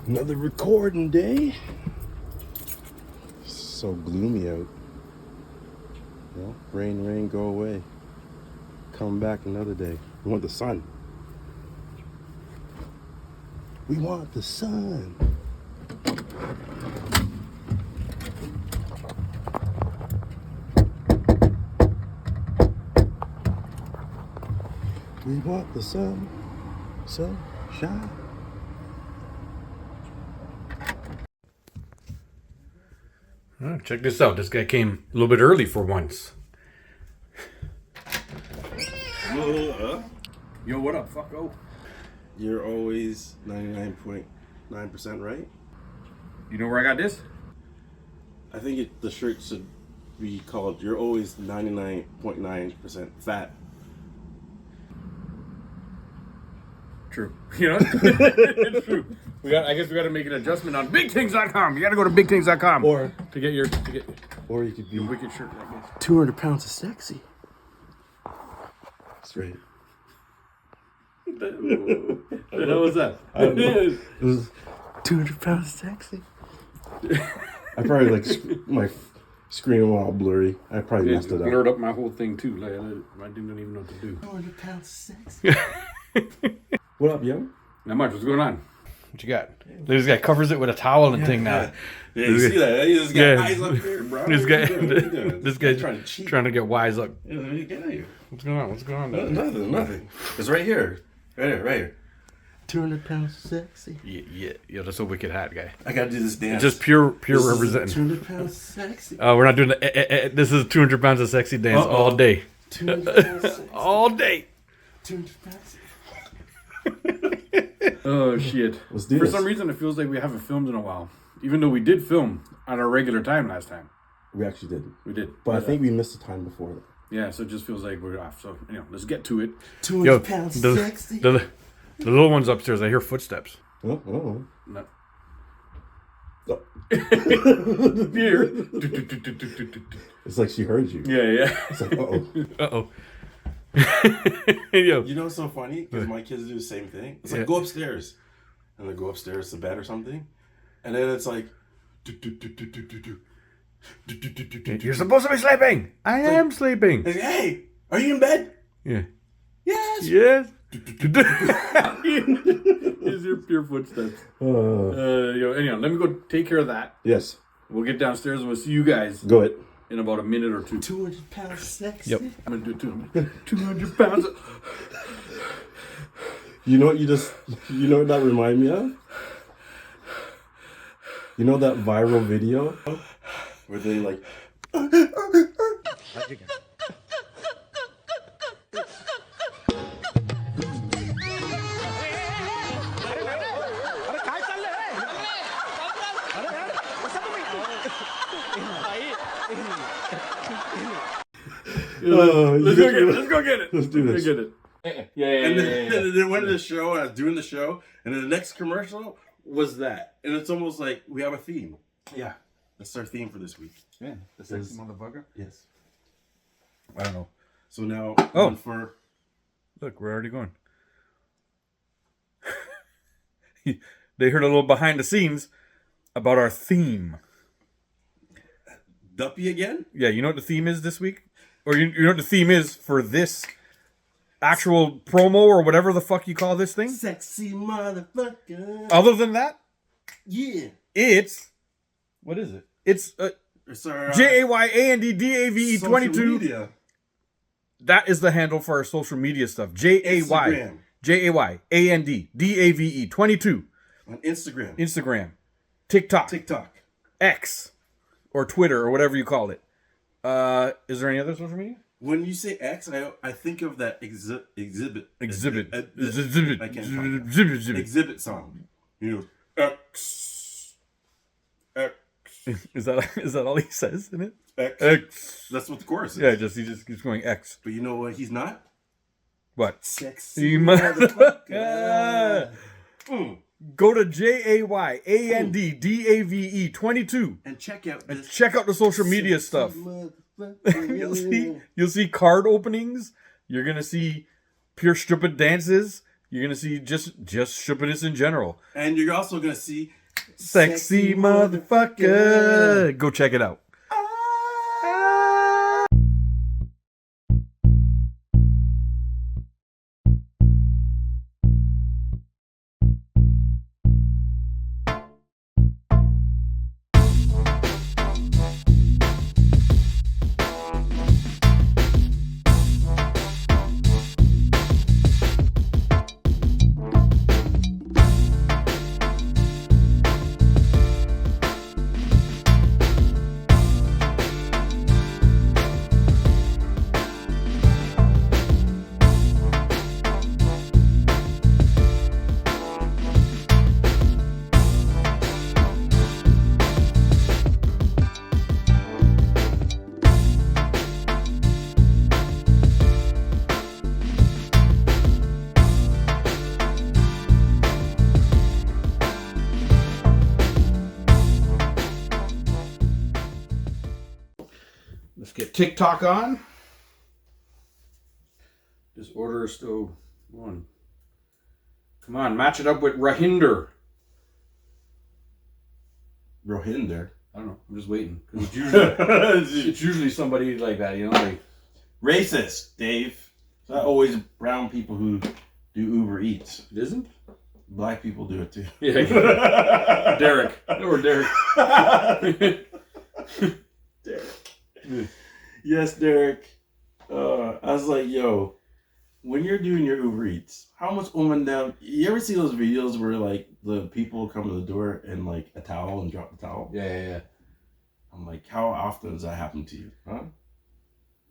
Another recording day. So gloomy out. Well, rain, go away. Come back another day. We want the sun. We want the sun. We want the sun. Sunshine. Check this out. This guy came a little bit early for once. Yo, what up, fucko? You're always 99.9% right. You know where I got this? I think the shirt should be called "You're always 99.9% fat." True. You know? It's true. I guess we got to make an adjustment on bigthings.com. You got to go to bigthings.com Or to get your or you could be wicked shirt like this. 200 pounds of sexy. That's right. The hell was that? It was 200 pounds of sexy. I probably my screen went all blurry. I probably messed it up. Blurred up my whole thing too. Like, I didn't even know what to do. 200 pounds of sexy. What up, yo? Not much. What's going on? What you got? This guy covers it with a towel and thing now. Yeah, you see that? He's got Yeah. eyes up here, bro. This guy, What are you doing? this guy's trying to cheat. trying to get wise up. Yeah, let me get at you. What's going on? What's going on? Nothing. It's right here. Right here. 200 pounds of sexy. Yeah. That's a wicked hat, guy. I gotta do this dance. Just pure This is representing. 200 pounds of sexy. We're not doing the. This is 200 pounds of sexy dance all day. 200 pounds of sexy. All day. 200 pounds. Oh, shit. Let's do For this. some reason, it feels like we haven't filmed in a while. Even though we did film on our regular time last time. We actually did. We did. But I think we missed the time before that. Yeah, so it just feels like we're off. So, let's get to it. 200 Yo, pounds the, sexy. the little one's upstairs. I hear footsteps. Oh. No. Oh. Here. It's like she heard you. Yeah. It's like, uh-oh. Uh-oh. Yo. You know what's so funny? Because my kids do the same thing. It's like, Yeah. go upstairs. And they go upstairs to bed or something. And then it's like... You're supposed to be sleeping. I am sleeping. Like, hey, are you in bed? Yeah. Yes. Yes. Here's your pure footsteps. Anyhow, let me go take care of that. Yes. We'll get downstairs and we'll see you guys Go ahead. in about a minute or two. 200 pounds sexy. Yep. I'm going to do 200 pounds. You know what you know what that remind me of? You know that viral video where they like Let's go get it. Let's go get it. Let's do this. Get it. Yeah. And then they went to the show, and I was doing the show, and then the next commercial was that. And it's almost like we have a theme. Yeah. That's our theme for this week. Yeah, the sexy motherfucker. Yes. I don't know. So now, Oh. on for... Look, we're already going. They heard a little behind the scenes about our theme. Duppy again? Yeah, you know what the theme is this week? Or you know what the theme is for this actual promo or whatever the fuck you call this thing? Sexy motherfucker. Other than that, Yeah. it's... What is it? It's It's our JAYANDDAVE22. social media. That is the handle for our social media stuff. JAYANDDAVE22. On Instagram. Instagram. TikTok. TikTok. X. Or Twitter or whatever you call it. Is there any other social media? When you say X, I think of that exhibit. Exhibit. I can't find Exhibit. exhibit song. You know, X. X. Is that all he says in it? X. X. That's what the chorus is. Yeah, he just keeps going X. But you know what he's not? What? Sexy You motherfucker. Go to JAYANDDAVE22 And check out and this check out the social media stuff. You'll see card openings. You're gonna see pure stupid dances. You're gonna see just stupidness in general. And you're also gonna see Sexy motherfucker. Go check it out. Let's get TikTok on. This order is still on. Come on, match it up with Rahinder. Rohinder. I don't know. I'm just waiting. 'Cause it's usually somebody like that, you know? Like, Racist, Dave. It's not always brown people who do Uber Eats. it isn't? Black people do it too. Yeah. Derek. Or Derek. Derek. Yes, Derek. I was like, yo, when you're doing your Uber Eats, how much woman down? You ever see those videos where like the people come to the door and like a towel and drop the towel? Yeah. I'm like, how often does that happen to you? Huh?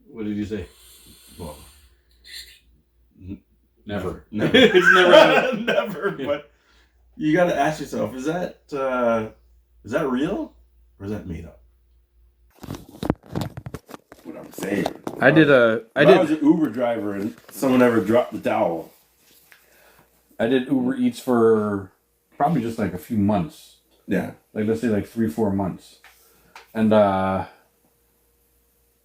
What did you say? Well, Never. Never. It's never happened. Never. Yeah. But you got to ask yourself: is that real or is that made up? What I'm saying. I was an Uber driver and someone ever dropped the towel. I did Uber Eats for probably just like a few months. Yeah. Like, let's say like 3-4 months. And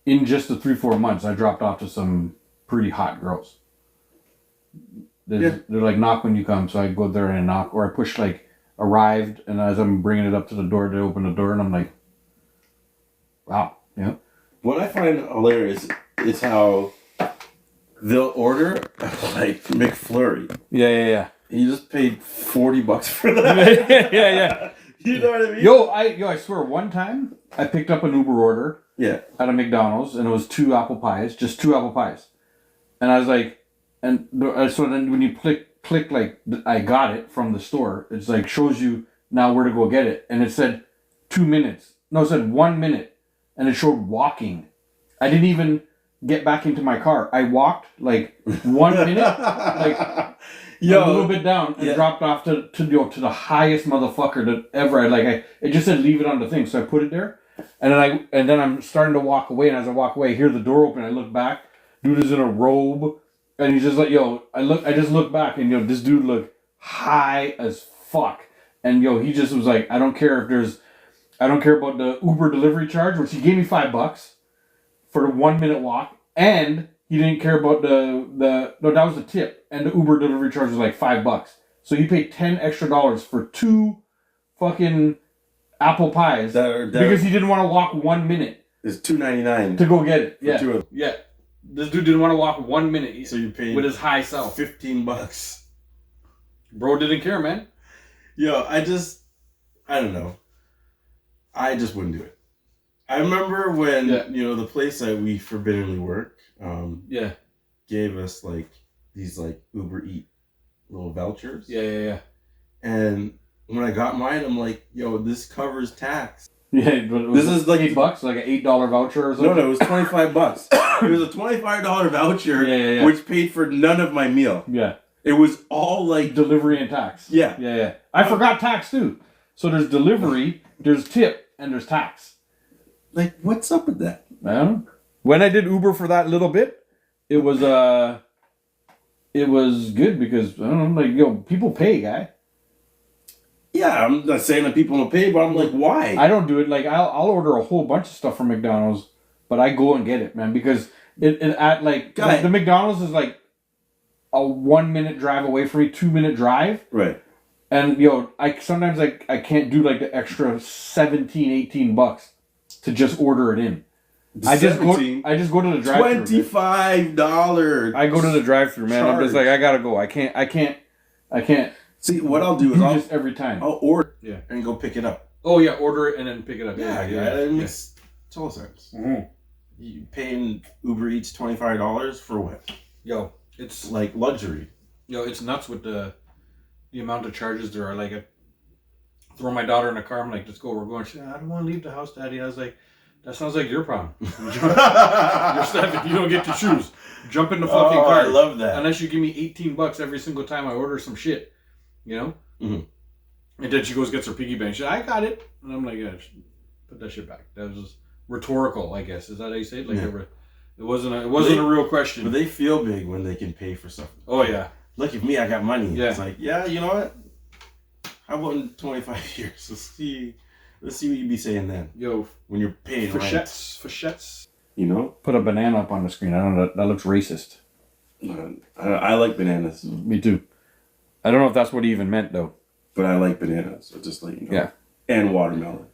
in just the 3-4 months, I dropped off to some pretty hot girls. They're like, knock when you come. So I go there and knock, or I push like arrived. And as I'm bringing it up to the door, they open the door and I'm like, wow. Yeah. What I find hilarious is how they'll order like McFlurry. Yeah. You just paid $40 for that. yeah. You know what I mean? Yo, I swear, one time I picked up an Uber order. Yeah. At a McDonald's, and it was 2 apple pies, just 2 apple pies. And I was like, so then when you click like, I got it from the store, it's like, shows you now where to go get it. And it said 2 minutes. No, it said 1 minute. And it showed walking. I didn't even get back into my car. I walked like 1 minute, like a little bit down, and dropped off to the highest motherfucker that ever. It just said leave it on the thing, so I put it there, and then I'm starting to walk away, and as I walk away, I hear the door open. I look back, dude is in a robe, and he's just like, yo. I just look back, and this dude looked high as fuck, and he just was like, I don't care about the Uber delivery charge, which he gave me $5 for the 1 minute walk, and he didn't care about no, that was the tip, and the Uber delivery charge was like $5. So he paid $10 extra for 2 fucking apple pies because he didn't want to walk 1 minute. It's $2.99 to go get it. Yeah, two of them. Yeah. This dude didn't want to walk 1 minute. So you paid with his high self $15. Bro didn't care, man. Yo, I don't know. I just wouldn't do it. I remember when the place that we forbiddenly work gave us like these like Uber Eat little vouchers. Yeah. And when I got mine, I'm like, yo, this covers tax. Yeah, but this is like $8, like an $8 voucher or something. No, it was $25. It was a $25 voucher, which paid for none of my meal. Yeah, it was all like delivery and tax. Yeah. I forgot tax too. So there's delivery, there's tip, and there's tax. Like, what's up with that? I don't know. When I did Uber for that little bit, it was good because I don't know, like people pay, guy. Yeah, I'm not saying that people don't pay, but I'm like, why? I don't do it. Like, I'll order a whole bunch of stuff from McDonald's, but I go and get it, man, because it at like the McDonald's is like a 1 minute drive away from me, 2 minute drive. Right. And yo, I can't do like the extra $17-$18 to just order it in. I just go to the drive-thru. $25. I go to the drive-thru, man. I'm just like, I gotta go. I can't. See, what I'll do is I'll just every time. I'll order and go pick it up. Oh yeah, order it and then pick it up. Yeah. It makes total sense. Mm-hmm. You paying Uber Eats $25 for what? Yo, it's like luxury. Yo, it's nuts with the amount of charges there are. Like, I throw my daughter in the car. I'm like, let's go. We're going. She's like, I don't want to leave the house, Daddy. I was like, that sounds like your problem. You're 7. You don't get to choose. Jump in the fucking car. I love that. Unless you give me $18 every single time I order some shit. You know? Mm-hmm. And then she goes gets her piggy bank. She's like, I got it. And I'm like, yeah, put that shit back. That was just rhetorical, I guess. Is that how you say it? Like, it wasn't a real question. But they feel big when they can pay for something. Oh yeah. Look at me, I got money. Yeah. It's like, yeah, you know what? How about in 25 years? Let's see what you be saying then. Yo, when you're paying Fichettes. You know? Put a banana up on the screen. I don't know. That looks racist. I like bananas. Me too. I don't know if that's what he even meant though. But I like bananas. So just let you know. Yeah. And watermelon.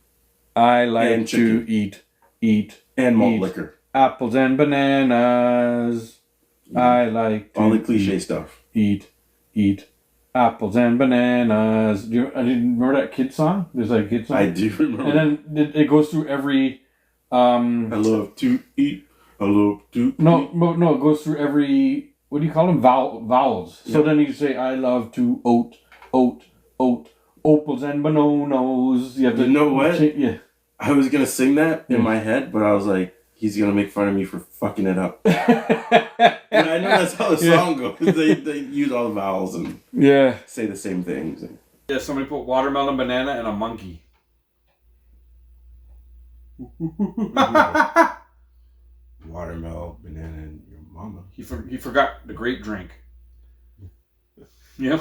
I like to eat. And malt liquor. Apples and bananas. Yeah. I like to all the cliche stuff. Eat. Apples and bananas. Do you remember that kid song? There's like a kid song. I do remember. And then it goes through every. I love to eat. I love to. No. It goes through every. What do you call them? Vowels. So then you say, I love to oat, opals and bananas. You have to. You know what? Yeah. I was gonna sing that in my head, but I was like, he's gonna make fun of me for fucking it up. And I know that's how the song goes. They use all the vowels and say the same things. Yeah, somebody put watermelon, banana, and a monkey. Watermelon, banana, and your mama. He forgot the grape drink. Yeah.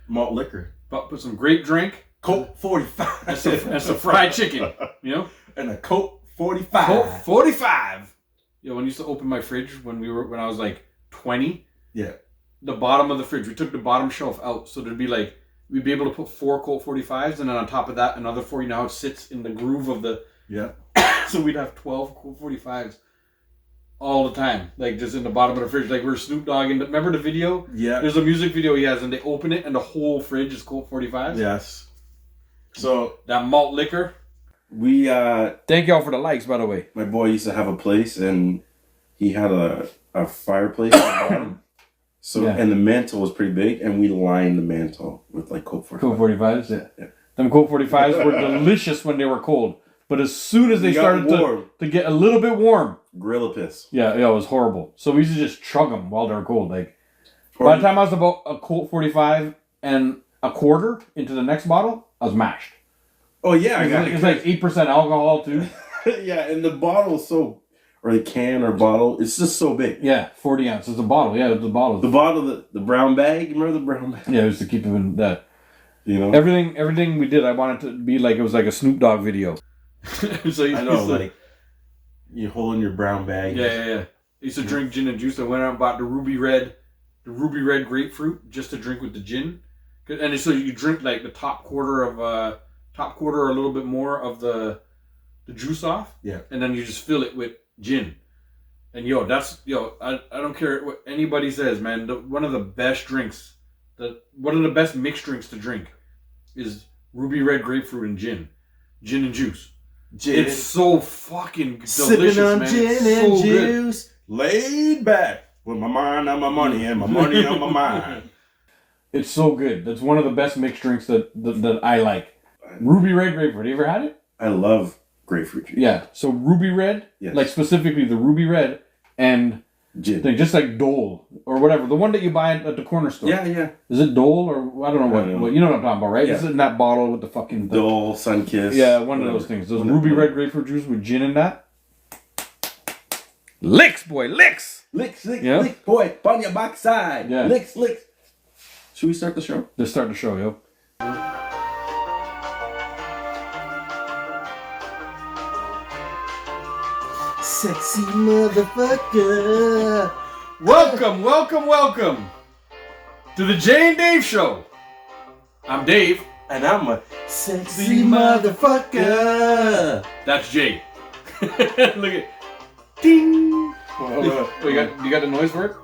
Malt liquor. But put some grape drink. Coke 45. And some fried chicken. You know? And a Coke 45. Coke 45. Yo, when I used to open my fridge when I was like 20. Yeah. The bottom of the fridge, we took the bottom shelf out, so there'd be like we'd be able to put 4 Colt 45s, and then on top of that another 4. You know how it sits in the groove of the so we'd have 12 Colt 45s all the time, like just in the bottom of the fridge, like we're Snoop Dogg. And remember the video? Yeah. There's a music video he has, and they open it, and the whole fridge is Colt 45s. Yes. So that malt liquor. We thank y'all for the likes, by the way. My boy used to have a place, and he had a fireplace at the bottom. So and the mantle was pretty big, and we lined the mantle with like Colt 45s. Colt 45s, yeah. Them Colt 45s were delicious when they were cold, but as soon as they started to get a little bit warm, Gorilla piss. Yeah, it was horrible. So we used to just chug them while they were cold. Like by the time I was about a Colt 45 and a quarter into the next bottle, I was mashed. Oh yeah, I got it. It's like 8% alcohol too. Yeah, and the bottle is so, or the can or bottle, it's just so big. Yeah, 40 ounces. It's a bottle. Yeah, it's a bottle. The bottle, the brown bag. Remember the brown bag? Yeah, it was to keep them in that. You know, everything we did, I wanted to be like it was like a Snoop Dogg video. So I know, like you holding your brown bag. Yeah. I used to drink gin and juice. I went out and bought the ruby red grapefruit just to drink with the gin. And so you drink like the top quarter or a little bit more of the juice off. Yeah. And then you just fill it with gin. And I don't care what anybody says, man. One of the best drinks, one of the best mixed drinks to drink is ruby red grapefruit and gin. Gin and juice. It's so fucking delicious, sipping on man. Gin and juice. Laid back with my mind on my money and my money on my mind. It's so good. That's one of the best mixed drinks that I like. Ruby red grapefruit. You ever had it? I love grapefruit juice. Yeah. So ruby red, like specifically the ruby red and gin. Just like Dole or whatever. The one that you buy at the corner store. Yeah. Is it Dole or I don't know what you know what I'm talking about, right? Yeah. It's in that bottle with the fucking Dole, Sunkist. Yeah, one of those things. Those ruby red grapefruit juice with gin in that. Licks, boy, licks. Licks, boy, on your backside. Yeah. Licks. Should we start the show? Let's start the show, yo. Sexy motherfucker. Welcome. to the Jay and Dave Show. I'm Dave. And I'm a sexy motherfucker. That's Jay. Look at ding. Oh, you got the noise for it?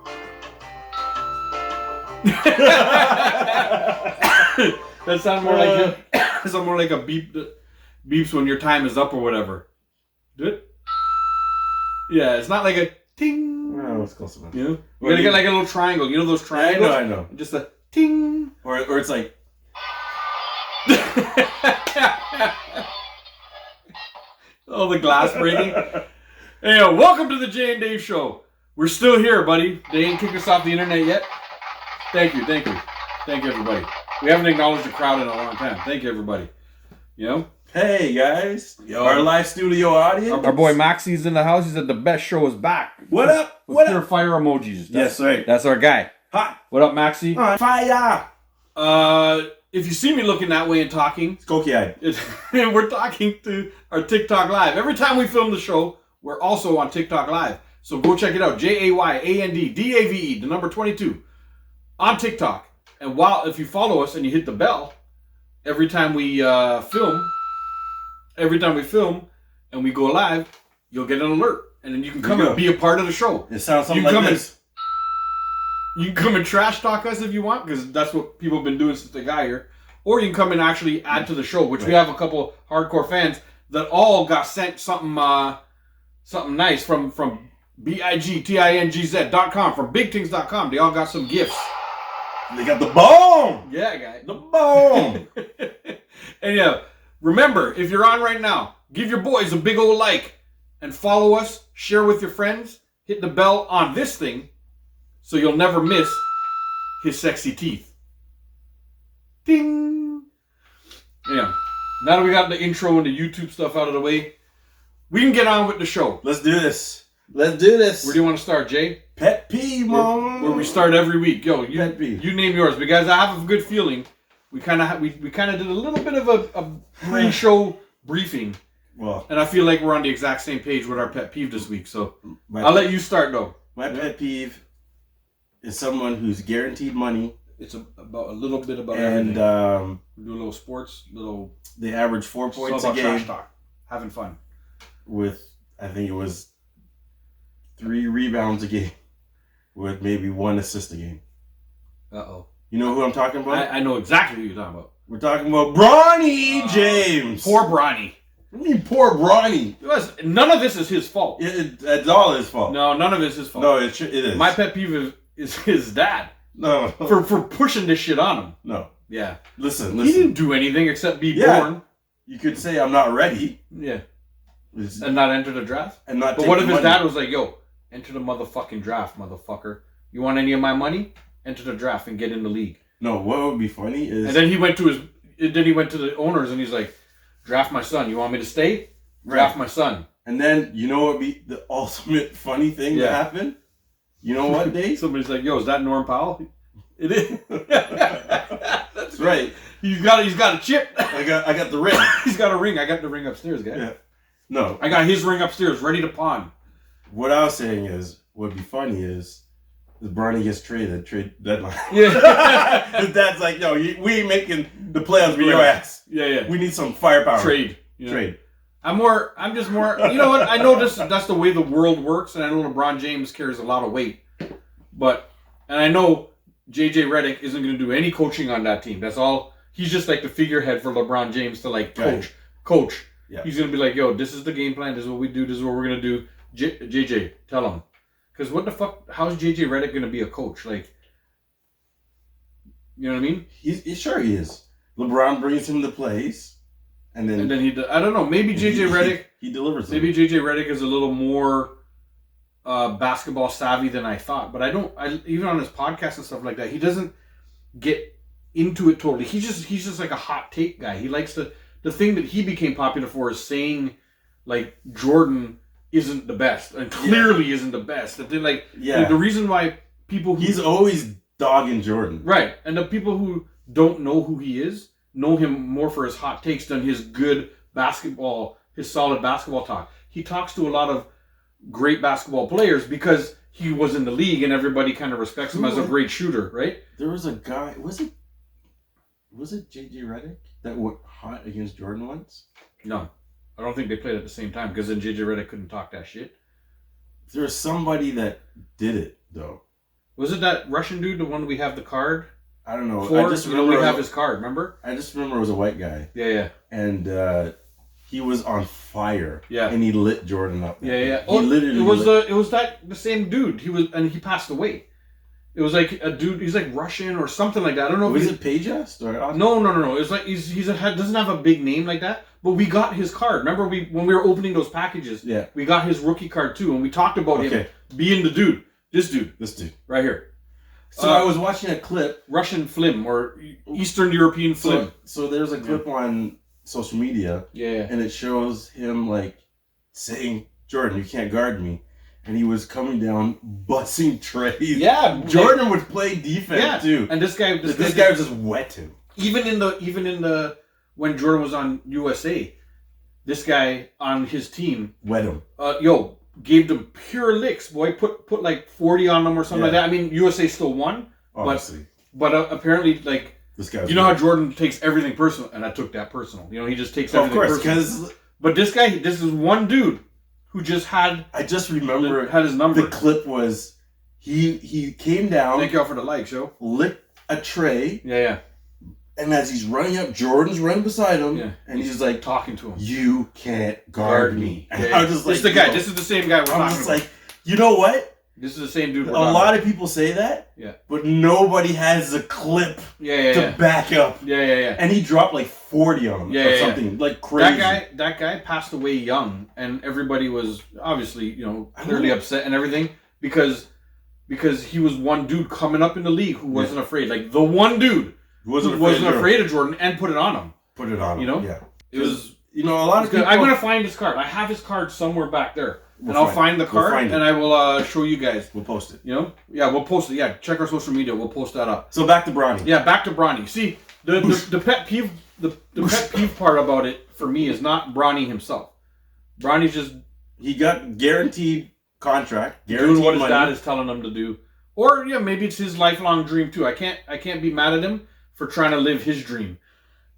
That sounds more like a beep beeps when your time is up or whatever. Do it? Yeah, it's not like a ting. No, it's close enough. You know? You gotta get like a little triangle. You know those triangles? I know. Just a ting. Or it's like... Oh, the glass breaking. Hey, welcome to the Jay and Dave Show. We're still here, buddy. They ain't kicked us off the internet yet. Thank you, everybody. We haven't acknowledged the crowd in a long time. Thank you, everybody. You know? Hey, guys. Our live studio audience. Our boy Maxie's in the house. He said the best show is back. What up? What up? Fire emojis. Yes, right. That's our guy. Hi. What up, Maxie? Fire. If you see me looking that way and talking, we're talking to our TikTok Live. Every time we film the show, we're also on TikTok Live. So go check it out. JAYANDDAVE, the number 22, on TikTok. And if you follow us and you hit the bell, every time we film and we go live, you'll get an alert. And then you can come and be a part of the show. It sounds something like this. You can come and trash talk us if you want, because that's what people have been doing since they got here. Or you can come and actually add to the show, which we have a couple hardcore fans that all got sent something nice from BIGTINGZ.com, from BigTings.com. They all got some gifts. They got the bomb! Yeah, guy. The bomb! And yeah, remember, if you're on right now, give your boys a big old like and follow us, share with your friends, hit the bell on this thing so you'll never miss his sexy teeth. Ding! Yeah. Now that we got the intro and the YouTube stuff out of the way, we can get on with the show. Let's do this. Where do you want to start, Jay? Pet peeve, mom. Where we start every week. Yo, you name yours, because I have a good feeling we kind of did a little bit of a pre-show briefing. Well, and I feel like we're on the exact same page with our pet peeve this week. So I'll let you start, though. My pet peeve is someone who's guaranteed money. It's a little bit about everything. And we do a little sports, They average 4 points a game. Trash talk, having fun. With, I think it was 3 rebounds a game, with maybe 1 assist a game. Uh-oh. You know who I'm talking about? I know exactly who you're talking about. We're talking about Bronny James. Poor Bronny. What do you mean, poor Bronny? None of this is his fault. It's all his fault. No, none of it is his fault. No, it is. My pet peeve is his dad. No. For pushing this shit on him. No. Yeah. Listen. He didn't do anything except be born. You could say I'm not ready. Yeah. And not enter the draft? But what if his dad was like, yo, enter the motherfucking draft, motherfucker. You want any of my money? Enter the draft and get in the league. No, what would be funny is... And then he went to the owners and he's like, draft my son. You want me to stay? Draft my son. And then, you know what would be the ultimate funny thing to happen? You know what, Dave? Somebody's like, yo, is that Norm Powell? It is. That's right. He's got a chip. I got the ring. He's got a ring. I got the ring upstairs, guy. Yeah. No. I got his ring upstairs, ready to pawn. What I was saying is, what would be funny is Bronny gets traded, trade deadline. Yeah. His dad's like, yo, we ain't making the playoffs with your ass. Yeah. We need some firepower. Trade. Trade. I'm just more, you know what? I know that's the way the world works, and I know LeBron James carries a lot of weight. And I know JJ Redick isn't going to do any coaching on that team. That's all. He's just like the figurehead for LeBron James to like coach. Yeah. He's going to be like, yo, this is the game plan. This is what we do. This is what we're going to do. JJ, tell him. Because what the fuck? How's JJ Redick going to be a coach? Like, you know what I mean? Sure he is. LeBron brings him the plays. And then I don't know. Maybe JJ Redick. He delivers. Maybe JJ Redick is a little more basketball savvy than I thought. But even on his podcast and stuff like that, he doesn't get into it totally. He's just like a hot take guy. He likes the thing that he became popular for is saying like Jordan isn't the best and clearly isn't the best. That the reason why people he's always dogging Jordan, right? And the people who don't know who he is know him more for his hot takes than his good basketball, his solid basketball talk. He talks to a lot of great basketball players because he was in the league and everybody kind of respects him as a great shooter, right? There was a guy. Was it JJ Redick that went hot against Jordan once? No, I don't think they played at the same time because then JJ Redick couldn't talk that shit. There was somebody that did it though. Was it that Russian dude, the one we have the card? I don't know. I just remember we have his card. Remember? I just remember it was a white guy. Yeah. And he was on fire. Yeah. And he lit Jordan up. Yeah. He literally. It was the same dude. He passed away. It was like a dude. He's like Russian or something like that. I don't know. Was it Pejast or No. It's like doesn't have a big name like that. But we got his card. Remember when we were opening those packages? Yeah. We got his rookie card too, and we talked about him being the dude. This dude right here. So I was watching a clip. Russian flim or Eastern European flim. So there's a clip on social media. Yeah. And it shows him like saying, "Jordan, you can't guard me." And he was coming down, busting trays. Yeah. Jordan was playing defense too. And this guy was just wet him. Even in the when Jordan was on USA, this guy on his team wet him. Gave them pure licks, boy. Put like 40 on them or something like that. I mean, USA still won, obviously. But apparently, like this guy. You know how Jordan takes everything personal, and I took that personal. You know, he just takes everything personal. But this guy, this is one dude who just had. I just remember had his number. The clip was he came down. Thank y'all for the like, show. Lit a tray. Yeah. And as he's running up, Jordan's running beside him, and he's like talking to him. You can't guard me. And I was just like, this is the guy. This is the same guy we're talking about. I was like, you know what? This is the same dude. A lot of people say that. Yeah. But nobody has a clip. To back up. Yeah. And he dropped like 40 on him or something like crazy. That guy passed away young, and everybody was obviously clearly upset and everything because he was one dude coming up in the league who wasn't afraid. Like the one dude. Who wasn't afraid of Jordan and put it on him. Put it on him. You know? Yeah. It was. A lot of people. I'm gonna find his card. I have his card somewhere back there, I'll find the card and I will show you guys. We'll post it. Yeah, we'll post it. Yeah, check our social media. We'll post that up. So back to Bronny. Yeah, back to Bronny. See, the pet peeve, the pet peeve part about it for me is not Bronny himself. Bronny's just he got guaranteed contract, doing what his dad is telling him to do, or maybe it's his lifelong dream too. I can't be mad at him for trying to live his dream.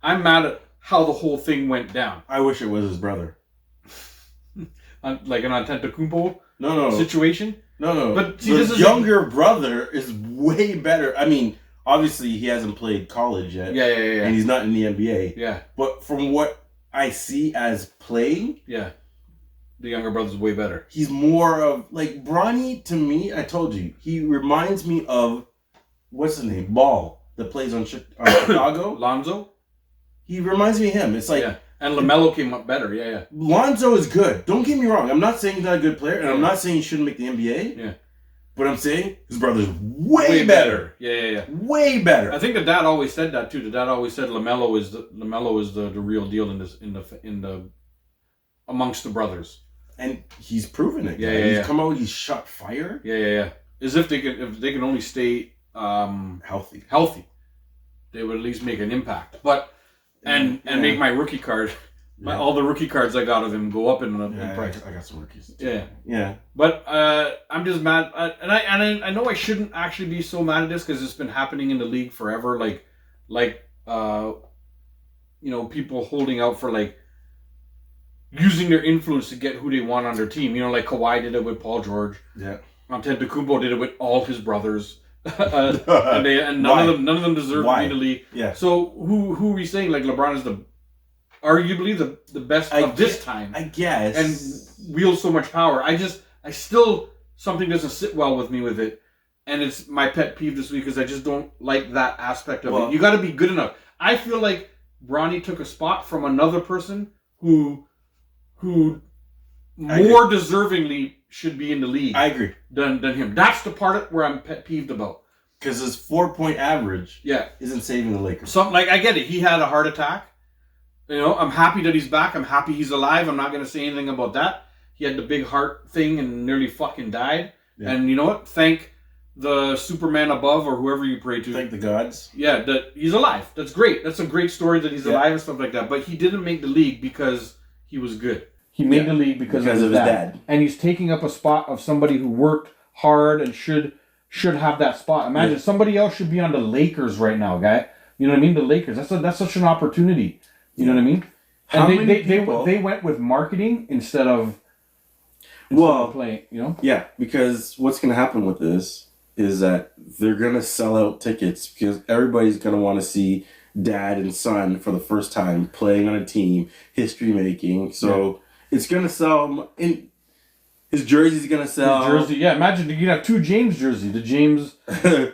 I'm mad at how the whole thing went down. I wish it was his brother. Like an Antetokounmpo no situation? No. But see, the younger brother is way better. I mean, obviously he hasn't played college yet. Yeah. And he's not in the NBA. Yeah. But from what I see as playing... Yeah. The younger brother's way better. He's more of... Like, Bronny, to me, I told you, he reminds me of... What's his name? Ball. That plays on Chicago. Lonzo? He reminds me of him. It's like... Yeah. And LaMelo came up better. Yeah. Lonzo is good. Don't get me wrong. I'm not saying he's not a good player, and I'm not saying he shouldn't make the NBA. Yeah. But I'm saying his brother's way better. Yeah. Way better. I think the dad always said that too. The dad always said LaMelo is the real deal in the amongst the brothers. And he's proven it. Yeah. He's come out. He's shot fire. Yeah. As if they can only stay healthy, they would at least make an impact. But and make my rookie card. All the rookie cards I got of him go up in price. I got some rookies too. Yeah. But I'm just mad, and I know I shouldn't actually be so mad at this because it's been happening in the league forever. Like people holding out for like using their influence to get who they want on their team. Like Kawhi did it with Paul George. Yeah. Antetokounmpo did it with all his brothers. and none of them deserve to be in the league. Yeah. So who are we saying? Like LeBron is arguably the best of this time, I guess, and wields so much power. I still something doesn't sit well with me with it, and it's my pet peeve this week because I just don't like that aspect of it. You got to be good enough. I feel like Bronny took a spot from another person who more deservingly should be in the league. I agree. Than him. That's the part where I'm pet peeved about. Because his 4-point average isn't saving the Lakers. I get it. He had a heart attack. I'm happy that he's back. I'm happy he's alive. I'm not going to say anything about that. He had the big heart thing and nearly fucking died. Yeah. And you know what? Thank the Superman above or whoever you pray to. Thank the gods. Yeah, that he's alive. That's great. That's a great story that he's alive and stuff like that. But he didn't make the league because he was good. He made the league because of his dad. And he's taking up a spot of somebody who worked hard and should have that spot. Imagine somebody else should be on the Lakers right now, guy. You know what I mean? The Lakers. That's such an opportunity. You know what I mean? And they went with marketing instead of playing. You know? Yeah, because what's going to happen with this is that they're going to sell out tickets because everybody's going to want to see dad and son for the first time playing on a team, history making. So it's going to sell. His jersey's going to sell. His jersey, yeah. Imagine you have two James jerseys. The James. How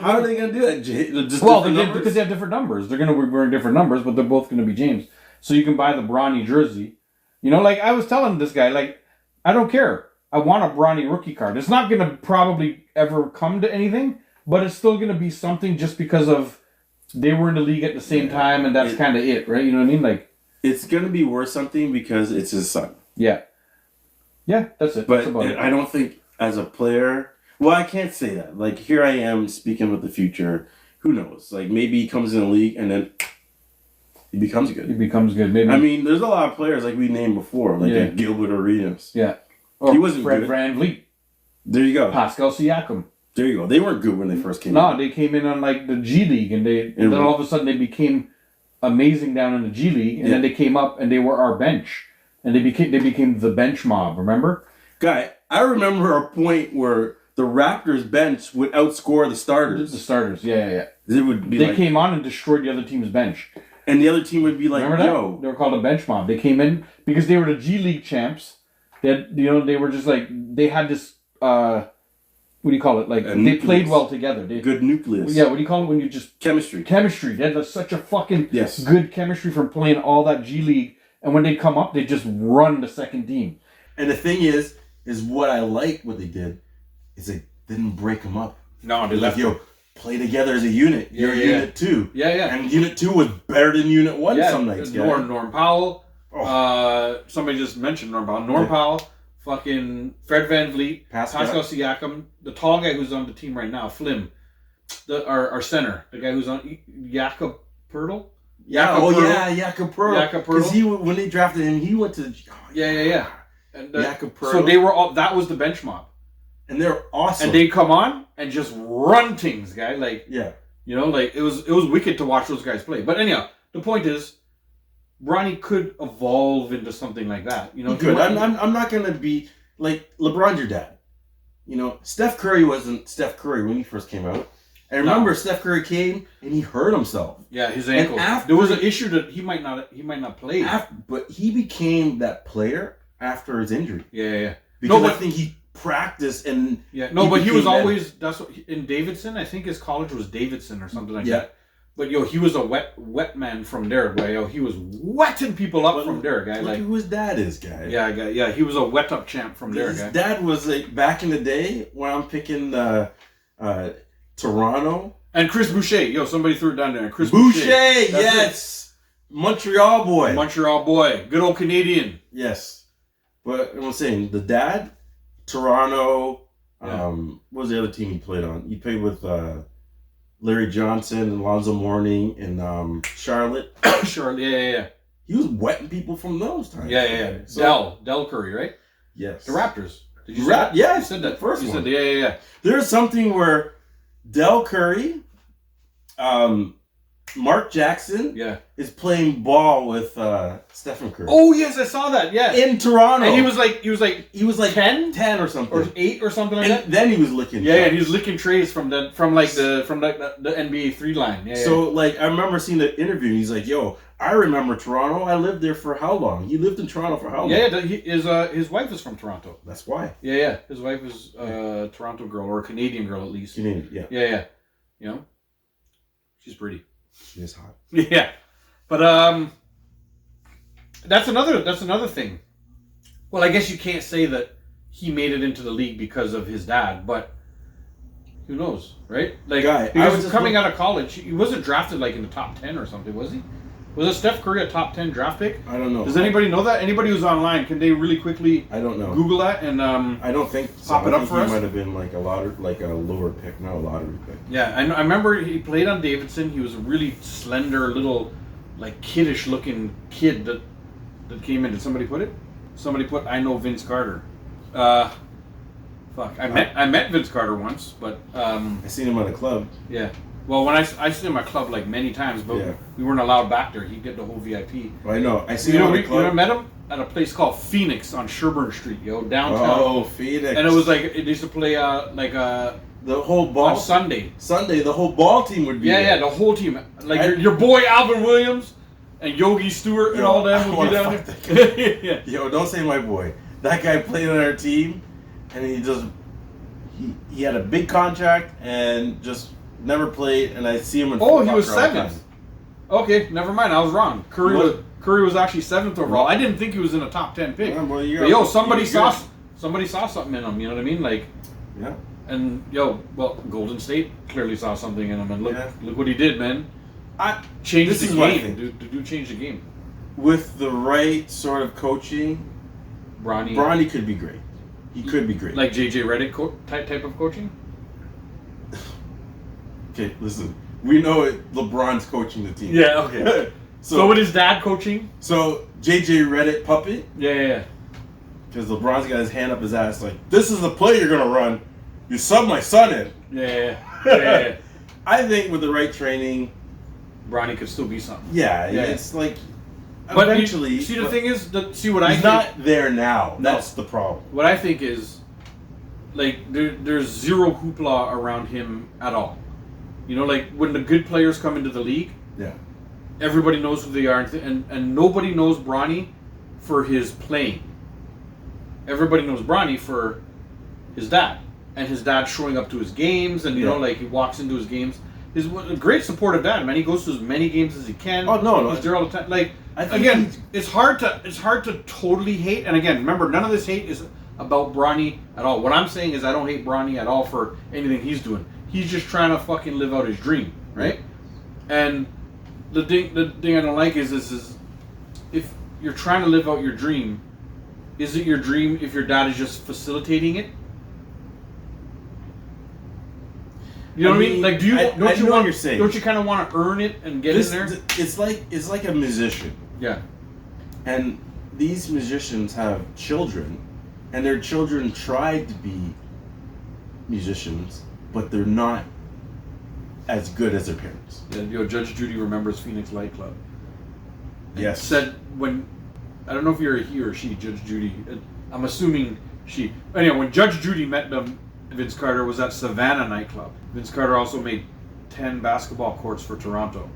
are they going to do that? Because they have different numbers. They're going to be wearing different numbers, but they're both going to be James. So you can buy the Bronny jersey. You know, like I was telling this guy, like, I don't care. I want a Bronny rookie card. It's not going to probably ever come to anything, but it's still going to be something just because of they were in the league at the same time, and that's kind of it, right? You know what I mean? Like, it's going to be worth something because it's his son. Yeah. Yeah, that's it. But that's I don't think as a player... Well, I can't say that. Like, here I am speaking with the future. Who knows? Like, maybe he comes in the league and then he becomes good. Maybe. I mean, there's a lot of players like we named before, like Gilbert Arenas. Yeah. Or he wasn't Fred good. VanVleet. There you go. Pascal Siakam. There you go. They weren't good when they first came in. No, they came in on like the G League, and then all of a sudden they became amazing down in the G League, and then they came up and they were our bench, and they became the bench mob. Remember? Guy, I remember a point where the Raptors bench would outscore the starters. The starters, yeah. It would be they came on and destroyed the other team's bench, and the other team would be like, remember that? "Yo." They were called a bench mob. They came in because they were the G League champs. They had, they were just like they had this. What do you call it? Like they played well together. Good nucleus. Yeah, what do you call it when you just chemistry? Chemistry. They had such a fucking good chemistry from playing all that G League, and when they come up, they just run the second team. And the thing is what I like what they did is they didn't break them up. No, they left. Play together as a unit. You're Unit 2. Yeah. And Unit 2 was better than Unit 1 some nights. Norm Powell. Somebody just mentioned Norm Powell. Norm Powell. Fucking Fred VanVleet, Pascal Siakam, the tall guy who's on the team right now, Flim, our center, the guy who's on Jakob Poeltl. Jakob Poeltl. Because when they drafted him, he went to yeah. And Jakob Poeltl. So they were all. That was the bench mob, and they're awesome. And they come on and just run things, guy. Like like it was wicked to watch those guys play. But anyhow, the point is, Bronny could evolve into something like that. You know, he could. I'm not gonna be like LeBron's your dad. You know, Steph Curry wasn't Steph Curry when he first came out. I remember Steph Curry came and he hurt himself. Yeah, his ankle. There was an issue that he might not play. But he became that player after his injury. Yeah. Because I think he practiced and but he was always in Davidson. I think his college was Davidson or something like that. But he was a wet man from there, guy. He was wetting people up from there, guy. Look who his dad is, guy. Yeah. He was a wet up champ from there, guy. His dad was like back in the day when I'm picking Toronto and Chris Boucher. Somebody threw it down there. Chris Boucher, yes, Montreal boy, good old Canadian. Yes, but I'm saying the dad, Toronto. What was the other team he played on? He played with. Larry Johnson, Alonzo Mourning, and Charlotte. Yeah. He was wetting people from those times. Yeah. So, Del Curry, right? Yes. The Raptors. Did you say that? Yeah, you said that first one. Said, yeah. There's something where Del Curry, Mark Jackson, is playing ball with Stephen Curry. Oh yes, I saw that. Yeah, in Toronto, and he was like 10 or something, or 8 or something like that. Then he was licking. Yeah, and he was licking trays from the NBA 3 line. Yeah. So like I remember seeing the interview. And he's like, "Yo, I remember Toronto. I lived there for how long? He lived in Toronto for how long?" Yeah, his wife is from Toronto. That's why. Yeah. His wife is a Toronto girl or a Canadian girl at least. Canadian, yeah. She's pretty. She is hot. Yeah, but that's another thing. Well, I guess you can't say that he made it into the league because of his dad, but who knows, right? Like, because coming out of college, he wasn't drafted like in the top 10 or something, was he? Was it Steph Curry a top 10 draft pick? I don't know. Does anybody know that? Anybody who's online, can they really quickly? I don't know. Google that and I don't think so. Pop it up for us. He might have been like a lower pick, not a lottery pick. Yeah, I remember he played on Davidson. He was a really slender, little, like kiddish looking kid that came in. Did somebody put it? Somebody put I know Vince Carter. Fuck, I met Vince Carter once, but I seen him at a club. Yeah. Well, when I seen him at club like many times, but we weren't allowed back there. He'd get the whole VIP. Well, I know. I seen him at a club. You know, met him at a place called Phoenix on Sherburne Street, downtown. Oh, Phoenix! And it was like it used to play the whole ball on Sunday. Sunday, the whole ball team would be there. Yeah, the whole team. Like your boy Alvin Williams and Yogi Stewart and all them would be down there. Yeah. Yo, don't say my boy. That guy played on our team, and he had a big contract and just never played. And I see him in. Oh, he was 7th. Okay, never mind. I was wrong. Curry was actually 7th overall. I didn't think he was in a top 10 pick. Yeah, well, somebody saw something in him. You know what I mean? Like. Yeah. And Golden State clearly saw something in him, and look what he did, man. Changed the game. Dude changed the game. With the right sort of coaching, Bronny could be great. He could be great. Like JJ Redick type of coaching. Okay, listen. We know it. LeBron's coaching the team. Yeah. Okay. So with his dad coaching. So JJ Redick puppet. Yeah. Because LeBron's got his hand up his ass like, this is the play you're gonna run. You sub my son in. Yeah. I think with the right training, Bronny could still be something. Yeah. It's like, but eventually. The thing is, he's not there now. No. That's the problem. What I think is, like, there's zero hoopla around him at all. You know, like when the good players come into the league, everybody knows who they are, and nobody knows Bronny for his playing. Everybody knows Bronny for his dad. And his dad showing up to his games, and you know, like he walks into his games. He's a great supportive dad, man. He goes to as many games as he can. Oh no, he's there all the time. Like again, it's hard to totally hate. And again, remember, none of this hate is about Bronny at all. What I'm saying is, I don't hate Bronny at all for anything he's doing. He's just trying to fucking live out his dream, right? And the thing I don't like is if you're trying to live out your dream, is it your dream if your dad is just facilitating it? You know what I mean? Like, don't you kind of want to earn it and get in there? It's like a musician. Yeah. And these musicians have children, and their children tried to be musicians, but they're not as good as their parents. Yeah, Judge Judy remembers Phoenix Light Club. Yes. Said when, I don't know if you're a he or she, Judge Judy. I'm assuming she. Anyway, when Judge Judy met them, Vince Carter was at Savannah nightclub. Vince Carter also made 10 basketball courts for Toronto.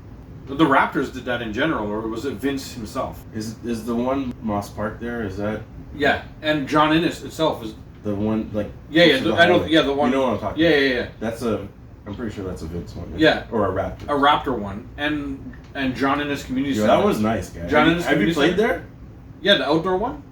The Raptors did that in general, or was it Vince himself? Is the one Moss Park there? Is that? Yeah, and John Innes itself is the one like. I know. Yeah, the one. You know what I'm talking about. Yeah. I'm pretty sure that's a Vince one. Right? Yeah. Or a Raptor. A Raptor one, and John Innes Community Center. That was nice, guy. Have you played there? Yeah, the outdoor one.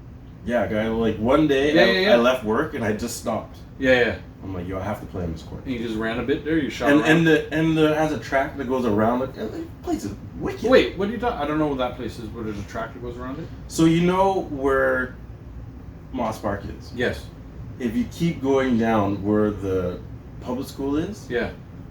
Yeah, guy. Like one day, I left work and I just stopped. Yeah. I'm like, yo, I have to play on this court. And you just ran a bit there. You shot. And has a track that goes around it. The place is wicked. Wait, what are you talking? I don't know what that place is. Where there's a track that goes around it. So you know where Moss Park is? Yes. If you keep going down where the public school is,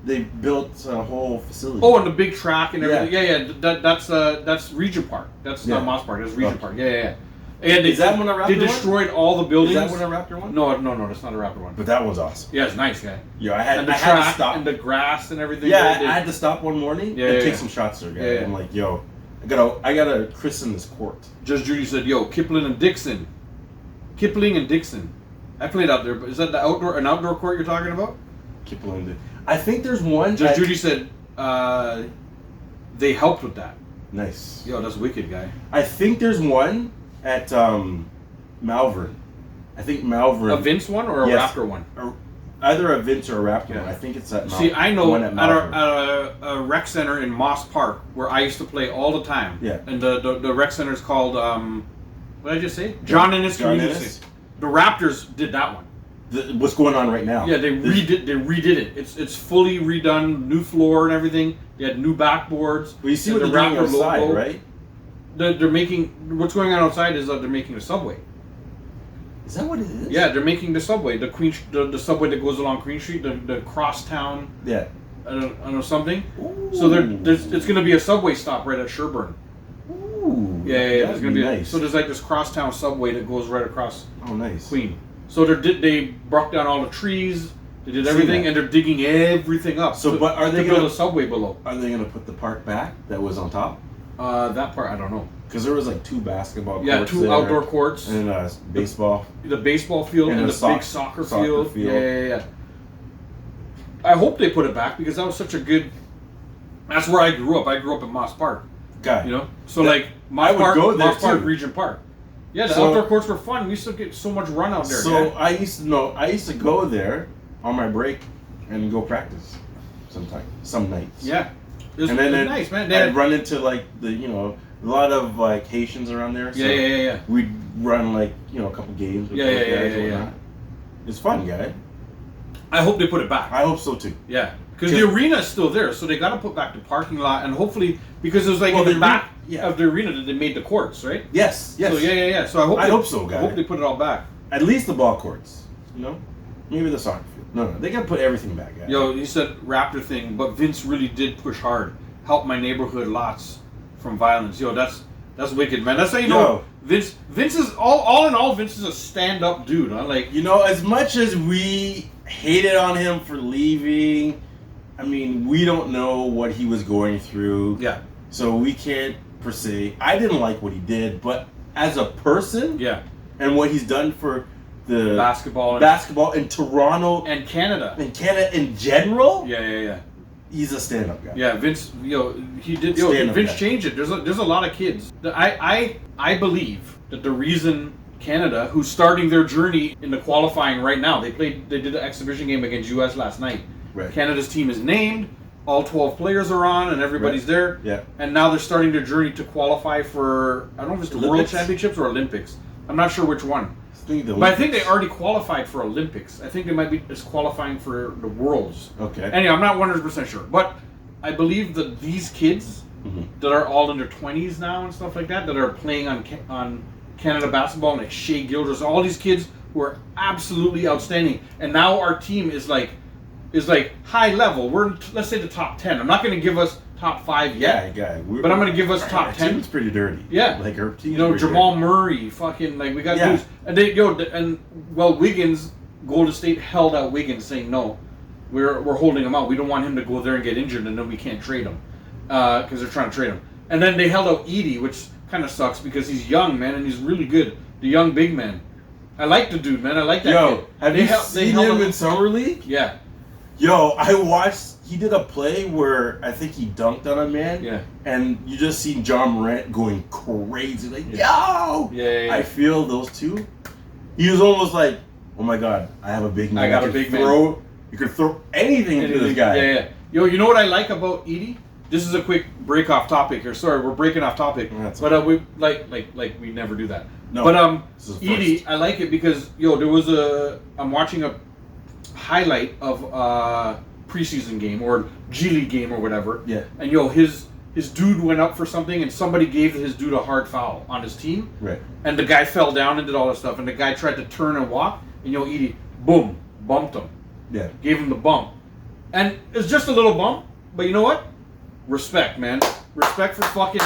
they built a whole facility. Oh, and the big track and everything. Yeah. That's Regent Park. That's not Moss Park. That's Regent Park. Yeah. And is that one a Raptor They destroyed all the buildings. Is that one a Raptor one? No, that's not a Raptor one. But that one's awesome. Yeah, it's nice, guy. Yeah, I had to stop. And the grass and everything. Yeah, I had to stop one morning and take some shots there, guy. Yeah. I'm like, yo, I gotta christen this court. Judge Judy said, yo, Kipling and Dixon. I played out there, but is that an outdoor court you're talking about? Kipling. I think there's one. Judge Judy said they helped with that. Nice. Yo, that's wicked, guy. I think there's one at Malvern. I think Malvern. A Vince one or a Raptor one? Either a Vince or a Raptor one. I think it's at Malvern. See, I know at a rec center in Moss Park where I used to play all the time. Yeah. And the rec center is called, what did I just say? John Innes Community Center. The Raptors did that one. What's going on right now? Yeah, they redid it. It's fully redone, new floor and everything. They had new backboards. Well, you see what they're doing outside, logo. Right? They're making, what's going on outside is that they're making a subway. Is that what it is? Yeah, they're making the subway, the subway that goes along Queen Street, the crosstown. Yeah. I don't know something. Ooh. So it's going to be a subway stop right at Sherburne. Ooh. Yeah. There's going to be nice. so there's like this crosstown subway that goes right across. Oh, nice. Queen. So they broke down all the trees. They did everything, and they're digging everything up. So, but are they to build a subway below? Are they gonna put the park back that was on top? That part I don't know. Because there was like 2 basketball courts. Yeah, 2 outdoor courts. And baseball. The baseball field and the big soccer field. Yeah. I hope they put it back because that was such a good. That's where I grew up. I grew up in Moss Park. Got it. You know, so like Moss Park, Moss Park, Regent Park. Yeah, the outdoor courts were fun. We used to get so much run out there. So I used to go there on my break and go practice some nights. Yeah, it was nice, man. I'd run into like a lot of like Haitians around there. So yeah. We'd run like a couple games. With Yeah. It's fun, guy. I hope they put it back. I hope so too. Yeah, because the arena is still there, so they got to put back the parking lot and hopefully because it was like in the back of the arena that they made the courts, right? Yes. So yeah. So I hope so, guy. I hope they put it all back. At least the ball courts, maybe the soccer field. No, they gotta put everything back, guy. Yo, you said Raptor thing, but Vince really did push hard. Help my neighborhood lots from violence. Yo, that's wicked, man. That's how you know Vince is all in all. Vince is a stand-up dude. Huh? Like as much as we hated on him for leaving, I mean, we don't know what he was going through. Yeah. So we can't per se. I didn't like what he did, but as a person, and what he's done for the basketball in Toronto and Canada in general. Yeah. He's a stand-up guy. Yeah, Vince. He did. Vince changed it. There's a lot of kids. I believe that the reason Canada, who's starting their journey in the qualifying right now, they did an exhibition game against US last night. Right. Canada's team is named. All 12 players are on, and everybody's there. Yeah. And now they're starting their journey to qualify for I don't know if it's the World Championships or Olympics. I'm not sure which one. But I think they already qualified for Olympics. I think they might be just qualifying for the Worlds. Okay. Anyway, I'm not 100% sure. But I believe that these kids that are all in their 20s now and stuff like that are playing on Canada basketball, like Shea Gilders, all these kids who are absolutely outstanding. And now our team is like high level. We're let's say the top 10. I'm not going to give us top 5 yet. But I'm going to give us top 10. Team's pretty dirty. Yeah. Like our team. Jamal Murray, fucking like we got dudes. And Wiggins, Golden State held out Wiggins, saying no, we're holding him out. We don't want him to go there and get injured, and then we can't trade him because they're trying to trade him. And then they held out Edey, which kind of sucks because he's young, man, and he's really good. The young big man. I like the dude, man. I like that kid. Have you seen him in Summer League? Yeah. Yo, I watched. He did a play where I think he dunked on a man. Yeah. And you just seen John Morant going crazy, like yo. Yeah. I feel those two. He was almost like, oh my god, I have a big man. I got a big man. You could throw anything into this guy. Yeah. Yo, you know what I like about Edey? This is a quick break off topic here. Sorry, we're breaking off topic. But we like we never do that. No. But Edey, I like it because there was I'm watching a highlight of preseason game or G League game or whatever. Yeah. And his dude went up for something and somebody gave his dude a hard foul on his team. Right. And the guy fell down and did all that stuff and the guy tried to turn and walk and Edey, boom, bumped him. Yeah. Gave him the bump. And it's just a little bump, but you know what? Respect, man. Respect for fucking,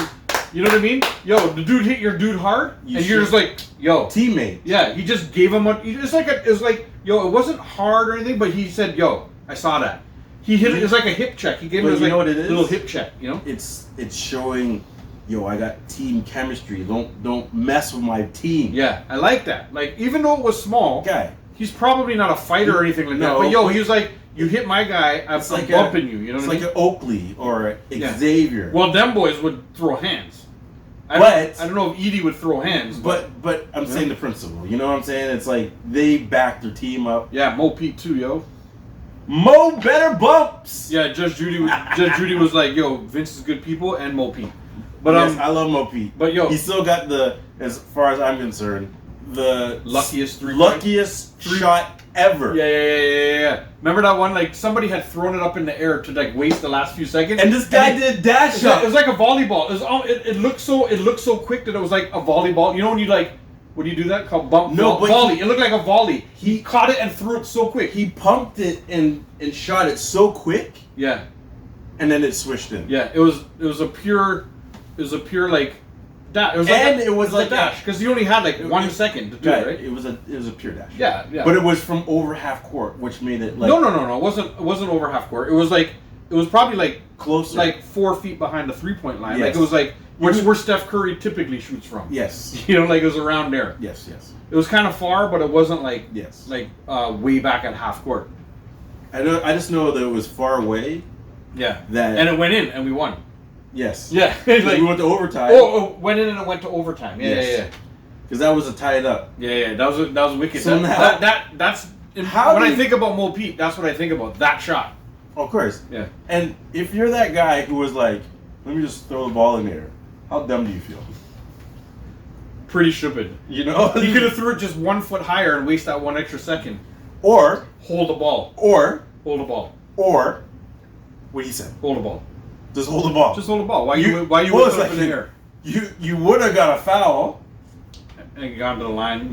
you know what I mean? Yo, the dude hit your dude hard you're just like, yo. Teammate. Yeah, he just gave him it wasn't hard or anything, but he said, yo, I saw that. He hit it. It's like a hip check. He gave him what it is? Little hip check. It's showing, I got team chemistry. Don't mess with my team. Yeah, I like that. Like even though it was small, he's probably not a fighter or anything like that. But he was like, you hit my guy, I'm bumping you. You know what I mean? It's like an Oakley or Xavier. Well, them boys would throw hands. I don't know if Edey would throw hands. But I'm saying the principle. You know what I'm saying? It's like they back their team up. Yeah, Mo Pete too, yo. Mo better bumps. Yeah, Judge Judy was like, yo, Vince is good people and Mo Pete. But yes, I love Mo Pete. But he still got as far as I'm concerned, the luckiest shot ever. Yeah. Remember that one? Like somebody had thrown it up in the air to like waste the last few seconds, and this guy did dash up. It was like a volleyball. It looked so quick that it was like a volleyball. You know when you like. When you do that, called bump volley. It looked like a volley. He caught it and threw it so quick. He pumped it and shot it so quick. Yeah. And then it swished in. Yeah, it was a pure like It was like a dash because you only had like 1 second to do it, right? It was a pure dash. Yeah. But it was from over half court, which made it like no. It wasn't over half court. It was probably like closer, like 4 feet behind the 3-point line. Yes. Like it was like where Steph Curry typically shoots from. Yes. Like it was around there. Yes. It was kind of far, but it wasn't like like way back at half court. I just know that it was far away. Yeah. And it went in, and we won. Yes. Yeah. Like, we went to overtime. Went in and it went to overtime. Yeah. Because that was a tied up. Yeah. That was wicked. So that's when I think about Mo Pete, that's what I think about. That shot. Of course. Yeah. And if you're that guy who was like, let me just throw the ball in there, how dumb do you feel? Pretty stupid. You know? You could have threw it just 1 foot higher and waste that 1 extra second. Or hold the ball. Or what he said. Hold the ball. Just hold the ball. Just hold the ball. Why you put it up in the air? You would have got a foul. And gone to the line.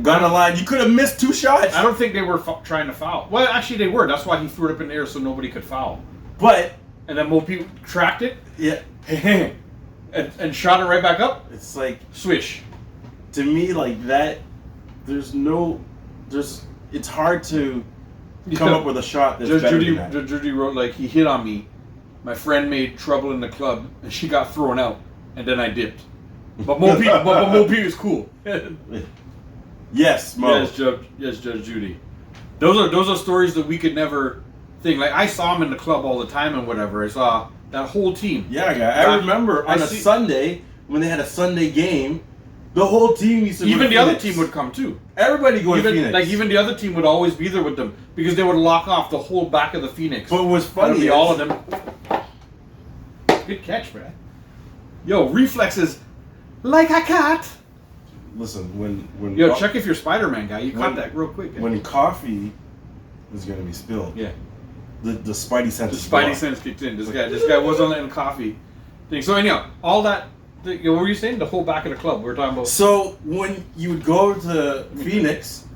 You could have missed 2 shots. I don't think they were trying to foul. Well, actually, they were. That's why he threw it up in the air so nobody could foul. And then Mo Pete tracked it. Yeah. and shot it right back up. It's like swish. To me, like that. It's hard to come up with a shot that's better than that. Judge Judy wrote like he hit on me. My friend made trouble in the club and she got thrown out, and then I dipped. But Mo Pete is cool. Yes, Mo. Yes, Judge Judy. Those are stories that we could never think. Like I saw him in the club all the time and whatever. I saw that whole team. Yeah, I remember on a Sunday when they had a Sunday game, the whole team used to. Even the other team would come too. Everybody going to Phoenix. Like even the other team would always be there with them because they would lock off the whole back of the Phoenix. But what was funny is all of them. Good catch, man. Yo, reflexes like a cat. Listen, when check if you're Spider-Man guy. You caught that real quick. When coffee was going to be spilled. Yeah. The Spidey sense. The Spidey sense kicked in. This guy wasn't letting coffee thing. So anyhow, all that. What were you saying? The whole back of the club. We were talking about. So when you would go to Phoenix,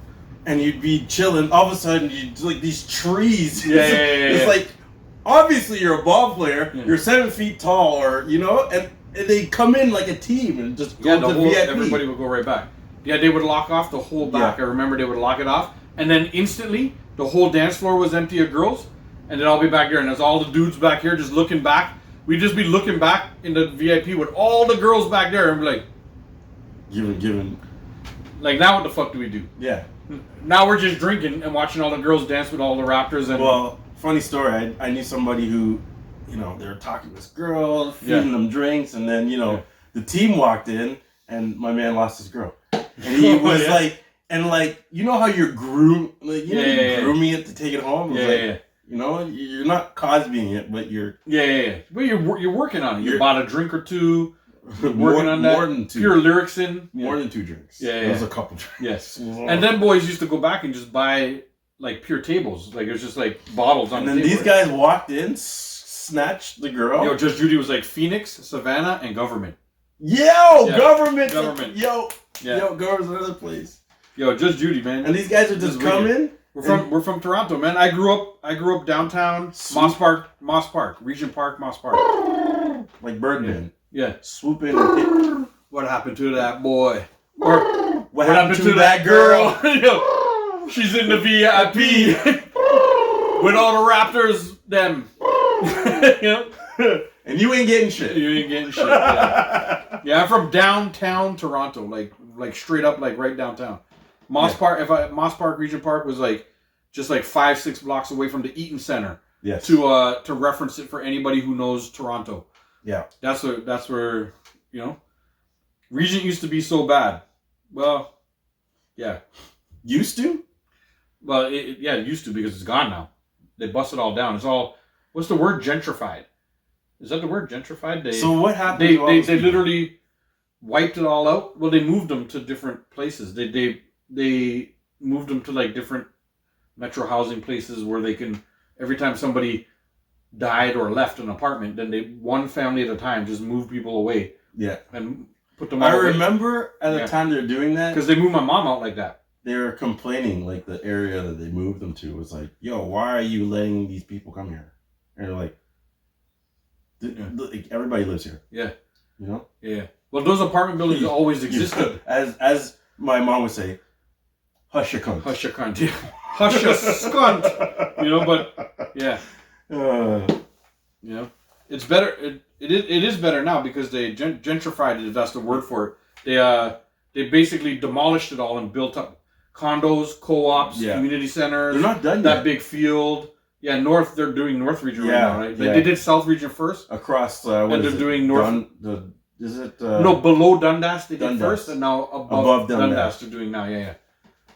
and you'd be chilling, all of a sudden you'd like these trees. Yeah. It's like obviously you're a ball player. Yeah. You're 7 feet tall, or and they come in like a team and just go to VIP. Everybody would go right back. Yeah, they would lock off the whole back. Yeah. I remember they would lock it off, and then instantly the whole dance floor was empty of girls, and then I'll be back here, and there's all the dudes back here just looking back. We'd just be looking back in the VIP with all the girls back there and be like, giving. Like, now what the fuck do we do? Yeah. Now we're just drinking and watching all the girls dance with all the Raptors. And well, funny story. I knew somebody who, they were talking to this girl, feeding them drinks, and then, the team walked in, and my man lost his girl. And he was like, you know how you're grooming it to take it home? Yeah. You're not Cosbying it, but you're... Yeah. Well, you're working on it. You bought a drink or two. Working on that. More than 2. Pure lyrics in. More than 2 drinks. Yeah. It was a couple drinks. Yes. And then boys used to go back and just buy, like, pure tables. Like, it was just, like, bottles on the table. And then these guys walked in, snatched the girl. Yo, Judge Judy was like Phoenix, Savannah, and Government. Government. Yo, Government's another place. Yo, Judge Judy, man. And these guys are just coming. We're from Toronto, man. I grew up downtown, Moss Park, Regent Park, Moss Park. Like Birdman. Yeah. Swoop in and hit. What happened to that boy? Or what happened to that girl? Yo, she's in the VIP with all the Raptors. Them. And you ain't getting shit. Yeah. I'm from downtown Toronto, like straight up, like right downtown. Moss Park, Regent Park was like just like 5-6 blocks away from the Eaton Center. Yes. To reference it for anybody who knows Toronto. Yeah. That's where Regent used to be so bad. Well, yeah. Used to? Well, it used to because it's gone now. They bust it all down. It's all, what's the word? Gentrified. Is that the word? Gentrified? So what happened? They literally wiped it all out. Well, they moved them to different places. They moved them to like different metro housing places where they can, every time somebody died or left an apartment, then one family at a time just moved people away. Yeah. And put them all away. Remember at the time they're doing that? Because they moved my mom out like that. They were complaining, like the area that they moved them to was like, yo, why are you letting these people come here? And they're like, everybody lives here. Yeah. Yeah. Well, those apartment buildings always existed. As my mom would say, hush your cunt. Hush your cunt. Yeah. Hush your skunt. But yeah. It's better. It is better now because they gentrified it. If that's the word for it. They basically demolished it all and built up condos, co-ops, community centers. They're not done yet. That big field. Yeah, North. They're doing North Region right now, right? Like they did South Region first. Across. And they're doing North. Is it? No, below Dundas they did first, and now above Dundas they're doing now. Yeah.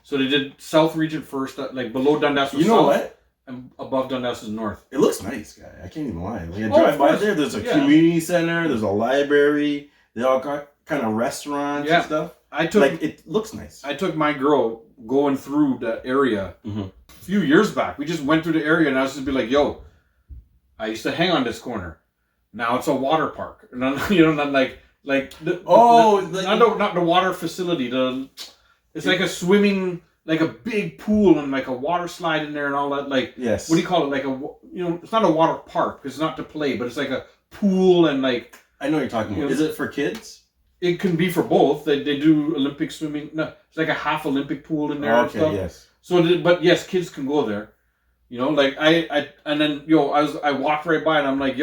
So they did South Region first, like below Dundas was south, what? And above Dundas is north. It looks nice, guy. I can't even lie. Like I drive by there. There's a community center. There's a library. They all got kind of restaurants and stuff. It looks nice. I took my girl going through the area a few years back. We just went through the area, and I was just be like, "Yo, I used to hang on this corner. Now it's a water park." And not not the water facility. It's like a swimming, like a big pool and like a water slide in there and all that. Like, what do you call it? Like it's not a water park because it's not to play, but it's like a pool and like. I know what you're talking about. Is it for kids? It can be for both. They do Olympic swimming. No, it's like a half Olympic pool in there and stuff. Yes. So, but yes, kids can go there. Like I walked right by and I'm like,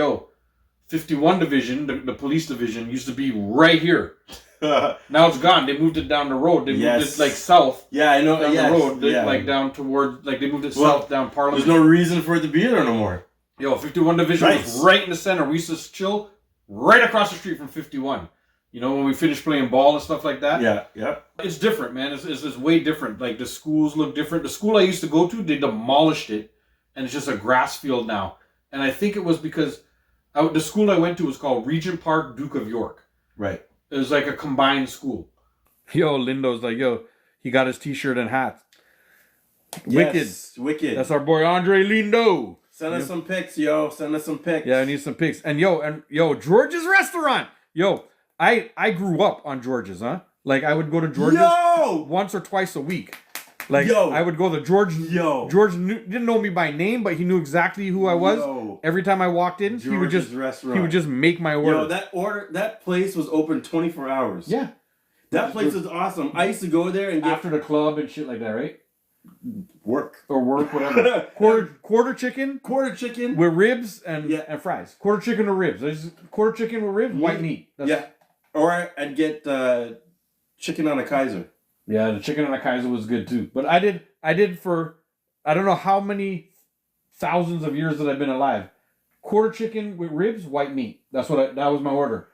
51 Division, the police division used to be right here. Now it's gone. They moved it down the road. They moved it like south. Yeah, I know. Down the road, like down towards, like they moved it south down Parliament. There's no reason for it to be there no more. 51 Division was right in the center. We used to chill right across the street from 51. When we finished playing ball and stuff like that. Yeah. It's different, man. It's way different. Like the schools look different. The school I used to go to, they demolished it, and it's just a grass field now. And I think it was because the school I went to was called Regent Park, Duke of York. Right. It was like a combined school. Lindo's like, he got his T-shirt and hat. Wicked. That's our boy Andre Lindo. Send us some pics, Send us some pics. Yeah, I need some pics. And George's Restaurant. I grew up on George's, huh? Like I would go to George's once or twice a week. Like I would go to George. George didn't know me by name, but he knew exactly who I was. Every time I walked in, he would just make my order. That place was open 24 hours. Yeah. That place was awesome. I used to go there and after the club and shit like that, right? Work, whatever. quarter chicken with ribs and fries. Quarter chicken with ribs. Quarter chicken with ribs, white meat. Or I'd get chicken on a Kaiser. Yeah, the chicken on a Kaiser was good too. But I did for I don't know how many thousands of years that I've been alive. Quarter chicken with ribs, white meat. That was my order.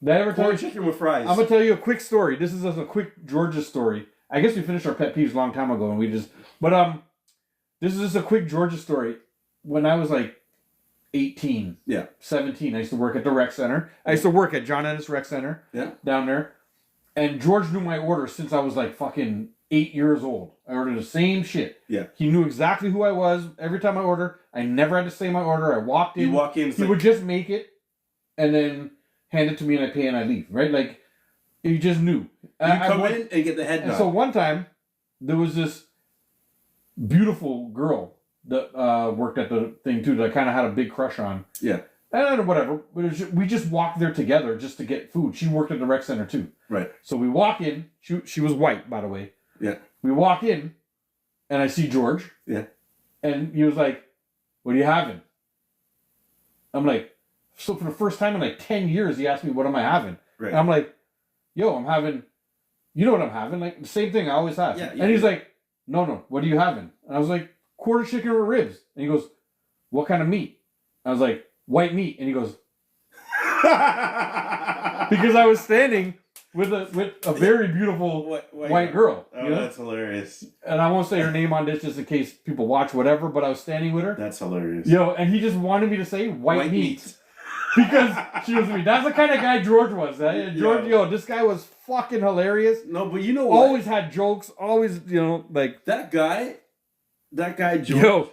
Did I ever tell you? Chicken with fries. I'm gonna tell you a quick story. This is just a quick Georgia story. I guess we finished our pet peeves a long time ago, and this is just a quick Georgia story. When I was like 18, 17, I used to work at the rec center. I used to work at John Ennis Rec Center, down there. And George knew my order since I was like fucking 8 years old. I ordered the same shit. Yeah. He knew exactly who I was every time I ordered. I never had to say my order. I walked in. He would just make it, and then hand it to me, and I pay and I leave. Right? Like, he just knew. You come in and get the head nod. And so one time, there was this beautiful girl that worked at the thing too that I kind of had a big crush on. Yeah. And whatever. We just walked there together just to get food. She worked at the rec center too. Right. So we walk in. She was white, by the way. Yeah. We walk in, and I see George. Yeah. And he was like, "What are you having?" I'm like, so for the first time in like 10 years, he asked me, "What am I having?" Right. And I'm like, "Yo, I'm having, you know what I'm having? Like the same thing I always have." Yeah. And he's like, No, what are you having?" And I was like, "Quarter chicken with ribs." And he goes, "What kind of meat?" I was like, "White meat." And he goes, because I was standing with a very beautiful white girl. Oh, that's hilarious. And I won't say her name on this just in case people watch whatever, but I was standing with her. That's hilarious. And he just wanted me to say white meat. Because she was me. That's the kind of guy George was. George, this guy was fucking hilarious. No, but you know what? Always had jokes. Always, like that guy, George.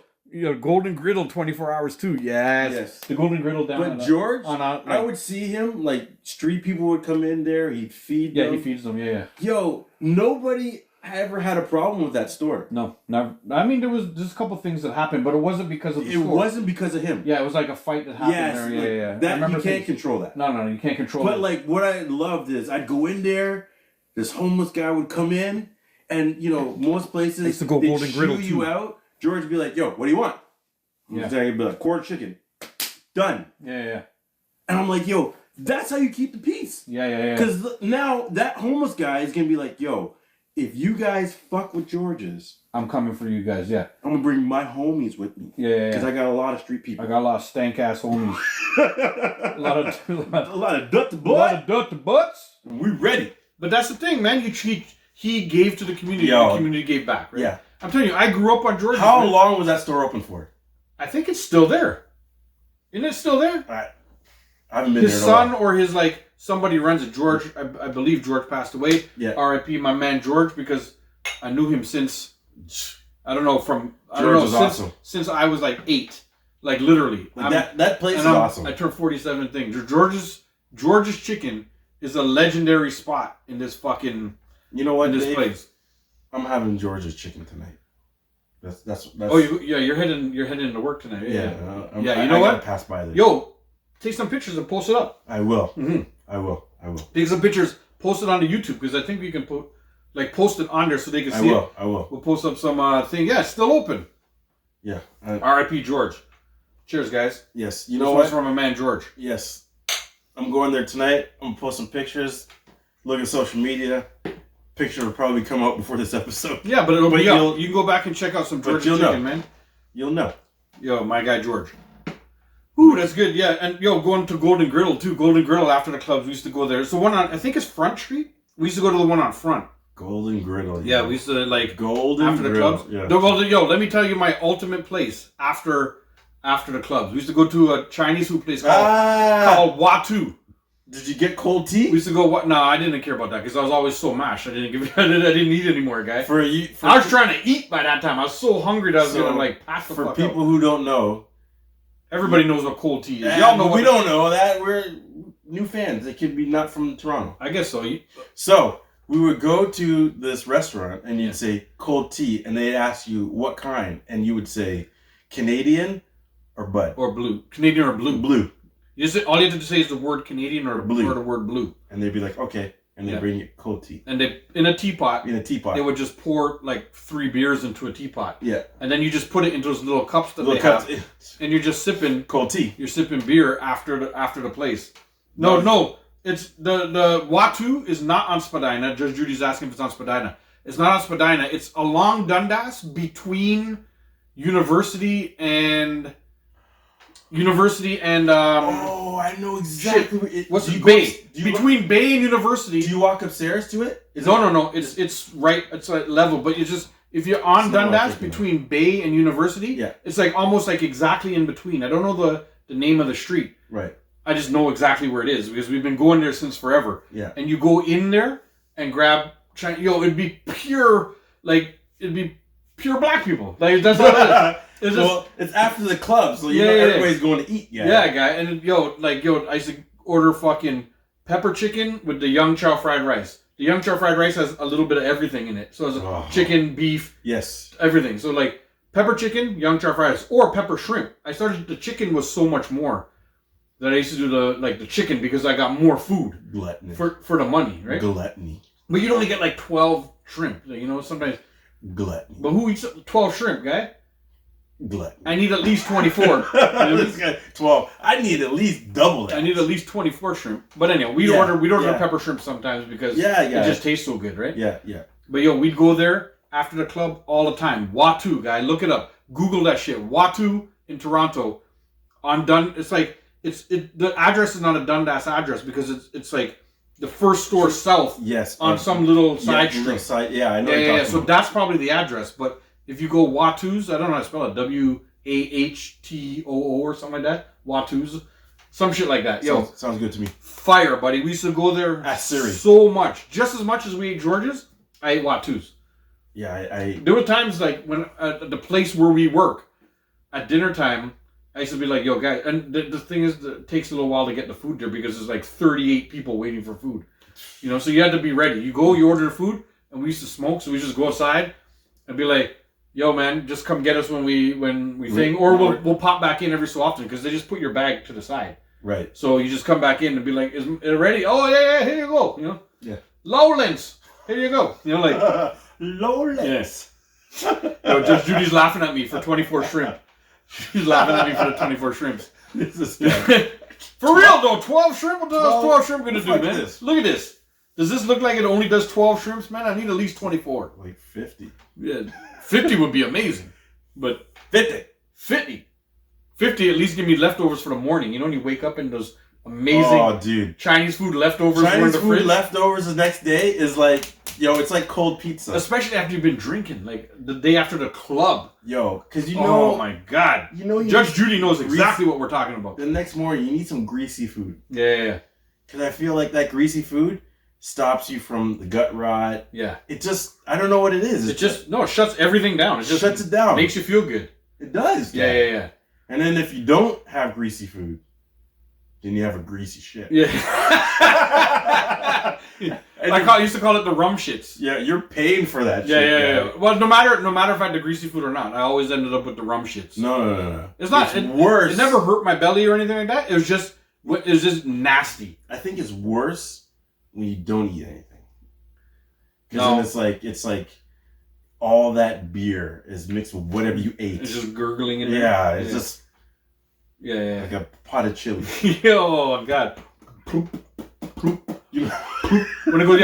Golden Griddle 24 hours too. Yes. The Golden Griddle down. But George, I would see him, like, street people would come in there. He'd feed them. Yeah, he feeds them. Yeah. Yo, nobody ever had a problem with that store. No, never. I mean, there was just a couple things that happened, but it wasn't because of the store. It wasn't because of him. Yeah, it was like a fight that happened there. Like, Yeah. That you can't control that. No, you can't control it. But like, what I loved is I'd go in there, this homeless guy would come in, and most places I used to go they'd Golden Griddle you out. George would be like, "Yo, what do you want?" Yeah. He'd be like, "Quarter chicken." Done. Yeah. And I'm like, "Yo, that's how you keep the peace." Yeah. Because now that homeless guy is gonna be like, "Yo, if you guys fuck with George's, I'm coming for you guys." Yeah. I'm gonna bring my homies with me. Yeah. Because I got a lot of street people. I got a lot of stank ass homies. a lot of dirty boys. A lot of dirty butts. We ready. But that's the thing, man. He gave to the community. Yo. The community gave back, right? Yeah. I'm telling you, I grew up on George's. How long was that store open for? I think it's still there. Isn't it still there? I haven't been his there. His son or his somebody runs it. George, I believe George passed away. Yeah. R.I.P. my man George, because I knew him since awesome. Since I was 8, literally. That place is awesome. I turned 47 thing. George's Chicken is a legendary spot in this fucking. You know what? In this place. I'm having George's Chicken tonight. That's. Oh, you're heading to work tonight. Yeah. You know what? Pass by there. Yo, take some pictures and post it up. I will. Mm-hmm. I will. Take some pictures, post it onto YouTube, because I think we can post it on there so they can see it. I will. We'll post up some thing. Yeah, it's still open. Yeah. R.I.P. George. Cheers, guys. Yes. You know what? From my man George. Yes. I'm going there tonight. I'm gonna post some pictures. Look at social media. Picture will probably come out before this episode. Yeah, but it'll be up. You can go back and check out some George's Chicken, man. You'll know. Yo, my guy George. Ooh, that's good. Yeah, and going to Golden Griddle too. Golden Griddle after the clubs, we used to go there. It's the one on, I think it's Front Street. We used to go to the one on Front. Golden Griddle. Yeah, we used to Golden after the Griddle. clubs. Yeah. Yo, let me tell you my ultimate place after the clubs. We used to go to a Chinese food place called Watu. Did you get cold tea? We used to go. No, I didn't care about that because I was always so mashed. I didn't eat anymore, guy. I was trying to eat by that time. I was so hungry that I was gonna pass the fuck out. For people who don't know, everybody knows what cold tea is. Y'all know. We don't know that. We're new fans. They could be not from Toronto. I guess so. So we would go to this restaurant and you'd say cold tea, and they'd ask you what kind, and you would say Canadian or Bud or blue. Canadian or blue. Blue. All you have to say is the word Canadian or blue, or the word blue. And they'd be like, okay. And they bring you cold tea. And they in a teapot. They would just pour 3 beers into a teapot. Yeah. And then you just put it into those little cups that they have. And you're just sipping cold tea. You're sipping beer after the place. No. It's the Watu is not on Spadina. Judge Judy's asking if it's on Spadina. It's not on Spadina. It's along Dundas between University and oh, I know exactly. What's it? Bay? Between Bay and University. Do you walk upstairs to it? No. It's right. It's level. But if you're on Dundas between Bay and University, it's almost exactly in between. I don't know the name of the street. Right. I just know exactly where it is because we've been going there since forever. Yeah. And you go in there and grab China. It'd be pure pure black people. That's all it is. It's after the club, so everybody's going to eat. Yeah, guy. And I used to order fucking pepper chicken with the Young Chow fried rice. The Young Chow fried rice has a little bit of everything in it. So it's chicken, beef, everything. So pepper chicken, Young Chow fried rice, or pepper shrimp. The chicken was so much more that I used to do the chicken because I got more food. Gluttony. For the money, right? Gluttony. But you'd only get 12 shrimp. Sometimes. Gluttony. But who eats 12 shrimp, guy? Gluttony. I need at least 24. This guy, 12. I need at least double that. I need at least 24 shrimp. But anyway, we'd order pepper shrimp sometimes because it just tastes so good, right? Yeah. But we'd go there after the club all the time. Watu, guy, look it up. Google that shit. Watu in Toronto. It's the address is not a Dundas address because it's the first store south. Yes. On some little side street. I know. Yeah. So that's probably the address, but. If you go Watu's, I don't know how to spell it, Wahtoo or something like that. Watu's. Some shit like that. Sounds good to me. Fire, buddy. We used to go there so much. Just as much as we ate George's, I ate Watu's. Yeah, There were times when at the place where we work, at dinner time, I used to be like, yo, guys. And the thing is, it takes a little while to get the food there because there's 38 people waiting for food. So you had to be ready. You go, you order the food. and we used to smoke, so we just go outside and be like, yo, man, just come get us when we thing. Or we'll pop back in every so often because they just put your bag to the side. Right. So you just come back in and be like, is it ready? Oh, yeah, here you go. You know? Yeah. Lowlands. Here you go. You know, like. Lowlands. Yeah. Yo, Judge Judy's laughing at me for 24 shrimp. She's laughing at me for the 24 shrimps. This is guy. For real, though. 12 shrimp? What does 12 shrimp going to do, man? This. Look at this. Does this look like it only does 12 shrimps, man? I need at least 24. Like 50. Yeah. 50 would be amazing. But 50 at least give me leftovers for the morning. You know when you wake up and those amazing Chinese food leftovers were in the fridge? Leftovers the next day is like, yo, it's like cold pizza. Especially after you've been drinking, like the day after the club. Yo, because you know... Oh my God. You know, Judge Judy knows exactly what we're talking about. The next morning, you need some greasy food. Yeah. Because I feel like that greasy food stops you from the gut rot. Yeah. It just... I don't know what it is. It shuts everything down. It just shuts it down. Makes you feel good. It does. Yeah. And then if you don't have greasy food, then you have a greasy shit. Yeah. I used to call it the rum shits. Yeah, you're paying for that shit. Yeah. Well, no matter if I had the greasy food or not, I always ended up with the rum shits. No. It's worse. It never hurt my belly or anything like that. It was just nasty. I think it's worse when you don't eat anything. Because then it's like all that beer is mixed with whatever you ate. It's just gurgling in there. Yeah, it's just like a pot of chili. Oh God. Poop. You know, when it goes,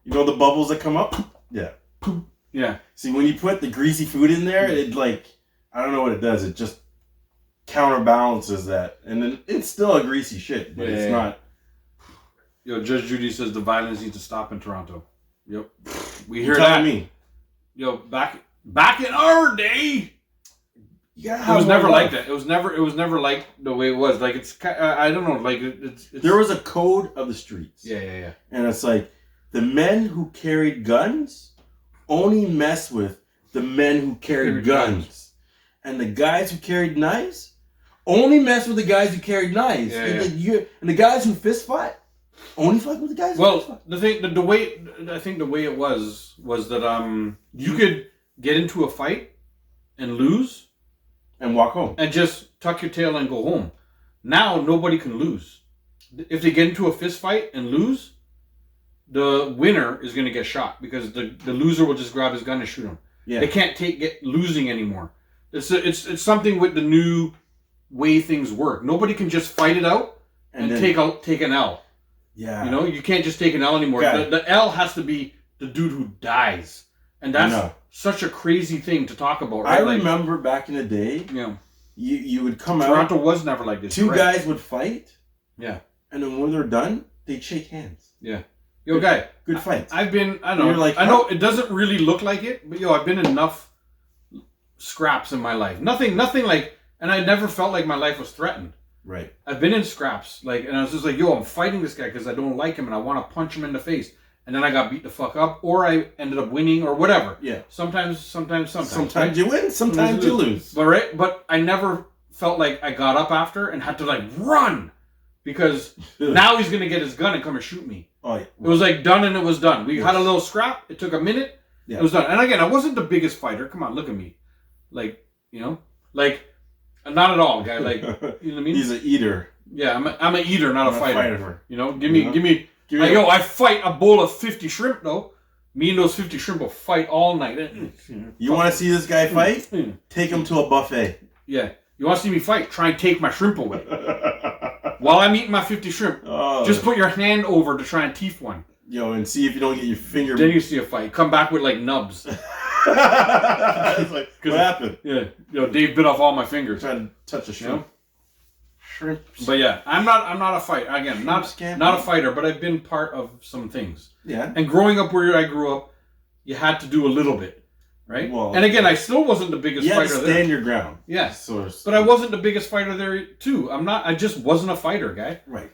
you know the bubbles that come up? Yeah. Poop. Yeah. See, when you put the greasy food in there, it like, I don't know what it does. It just counterbalances that. And then it's still a greasy shit, but it's not. Yo, Judge Judy says the violence needs to stop in Toronto. Yep. We hear that. Me. Yo, back in our day, it was never like that. It was never like the way it was. Like it's, I don't know. Like it's. There was a code of the streets. Yeah. And it's like the men who carried guns only mess with the men who carried guns, and the guys who carried knives only mess with the guys who carried knives. And the guys who fist fought only fuck with the guys. Well, the way I think the way it was that you could get into a fight and lose and walk home and just tuck your tail and go home. Now nobody can lose. If they get into a fist fight and lose, the winner is going to get shot because the loser will just grab his gun and shoot him. Yeah. They can't get losing anymore. It's something with the new way things work. Nobody can just fight it out and take an L. Yeah. You know, you can't just take an L anymore. The L has to be the dude who dies. And that's such a crazy thing to talk about, right? I remember back in the day, you would come out. Toronto was never like this. Two guys would fight. Yeah. And then when they're done, they'd shake hands. Yeah. Yo, guy. Good fight. I know it doesn't really look like it, but I've been in enough scraps in my life. Nothing like, and I never felt like my life was threatened. Right. I've been in scraps, and I was just like, I'm fighting this guy because I don't like him and I want to punch him in the face. And then I got beat the fuck up, or I ended up winning, or whatever. Yeah. Sometimes right? You win, sometimes you lose. But I never felt like I got up after and had to run because now he's gonna get his gun and come and shoot me. Oh, yeah. It was done and it was done. We had a little scrap. It took a minute. Yeah. It was done. And again, I wasn't the biggest fighter. Come on, look at me. Not at all, guy. You know what I mean? He's an eater. Yeah, I'm an eater, not a fighter. You know, give me. I fight a bowl of 50 shrimp though. Me and those 50 shrimp will fight all night. You want to see this guy fight? Take him to a buffet. Yeah. You want to see me fight? Try and take my shrimp away. While I'm eating my 50 shrimp, just put your hand over to try and teeth one. And see if you don't get your finger. Then you see a fight. Come back with nubs. It's like, what happened? Yeah. Dave bit off all my fingers. Trying to touch a shrimp. Shrimps. But yeah, I'm not a fighter. Again, not a fighter, but I've been part of some things. Yeah. And growing up where I grew up, you had to do a little bit. Right? Well, and again, I still wasn't the biggest fighter there. You had to stand your ground. Yes. But I wasn't the biggest fighter there, too. I just wasn't a fighter, guy. Right.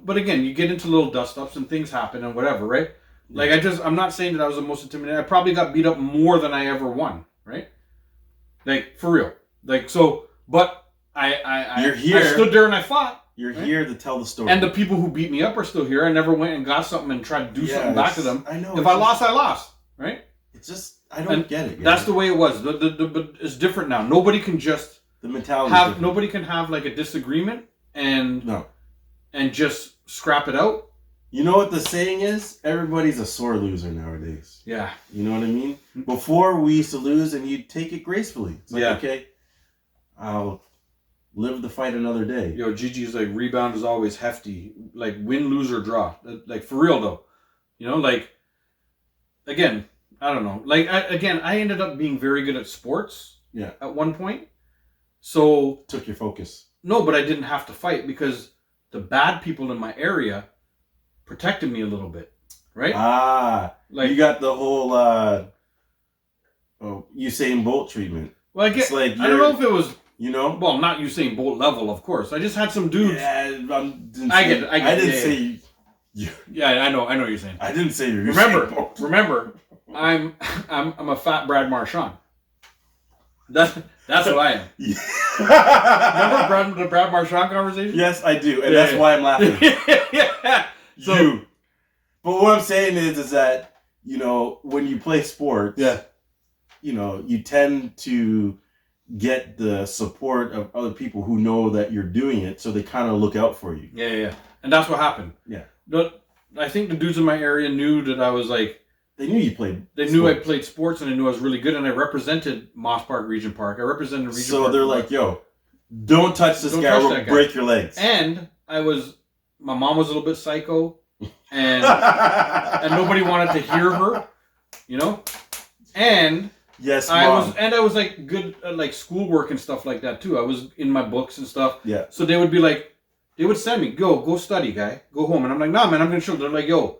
But again, you get into little dust-ups and things happen and whatever, right? Yeah. I'm not saying that I was the most intimidating. I probably got beat up more than I ever won, right? For real. But I You're here. I stood there and I fought. You're here to tell the story. And the people who beat me up are still here. I never went and got something and tried to do something back to them. I know. If I lost, I lost. Right? It's just, I don't get it. That's the way it was. But it's different now. Nobody can just the mentality. Nobody can have like a disagreement and just scrap it out. You know what the saying is? Everybody's a sore loser nowadays. Yeah. You know what I mean? Before we used to lose and you'd take it gracefully. It's like, okay, I'll live the fight another day. Yo, Gigi's like, rebound is always hefty. Like, win, lose, or draw. Like, for real, though. You know, like, again, I don't know. Like, I ended up being very good at sports at one point. So... Took your focus. No, but I didn't have to fight because the bad people in my area protected me a little bit. Right? Like, you got the whole Usain Bolt treatment. Well, I don't know if it was... You know? Well, not Usain Bolt level, of course. I just had some dudes. Yeah, I get it. I didn't say you. Yeah, I know what you're saying. I didn't say you. Remember, I'm a fat Brad Marchand. That's what I am. Remember the Brad Marchand conversation? Yes, I do, and that's why I'm laughing. Yeah. So, but what I'm saying is that, you know, when you play sports, you know, you tend to get the support of other people who know that you're doing it, so they kind of look out for you. Yeah. And that's what happened. Yeah. But I think the dudes in my area knew that I was like... They knew you played They knew I played sports, and they knew I was really good, and I represented Moss Park Region Park. I represented Region Park. So they're like, yo, don't touch this guy, we'll break your legs. And my mom was a little bit psycho, and nobody wanted to hear her, you know? And... Yes, Mom. I was like good at like schoolwork and stuff like that too. I was in my books and stuff. Yeah. So they would be like, they would send me, go study, guy. Go home. And I'm like, nah, man, I'm gonna show. They're like, yo,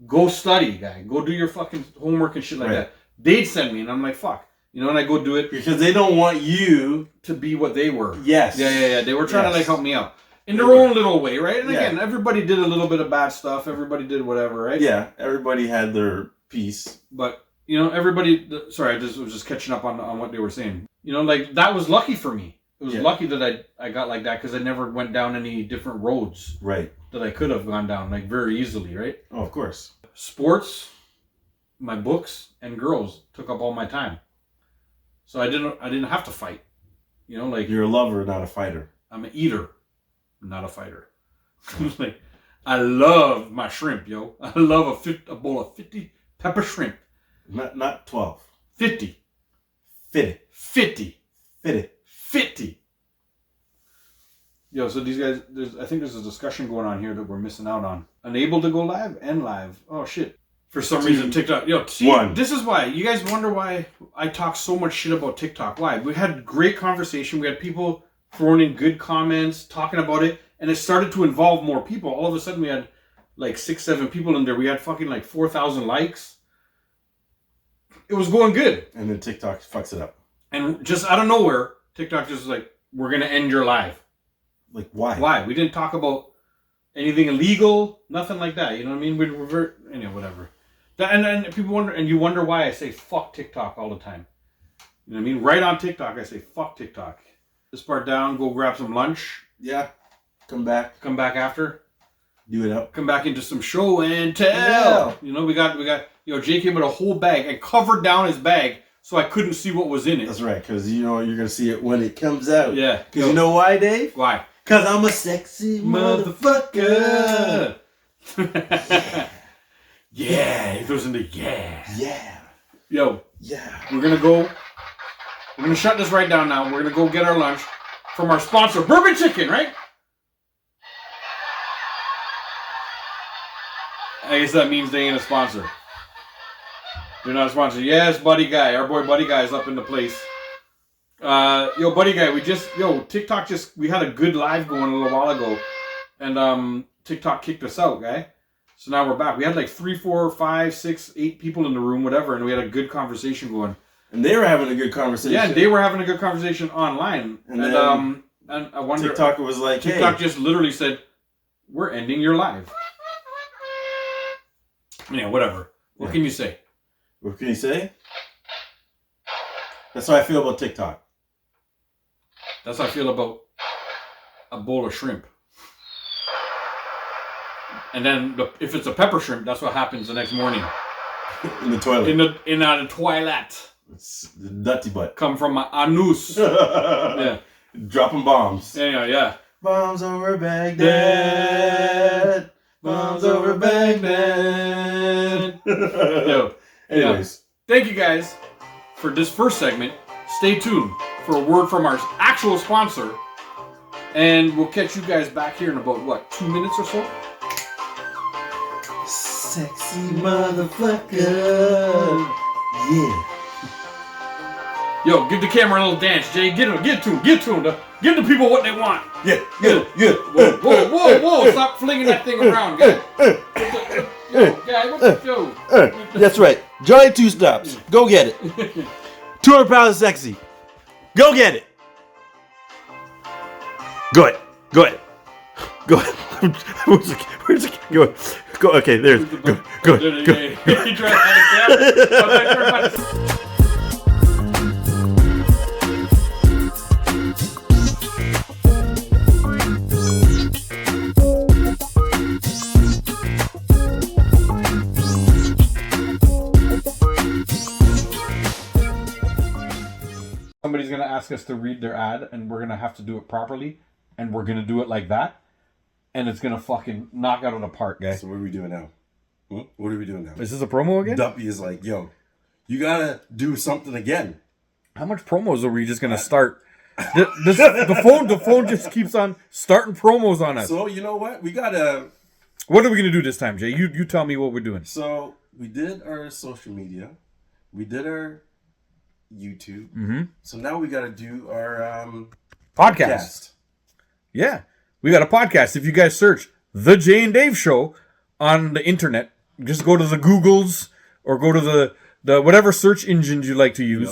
go study, guy. Go do your fucking homework and shit like that. They'd send me, and I'm like, fuck. You know, and I go do it. Because they don't want you to be what they were. Yes. Yeah. They were trying to like help me out. In their own little way, right? And again, everybody did a little bit of bad stuff. Everybody did whatever, right? Yeah. Everybody had their piece. But you know, everybody... Sorry, I was just catching up on what they were saying. You know, like, that was lucky for me. It was lucky that I got like that because I never went down any different roads. Right. That I could have gone down, like, very easily, right? Oh, of course. Sports, my books, and girls took up all my time. So I didn't have to fight. You know, like... You're a lover, not a fighter. I'm an eater, not a fighter. Like, I love my shrimp, yo. I love a bowl of 50 pepper shrimp. Not 12. 50. 50. 50. 50. 50. Yo, so these guys, I think there's a discussion going on here that we're missing out on. Unable to go live and live. Oh, shit. For some reason, TikTok. Yo, see, this is why. You guys wonder why I talk so much shit about TikTok. Why? We had great conversation. We had people throwing in good comments, talking about it, and it started to involve more people. All of a sudden, we had like 6-7 people in there. We had fucking like 4,000 likes. It was going good. And then TikTok fucks it up. And just out of nowhere, TikTok just was like, we're going to end your live. Like, why? Why? We didn't talk about anything illegal, nothing like that. You know what I mean? We'd revert, whatever. And people wonder, and you wonder why I say fuck TikTok all the time. You know what I mean? Right on TikTok, I say fuck TikTok. This part down, go grab some lunch. Yeah. Come back after. Do it up. Come back into some show and tell. You know, we got. Jay came with a whole bag and covered down his bag so I couldn't see what was in it. That's right, because you know you're gonna see it when it comes out. Yeah. Because you know why, Dave? Why? Because I'm a sexy motherfucker. Yeah. He goes into yeah. Yeah. Yo. Yeah. We're gonna shut this right down now. We're gonna go get our lunch from our sponsor, Bourbon Chicken, right? I guess that means they ain't a sponsor. They're not a sponsor. Yes, Buddy Guy. Our boy Buddy Guy is up in the place. Yo, Buddy Guy, TikTok we had a good live going a little while ago. And TikTok kicked us out, guy. So now we're back. We had like 3, 4, 5, 6, 8 people in the room, whatever, and we had a good conversation going. And they were having a good conversation. Yeah, and they were having a good conversation online. And I wonder... TikTok was like, TikTok just literally said, we're ending your live. Yeah, whatever. What can you say? What can you say? That's how I feel about TikTok. That's how I feel about a bowl of shrimp. And then if it's a pepper shrimp, that's what happens the next morning. In the toilet. In the toilet. It's the dirty butt. Come from my anus. Yeah. Dropping bombs. Yeah. Bombs over Baghdad. Bombs over Baghdad. Yo. Anyways. Thank you guys for this first segment. Stay tuned for a word from our actual sponsor. And we'll catch you guys back here in about, 2 minutes or so? Sexy motherfucker. Yeah. Yo, give the camera a little dance, Jay. Get to him. Give the people what they want. Yeah. Whoa. Stop flinging that thing around, guy. Yo, guy, what the yo? That's right. Johnny Two Stops. Go get it. 200 pounds of sexy. Go get it. Go ahead. Where's it? Go. Okay, there's. Go. He tried to Somebody's going to ask us to read their ad, and we're going to have to do it properly, and we're going to do it like that, and it's going to fucking knock out of the park, guys. So what are we doing now? What are we doing now? Is this a promo again? Duppy is like, yo, you got to do something again. How much promos are we just going to start? The phone just keeps on starting promos on us. So, you know what? We got to... What are we going to do this time, Jay? You tell me what we're doing. So, we did our social media. We did our YouTube. Mm-hmm. So now we got to do our podcast. Yeah, we got a podcast. If you guys search The Jay and Dave Show on the internet, just go to the Googles or go to the whatever search engines you like to use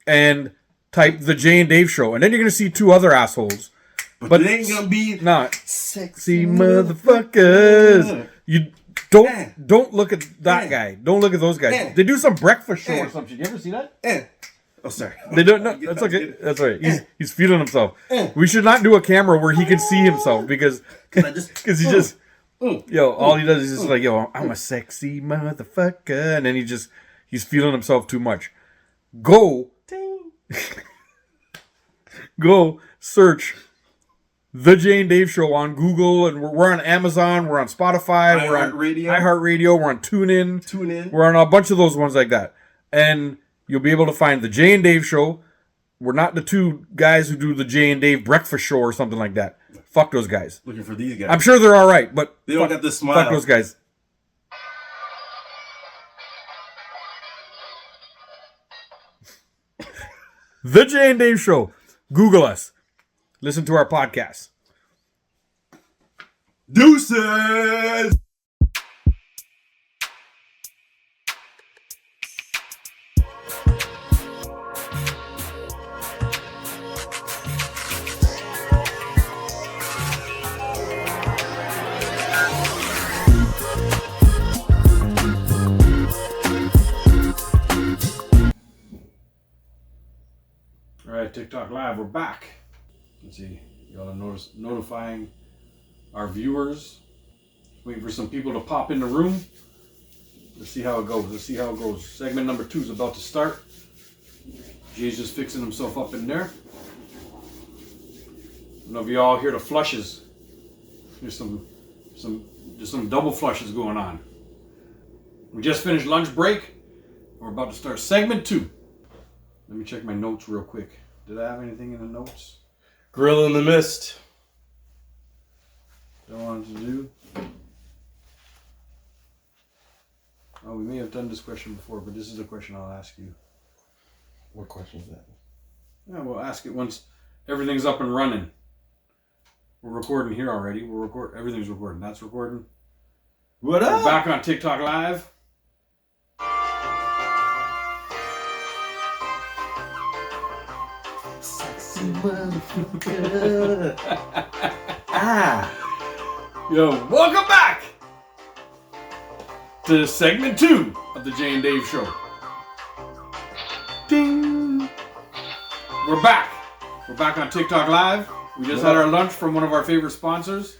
and type The Jay and Dave Show. And then you're going to see two other assholes. But it ain't going to be not sexy motherfuckers. You don't look at that guy. Don't look at those guys. They do some breakfast show or something. You ever see that? Oh, sorry. They don't. No, that's okay. That's right. He's feeling himself. We should not do a camera where he can see himself because he just all he does is just like, yo, I'm a sexy motherfucker, and then he's feeling himself too much. Go search The Jay and Dave Show on Google, and we're on Amazon, we're on Spotify, we're on iHeartRadio, we're on TuneIn. We're on a bunch of those ones like that, and you'll be able to find The Jay and Dave Show. We're not the two guys who do the Jay and Dave breakfast show or something like that. Fuck those guys. Looking for these guys. I'm sure they're all right, but they don't got this smile. Fuck those guys. The Jay and Dave Show. Google us. Listen to our podcast. Deuces! TikTok Live, we're back. Let's see, y'all are notifying our viewers. Waiting for some people to pop in the room. Let's see how it goes. Segment number 2 is about to start. Jay's just fixing himself up in there. I don't know if y'all hear the flushes. There's some double flushes going on. We just finished lunch break. We're about to start segment 2. Let me check my notes real quick. Did I have anything in the notes? Grill in the mist. Don't want to do. Oh, we may have done this question before, but this is the question I'll ask you. What question is that? Yeah, we'll ask it once everything's up and running. We're recording here already. Everything's recording. That's recording. What up? We're back on TikTok Live. Yo, welcome back to segment 2 of the Jay and Dave Show. Ding! We're back on TikTok Live. We just had our lunch from one of our favorite sponsors.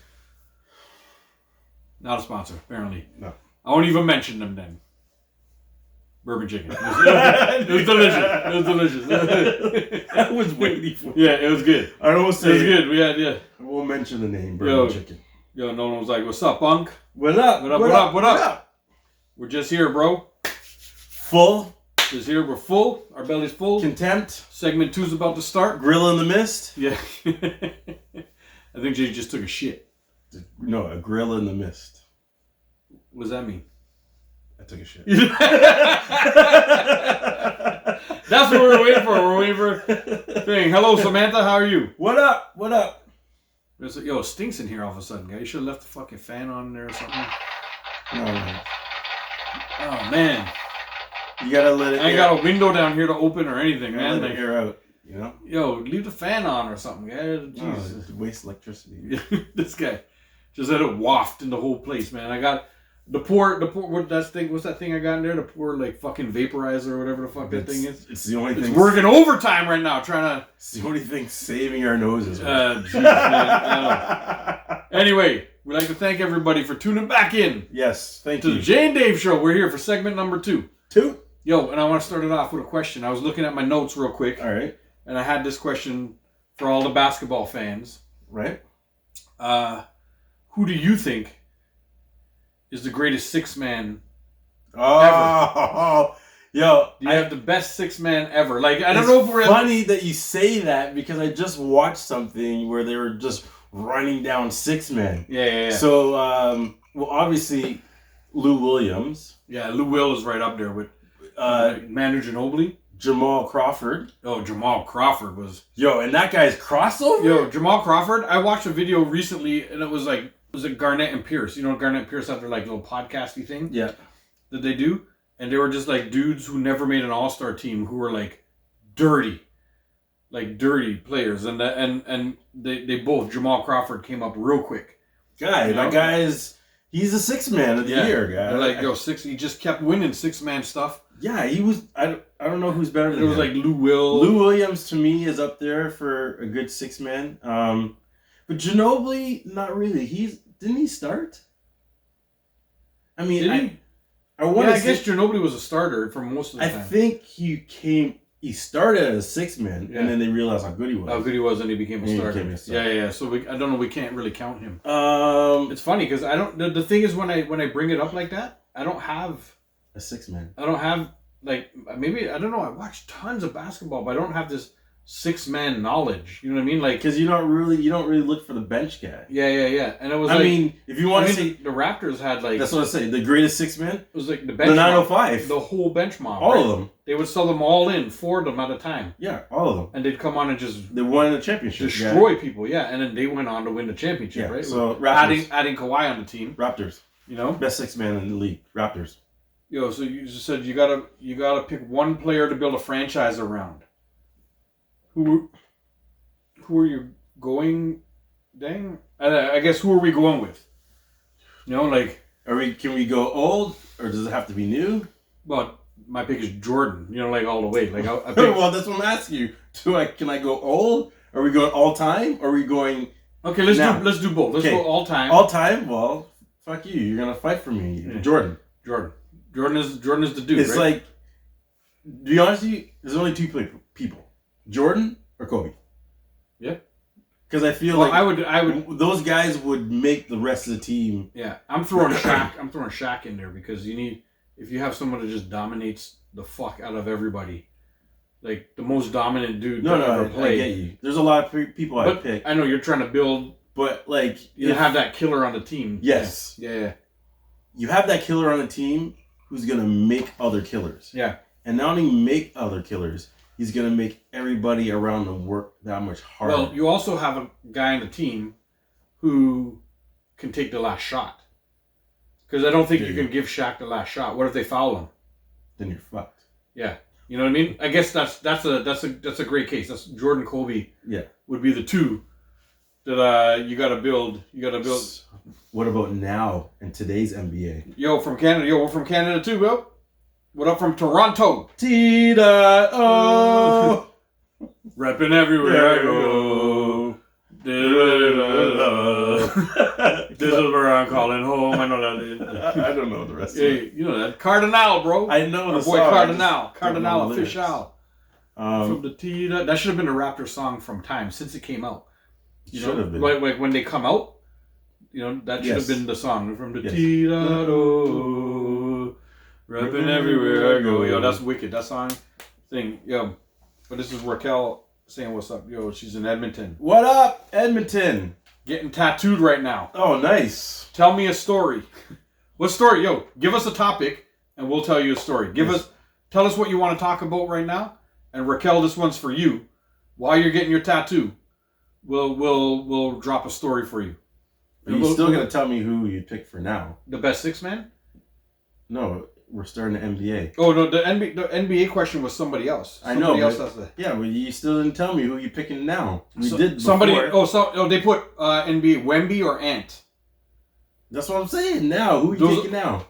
Not a sponsor, apparently. No. I won't even mention them then. Bourbon chicken. It was delicious. It was delicious. I was waiting for it. Yeah, it was good. I don't say it was good. We had, yeah. I won't mention the name, Bourbon Chicken. Yo, no one was like, what's up, Bunk? What up? What up? What up? What up? We're just here, bro. Full. Just here. We're full. Our belly's full. Contempt. Segment 2's about to start. Grill in the mist. Yeah. I think Jay just took a shit. No, a grill in the mist. What does that mean? I took a shit. That's what we're waiting for. We're waiting for thing. Hello, Samantha. How are you? What up? What up? Yo, it stinks in here all of a sudden, guys. You should have left the fucking fan on there or something. No, man. Oh, man. You gotta let it I ain't got a window down here to open or anything, man. Let it air out, you know? Yo, leave the fan on or something, guys. Jesus. No, waste electricity. This guy just let it waft in the whole place, man. I got the poor, what's that thing I got in there? The poor, like, fucking vaporizer or whatever the fuck that thing is. It's the only thing. It's working overtime right now, trying to. It's the only thing saving our noses. Jeez, man. Anyway, we'd like to thank everybody for tuning back in. Yes, thank you. To the Jay and Dave Show. We're here for segment number 2. 2? Yo, and I want to start it off with a question. I was looking at my notes real quick. All right. And I had this question for all the basketball fans. Right. Who do you think is the greatest 6-man ever? Yo, do you have the best 6-man ever? Like, I don't know if we're funny that you say that because I just watched something where they were just running down 6 men. Yeah. So, well, obviously, Lou Williams. Yeah, Lou Will is right up there with Manu Ginobili. Jamal Crawford. Oh, Jamal Crawford was... Yo, and that guy's crossover? Yo, Jamal Crawford, I watched a video recently, and it was Garnett and Pierce. You know, Garnett and Pierce have their, like, little podcasty thing? Yeah. That they do? And they were just, like, dudes who never made an all-star team who were, like, dirty players. And they both, Jamal Crawford came up real quick. That guy's... He's a 6-man of the year, guy. They're like, yo, he just kept winning 6-man stuff. Yeah, he was... I don't know who's better than him. It was like Lou Will. Lou Williams, to me, is up there for a good 6-man. But Ginobili, not really. Didn't he start? I mean, I guess Ginobili was a starter for most of the time. I think he started as a 6-man, and then they realized how good he was. How good he was, and he became a starter. Yeah. So I don't know. We can't really count him. It's funny because I don't. The thing is when I bring it up like that, I don't have a 6-man. I don't have like maybe I don't know. I watch tons of basketball, but I don't have this 6-man knowledge. You know what I mean? Like because you don't really look for the bench guy. Yeah. And it was. If you want to say the Raptors had like that's what I say. The greatest 6-man. It was like the bench. The 905. The whole bench mob. All of them. They would sell them all in, 4 of them at a time. Yeah, all of them. And they'd come on and just... They won the championship. Destroy people, yeah. And then they went on to win the championship, right? So, Raptors. Adding Kawhi on the team. Raptors. You know? Best 6-man in the league. Raptors. Yo, so you just said you gotta pick one player to build a franchise around. Who are you going... Dang? I guess who are we going with? You know, like... Can we go old? Or does it have to be new? Well... My pick is Jordan, you know, like all the way. Like I pick... Well, that's what I'm asking you. Can I go old? Are we going all time? Or are we going? Okay, let's do both. Let's go all time. All time? Well, fuck you. You're gonna fight for me, yeah. Jordan is the dude. It's right? Like, to be honest with you, there's only 2 people: Jordan or Kobe. Yeah. Because I feel like I would. Those guys would make the rest of the team. Yeah, I'm throwing Shaq. I'm throwing Shaq in there because you need. If you have someone that just dominates the fuck out of everybody, like the most dominant dude ever played. I get you. There's a lot of people I'd pick. I know you're trying to build, but like you have that killer on the team. Yes. Yeah. You have that killer on the team who's gonna make other killers. Yeah. And not only make other killers, he's gonna make everybody around him work that much harder. Well, you also have a guy on the team who can take the last shot. Because I don't think you can give Shaq the last shot. What if they foul him? Then you're fucked. Yeah, you know what I mean. I guess that's a great case. That's Jordan, Kobe. Yeah, would be the 2 that you got to build. You got to build. What about now in today's NBA? Yo, from Canada. Yo, we're from Canada too, bro. What up from Toronto? T-Dot-O. Repping everywhere I go. This is where I'm calling home. I know that. I don't know the rest of it. You know that. Cardinal, bro. I know our the boy song. Cardinal Official. From the T. That should have been a Raptor song from time since it came out. Should have been. Like when they come out, that should have been the song from the T-da-do, rapping everywhere I go. Yo, that's wicked. That song thing. Yo, but this is Raquel saying what's up. Yo, she's in Edmonton. What up, Edmonton? Getting tattooed right now. Oh, nice. Tell me a story. What story? Yo, give us a topic and we'll tell you a story. Tell us what you want to talk about right now. And Raquel, this one's for you. While you're getting your tattoo, we'll drop a story for you. Are you still gonna tell me who you picked for now? The best six man? No, we're starting the NBA. Oh no, the NBA question was somebody else. Somebody else yeah, but you still didn't tell me who you're picking now. We did before. Somebody. They put NBA Wemby or Ant. That's what I'm saying. Now, who are you taking now?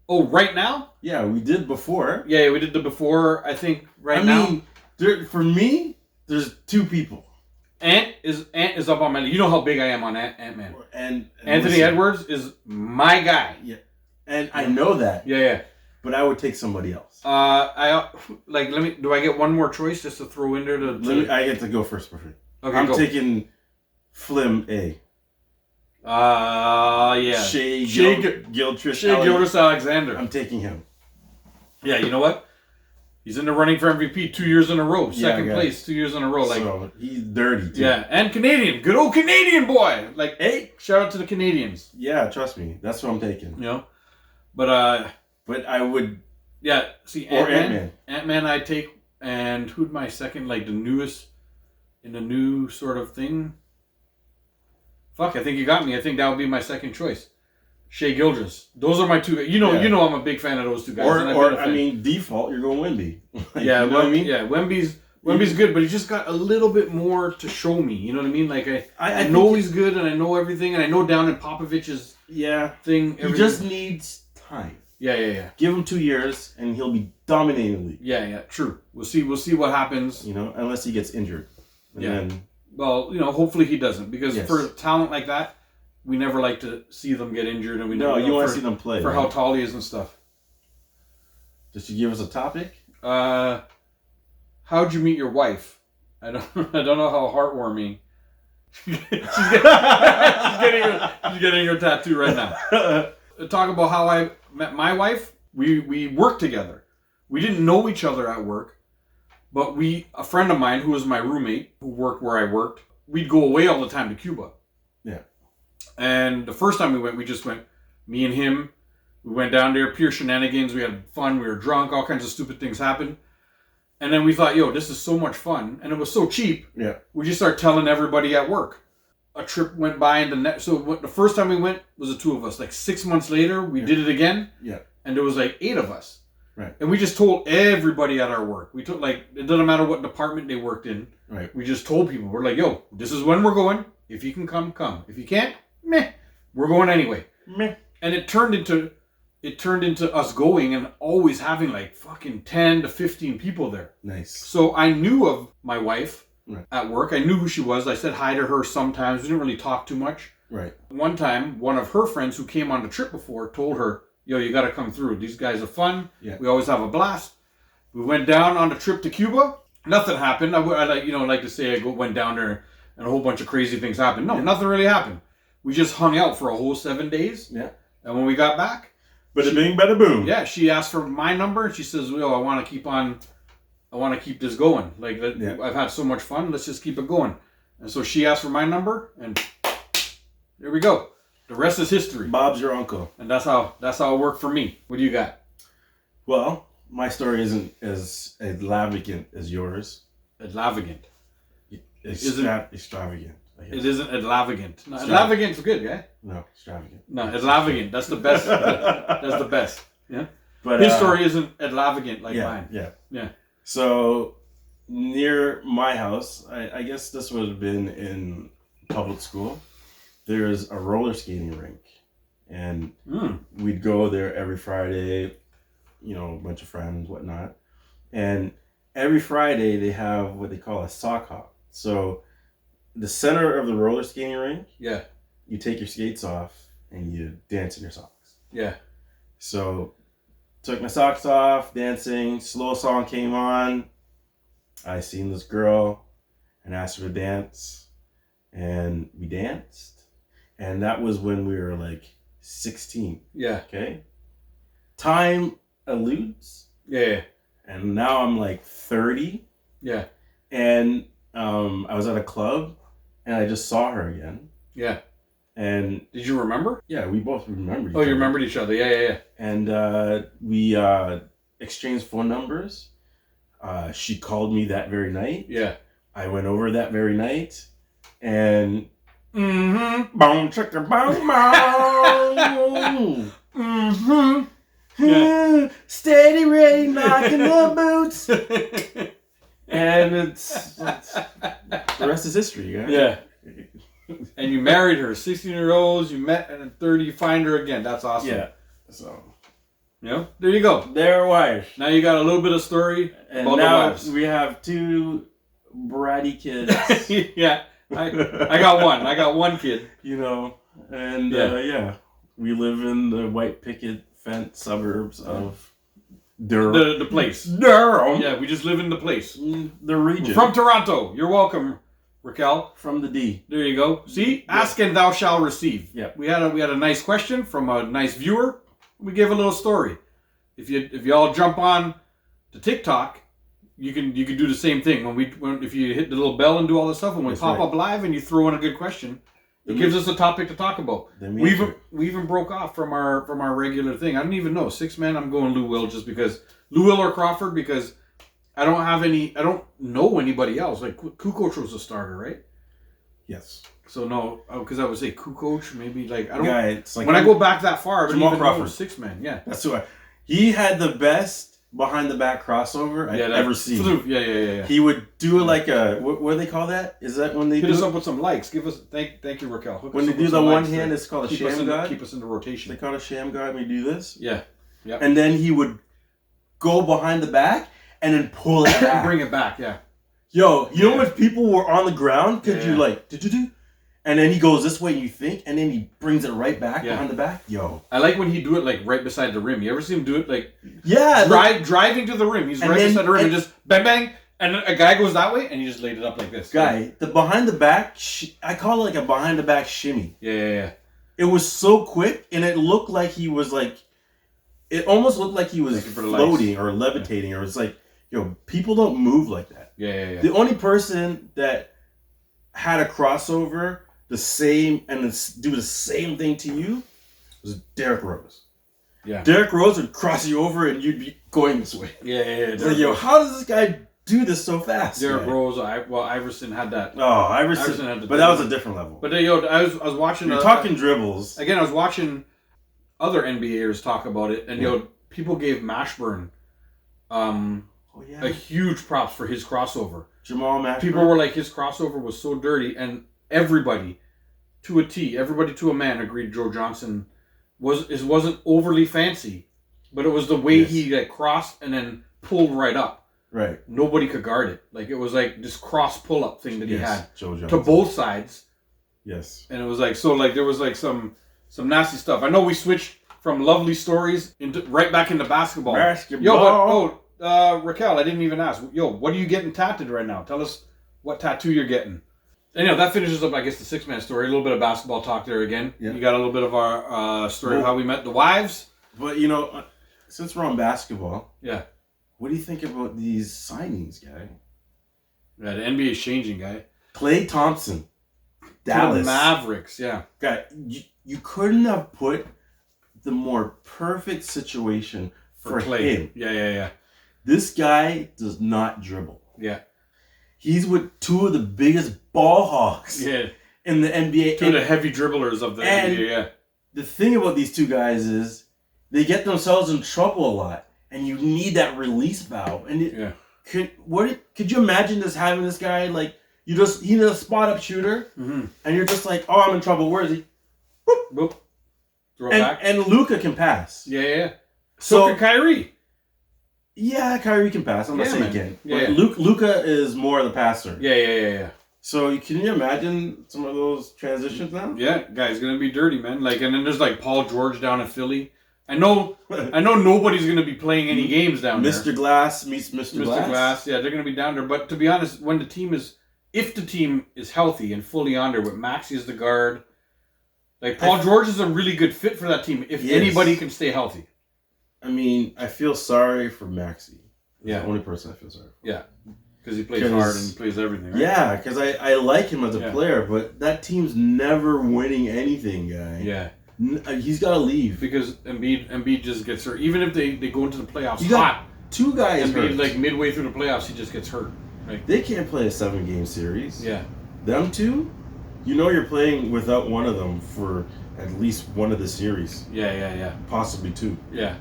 Oh, right now? Yeah, we did before. Yeah, we did the before. I think now. For me, there's two people. Ant is up on my list. You know how big I am on Ant-Man. And Anthony Edwards is my guy. Yeah, and I know that. Yeah. But I would take somebody else. Do I get one more choice just to throw in there I get to go first. Perfect. Okay, I'm taking Flim A. Yeah. Shea Gilgeous-Alexander. I'm taking him. Yeah, you know what? He's in the running for MVP 2 years in a row. Second place 2 years in a row. So he's dirty too. Yeah, and Canadian. Good old Canadian boy. Hey, shout out to the Canadians. Yeah, trust me. That's what I'm taking. But I would. Yeah, see, Ant-Man I take, and who'd my second, the newest, in the new sort of thing? Fuck, I think you got me. I think that would be my second choice. Shea Gilgeous. Those are my two. You know I'm a big fan of those two guys. Default, you're going Wemby. Yeah, you know what I mean? Yeah, Wemby's good, but he just got a little bit more to show me. You know what I mean? I know he's good, and I know everything, and I know down in Popovich's thing. He just needs time. Yeah. Give him 2 years, and he'll be dominating the league. Yeah, true. We'll see what happens. Unless he gets injured. Well, hopefully he doesn't, because for talent like that, we never like to see them get injured, and you want to see them play for how tall he is and stuff. Did she give us a topic? How'd you meet your wife? I don't know how heartwarming. she's getting her tattoo right now. Talk about how I met my wife. We worked together. We didn't know each other at work, but a friend of mine who was my roommate who worked where I worked, we'd go away all the time to Cuba. Yeah. And the first time we just went, me and him. We went down there, pure shenanigans. We had fun. We were drunk. All kinds of stupid things happened. And then we thought, this is so much fun. And it was so cheap. Yeah. We just started telling everybody at work. A trip went by, and the first time we went was the two of us. 6 months later, we did it again. Yeah. And there was 8 of us. Right. And we just told everybody at our work. We took it doesn't matter what department they worked in. Right. We just told people, we're like, this is when we're going. If you can come, come. If you can't, meh. We're going anyway. Meh. And it turned into us going and always having fucking 10 to 15 people there. Nice. So I knew of my wife at work. I knew who she was. I said hi to her sometimes. We didn't really talk too much. Right. One time, one of her friends who came on the trip before told her, you got to come through. These guys are fun. Yeah. We always have a blast. We went down on the trip to Cuba. Nothing happened. I like to say I went down there and a whole bunch of crazy things happened. No, nothing really happened. We just hung out for a whole 7 days. Yeah. And when we got back, bada bing, bada boom. Yeah, she asked for my number. And she says, I want to keep this going. I've had so much fun. Let's just keep it going. And so she asked for my number, and there we go. The rest is history. Bob's your uncle. And that's how it worked for me. What do you got? Well, my story isn't as extravagant as yours. Extravagant. Extravagant. It isn't extravagant. No, extravagant's good, yeah? No, extravagant. No, extravagant. That's the best. That's the best. Yeah. But his story isn't extravagant like mine. Yeah. So near my house, I guess this would have been in public school. There's a roller skating rink, and we'd go there every Friday. A bunch of friends, whatnot, and every Friday they have what they call a sock hop. So the center of the roller skating rink. Yeah. You take your skates off and you dance in your socks. Yeah. So, took my socks off, dancing. Slow song came on. I seen this girl and asked her to dance, and we danced. And that was when we were like 16. Yeah. Okay. Time eludes. Yeah. And now I'm like 30. Yeah. And I was at a club and I just saw her again. Yeah. And did you remember? Yeah, we both remembered. Oh, you remembered each other. Yeah. And we exchanged phone numbers. She called me that very night. Yeah. I went over that very night, and mm-hmm. Boom chicka boom boom. mm-hmm. Yeah. Steady ready knocking the boots. And it's the rest is history, guys. Yeah. And you married her, 16-year-olds, you met, and at 30 you find her again. That's awesome. Yeah. So, you know, there you go. Their wife. Now you got a little bit of story and about now the wives. We have 2 bratty kids. Yeah. I got one. I got one kid. You know, and yeah, we live in the white picket fence suburbs of Durham. The place. Durham. Yeah, we just live in the place. The region. We're from Toronto. You're welcome, Raquel. From the D. There you go. See? Yeah. Ask and thou shalt receive. Yeah. We had a nice question from a nice viewer. We gave a little story. If you all jump on to TikTok, you can do the same thing. If you hit the little bell and do all this stuff, when we pop up live and you throw in a good question, it gives us a topic to talk about. We even broke off from our regular thing. I don't even know. 6 men, I'm going Lou Will just because Lou Will or Crawford, because I don't know anybody else. Like Kukoc was a starter, right? Yes. So no, because I would say Kukoc, maybe like I don't. Yeah, it's like when I go back that far, I don't even Crawford. know 6 men. Yeah, that's who he had the best behind the back crossover I've ever seen. Yeah. He would do like a what do they call that? Is that when they hit us up with some likes? Give us thank you, Raquel. When they do the one hand, it's called a sham god. Keep us in the rotation. They call it a sham god when you do this. Yeah. And then he would go behind the back and then pull it back. Bring it back. Yeah. Yo, you know if people were on the ground, could you like do? And then he goes this way, you think, and then he brings it right back behind the back. Yo, I like when he do it like right beside the rim. You ever see him do it like driving to the rim? He's right beside the rim and just bang bang, and a guy goes that way and he just laid it up like this. The behind the back, I call it like a behind the back shimmy. Yeah. It was so quick, and it looked like he was like, it almost looked like he was floating or levitating, or it's like, yo, people don't move like that. Yeah. The only person that had a crossover the same and do the same thing to you was Derrick Rose. Yeah. Derrick Rose would cross you over and you'd be going this way. Yeah. It's like, yo, how does this guy do this so fast? Derrick Rose, Iverson had that. Oh, Iverson had but that was a different level. But I was watching. You're talking dribbles. Again, I was watching other NBAers talk about it, and people gave Mashburn a huge props for his crossover. Jamal Mashburn. People were like, his crossover was so dirty, and everybody, to a T, everybody to a man agreed Joe Johnson wasn't overly fancy, but it was the way he like crossed and then pulled right up. Right. Nobody could guard it. Like it was like this cross pull up thing that he had to both sides. Yes. And it was like there was like some nasty stuff. I know we switched from lovely stories right back into basketball. Raquel, I didn't even ask. Yo, what are you getting tattooed right now? Tell us what tattoo you're getting. And that finishes up, I guess, the 6-man story. A little bit of basketball talk there again. Yeah. You got a little bit of our story of how we met the wives. But, since we're on basketball, what do you think about these signings, guy? Yeah, the NBA is changing, guy. Klay Thompson, Dallas. The Mavericks, yeah. Guy, you couldn't have put the more perfect situation for him. Yeah. This guy does not dribble. Yeah. He's with 2 of the biggest ball hawks in the NBA. 2 of the heavy dribblers of the NBA, yeah. The thing about these 2 guys is they get themselves in trouble a lot, and you need that release valve. And could you imagine having this guy, like, he's a spot-up shooter, and you're just like, oh, I'm in trouble. Where is he? Boop. Throw it back. And Luka can pass. Yeah. So can Kyrie. Yeah, Kyrie can pass. I'm not saying he can. Yeah. Luka is more the passer. Yeah. So can you imagine some of those transitions now? Yeah, guy's gonna be dirty, man. Like, and then there's like Paul George down in Philly. I know nobody's gonna be playing any games down there. Mr. Glass meets Mr. Glass. Yeah, they're gonna be down there. But to be honest, if the team is healthy and fully on there with Maxey as the guard, like Paul George is a really good fit for that team if anybody can stay healthy. I mean, I feel sorry for Maxey. Yeah, the only person I feel sorry for. Yeah. Because he plays hard and he plays everything, right? Yeah, because I like him as a player, but that team's never winning anything, guy. Yeah. He's got to leave. Because Embiid just gets hurt. Even if they go into the playoffs hot, two guys hurt. Like midway through the playoffs, he just gets hurt. Right? They can't play a 7-game series. Yeah. Them two, you're playing without one of them for at least one of the series. Yeah. Possibly two. Yeah.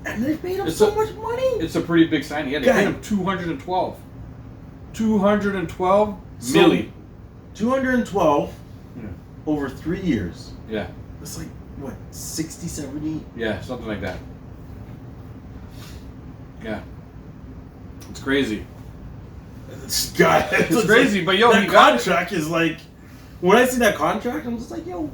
And they paid him so much money. It's a pretty big signing. Yeah, they paid him 212. 212 million. 212 over 3 years. Yeah. That's like, what, 60, 70? Yeah, something like that. Yeah. It's crazy. It's crazy, but yo, that contract is like, when I see that contract, I'm just like, yo,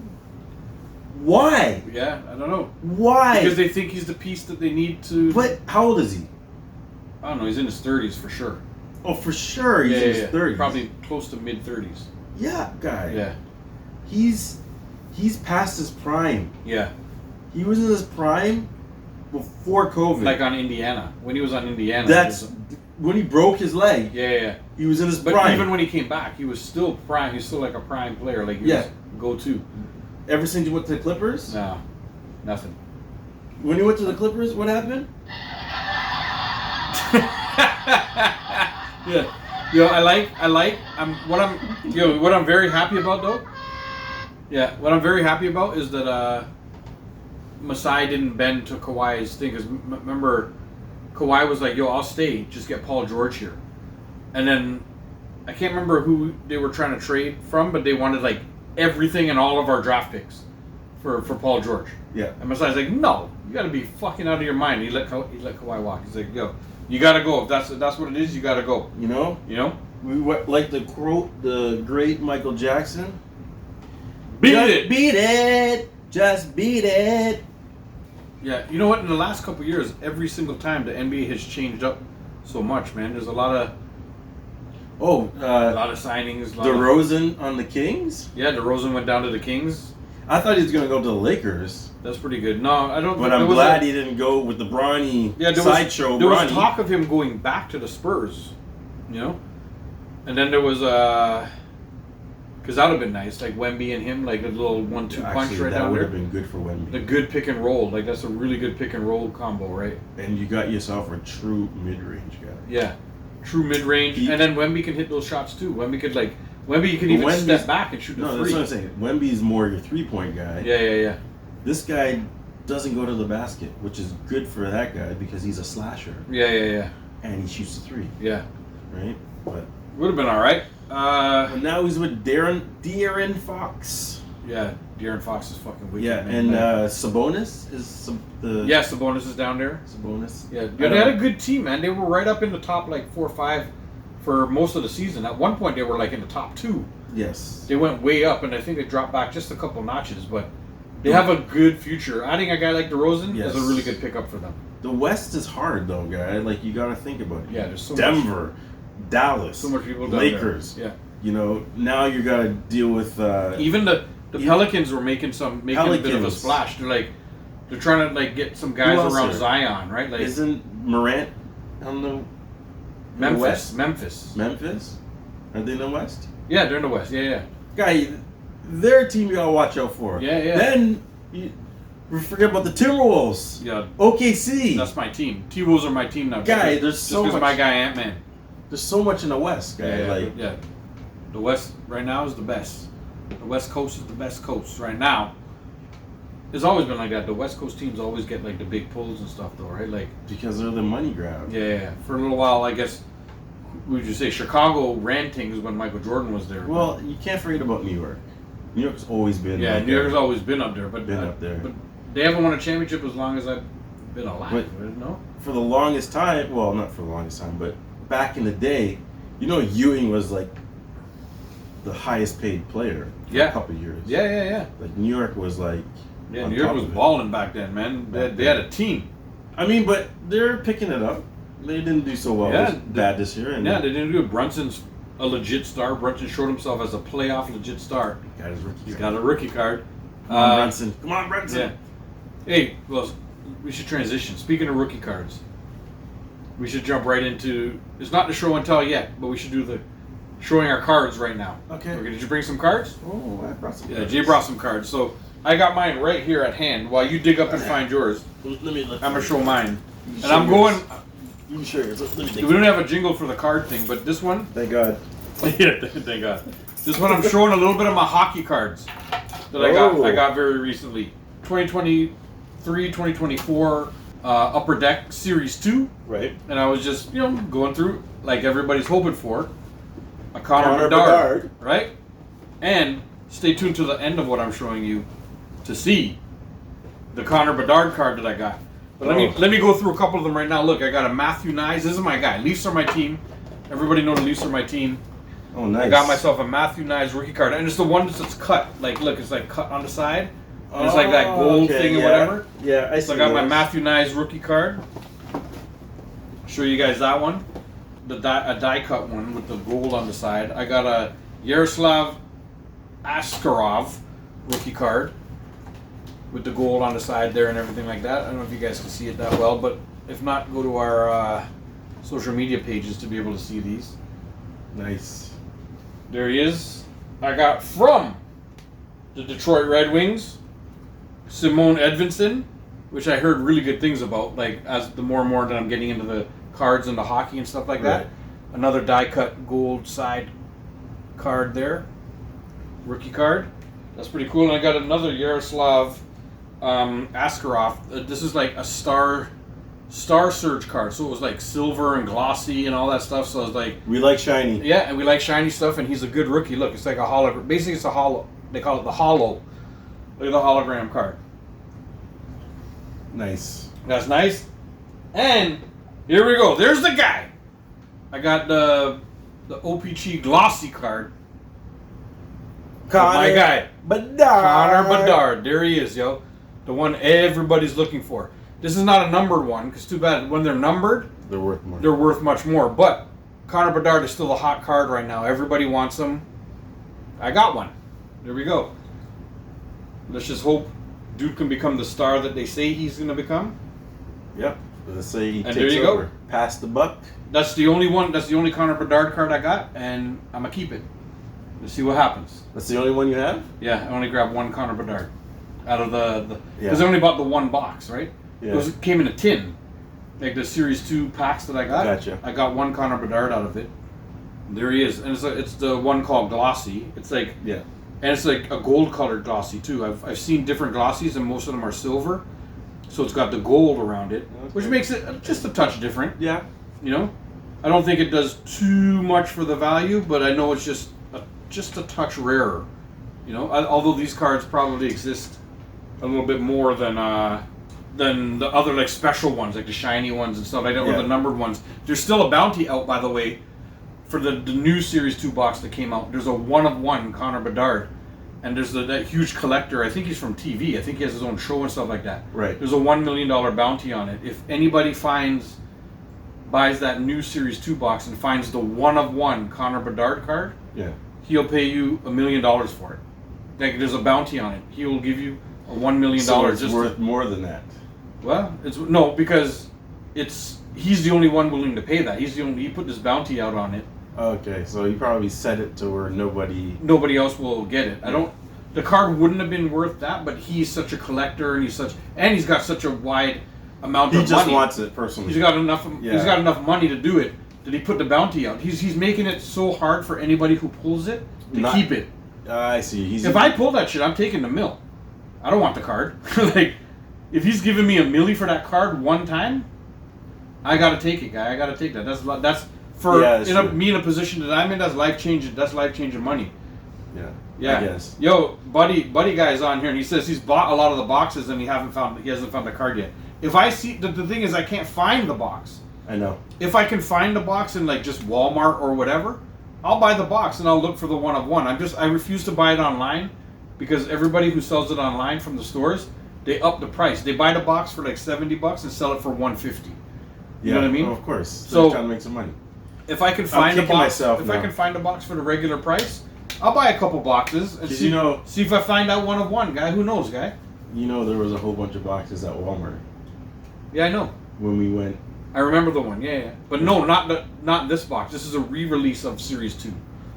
why? Yeah, I don't know. Why? Because they think he's the piece that they need to... But how old is he? I don't know. He's in his 30s for sure. Oh, for sure he's in his 30s. Probably close to mid-30s. Yeah, guy. Yeah. He's past his prime. Yeah. He was in his prime before COVID. Like on Indiana. When he was on Indiana. That's when he broke his leg. Yeah. He was in his prime. But even when he came back, he was still prime. He was still like a prime player. Like he was go-to. Ever since you went to the Clippers? No, nothing. When you went to the Clippers, what happened? Yeah. What I'm very happy about though. Yeah, what I'm very happy about is that Masai didn't bend to Kawhi's thing. Because remember, Kawhi was like, "Yo, I'll stay. Just get Paul George here." And then I can't remember who they were trying to trade from, but they wanted like everything and all of our draft picks for Paul George. Yeah. And Masai's like, "No, you got to be fucking out of your mind." He let Kawhi walk. He's like, "Yo, you got to go. If that's what it is, you got to go." You know. We went like the great Michael Jackson. Beat it, just beat it. Yeah, you know what? In the last couple of years, every single time the NBA has changed up so much, man. There's a lot of a lot of signings. DeRozan on the Kings. Yeah, DeRozan went down to the Kings. I thought he was gonna go to the Lakers. That's pretty good. No, I don't. But I'm glad he didn't go with the Bronny sideshow. There was talk of him going back to the Spurs, and then there was because that would have been nice, like Wemby and him, like a little 1-2 punch right down there. That would have been good for Wemby. The good pick and roll, like that's a really good pick and roll combo, right? And you got yourself a true mid-range guy. Yeah, true mid-range, and then Wemby can hit those shots too. Wemby can even step back and shoot the three. No, that's what I'm saying. Wemby's more your 3-point guy. Yeah. This guy doesn't go to the basket, which is good for that guy because he's a slasher. Yeah. And he shoots the 3. Yeah. Right? But would have been all right. And now he's with De'Aaron Fox. Yeah, De'Aaron Fox is fucking wicked. Yeah, man. And Sabonis is Sabonis is down there. Sabonis. Yeah, they had a good team, man. They were right up in the top, like 4 or 5 for most of the season. At one point, they were like in the top 2. Yes. They went way up, and I think they dropped back just a couple notches, but they have a good future. Adding a guy like DeRozan is a really good pickup for them. The West is hard, though, guy. Like, you got to think about it. Yeah, there's so Denver, Dallas, so much people down Lakers. There. Yeah. Now you got to deal with even the Pelicans were making a bit of a splash. They're trying to get some guys around Zion, right? Like, isn't Morant on the Memphis? Memphis? Are they in the West? Yeah, they're in the West. Yeah. Guy, they're a team you gotta watch out for. Yeah. Then we forget about the Timberwolves. Yeah. OKC. That's my team. T-Wolves are my team now. Guy, there's so much. My guy Ant-Man. There's so much in the West, guy. Yeah. The West right now is the best. The West Coast is the best coast right now. It's always been like that. The West Coast teams always get the big pulls and stuff, though, right? Like because they're the money grab. Yeah. For a little while, I guess. Would you say Chicago ran things when Michael Jordan was there? Well, you can't forget about New York. New York's always been. Yeah, New York's always been up there, but But they haven't won a championship as long as I've been alive. No. For the longest time, well, not for the longest time, but back in the day, You know, Ewing was like the highest paid player for a couple of years. Yeah. Like New York was like. Yeah, New York was balling back then, man. They had a team. I mean, but they're picking it up. They didn't do so well. Bad this year. And they didn't do it. Brunson's a legit star. Brunson showed himself as a playoff legit star. He's got a rookie card. Come on, Brunson. Come on, Brunson. Yeah. Hey, well, we should transition. Speaking of rookie cards, we should jump right into. It's not the show and tell yet, but we should do the showing our cards right now. Okay. Did you bring some cards? Oh, I brought some. Yeah, Jay brought some cards. So I got mine right here at hand. While you dig up and find yours, Let me look. I'm gonna show mine. And I'm going. You sure? We don't have a jingle for the card thing, but this one. Thank God. Yeah, thank God. This one I'm showing a little bit of my hockey cards that I got very recently. 2023, 2024 Upper Deck Series 2. Right. And I was just, going through like everybody's hoping for. A Connor Bedard. Right? And stay tuned to the end of what I'm showing you to see the Connor Bedard card that I got. But let me go through a couple of them right now. Look, I got a Matthew Knies. This is my guy. Leafs are my team. Everybody knows the Leafs are my team. Oh, nice. I got myself a Matthew Knies rookie card. And it's the one that's cut. Like, look, it's like cut on the side. And it's like that gold thing or whatever. Yeah, I see. So I got my Matthew Knies rookie card. Show you guys that one. A die cut one with the gold on the side. I got a Yaroslav Askarov rookie card with the gold on the side there and everything like that. I don't know if you guys can see it that well, but if not, go to our social media pages to be able to see these. Nice. There he is. I got from the Detroit Red Wings, Simone Edvinsson, which I heard really good things about, like as the more and more that I'm getting into the cards and the hockey and stuff like that. Right. Another die cut gold side card there. Rookie card. That's pretty cool. And I got another Yaroslav Askarov. This is like a Star Surge card. So it was like silver and glossy and all that stuff. So I was like... We like shiny. Yeah, and we like shiny stuff, and he's a good rookie. Look, it's like a hologram. Basically, it's a holo. They call it the holo. Look at the hologram card. Nice. That's nice. And here we go. There's the guy. I got the OPG glossy card. My guy. Bedard. Connor Bedard. There he is, yo. The one everybody's looking for. This is not a numbered one, because too bad. When they're numbered, they're worth more. They're worth much more. But Connor Bedard is still a hot card right now. Everybody wants him. I got one. There we go. Let's just hope dude can become the star that they say he's going to become. Yep. Let's say he takes there you over. Go. Pass the buck. That's the only one. That's the only Connor Bedard card I got, and I'm going to keep it. Let's see what happens. That's the only one you have? Yeah, I only grabbed one Connor Bedard out of the because I only bought the one box, right? Yeah. It came in a tin, like the Series 2 packs that I got. Gotcha. I got one Connor Bedard out of it. There he is, and it's the one called Glossy. It's like and it's like a gold colored Glossy too. I've seen different Glossies, and most of them are silver, so it's got the gold around it, which makes it just a touch different. Yeah. I don't think it does too much for the value, but I know it's just a touch rarer. Although these cards probably exist a little bit more than the other like special ones, like the shiny ones and stuff like that, or the numbered ones. There's still a bounty out, by the way, for the new Series 2 box that came out. There's a 1-of-1 Connor Bedard, and there's that huge collector. I think he's from TV. I think he has his own show and stuff like that. Right. There's a $1 million bounty on it. If anybody buys that new Series 2 box and finds the 1-of-1 Connor Bedard card, he'll pay you $1 million for it. Like, there's a bounty on it. He will give you a $1 million. So it's worth more than that. Well, because he's the only one willing to pay that. He put this bounty out on it. Okay, so he probably set it to where nobody else will get it. The card wouldn't have been worth that, but he's such a collector, and he's got such a wide amount of money. He just wants it personally. He's got enough money to do it. That he put the bounty out. He's making it so hard for anybody who pulls it to keep it. I see. If I pull that shit, I'm taking the mill. I don't want the card. Like, if he's giving me $1 million for that card one time, I gotta take it, guy. I gotta take that. That's for me in a position that I'm in. That's life changing. That's life changing money. Yeah. I guess. Yo, buddy guy is on here, and he says he's bought a lot of the boxes, and he hasn't found the card yet. If I see the thing is, I can't find the box. I know. If I can find a box in like just Walmart or whatever, I'll buy the box and I'll look for the one of one. I refuse to buy it online because everybody who sells it online from the stores, they up the price. They buy the box for like $70 and sell it for $150. You know what I mean? Oh, of course. So trying to make some money. If I can find a box, I can find a box for the regular price, I'll buy a couple boxes and see if I find out one of one, guy. Who knows, guy? You know there was a whole bunch of boxes at Walmart. Yeah, I know. When we went. I remember the one. Yeah. But no, not this box. This is a re-release of Series 2.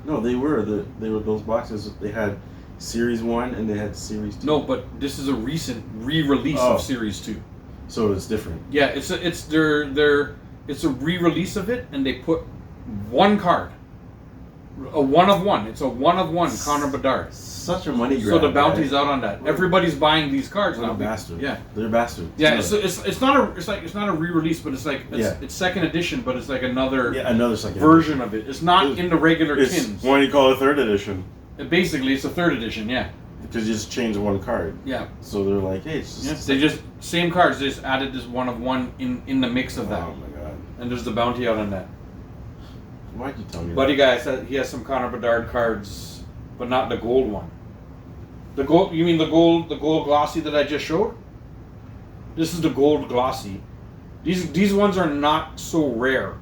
No, they were those boxes. They had Series 1 and they had Series 2. No, but this is a recent re-release of Series 2. So it's different. Yeah, it's a re-release of it, and they put one card, a one of one. It's a one of one Connor Bedard. Such a money grab. So the bounty's out on that. Everybody's buying these cards now. Bastards. Yeah, they're bastards. Yeah, it's not a re-release, but it's second edition, but it's like another second version of it. It's not in the regular tins. Why do you call it third edition? Basically, it's a third edition. Yeah. Because you just changed one card. Yeah. So they're like, hey, it's just... they just same cards. They just added this one of one in the mix of that. Oh my god. And there's the bounty out on that. Why'd you tell me Buddy guy said he has some Connor Bedard cards, but not the gold one. The gold? You mean the gold glossy that I just showed? This is the gold glossy. These ones are not so rare,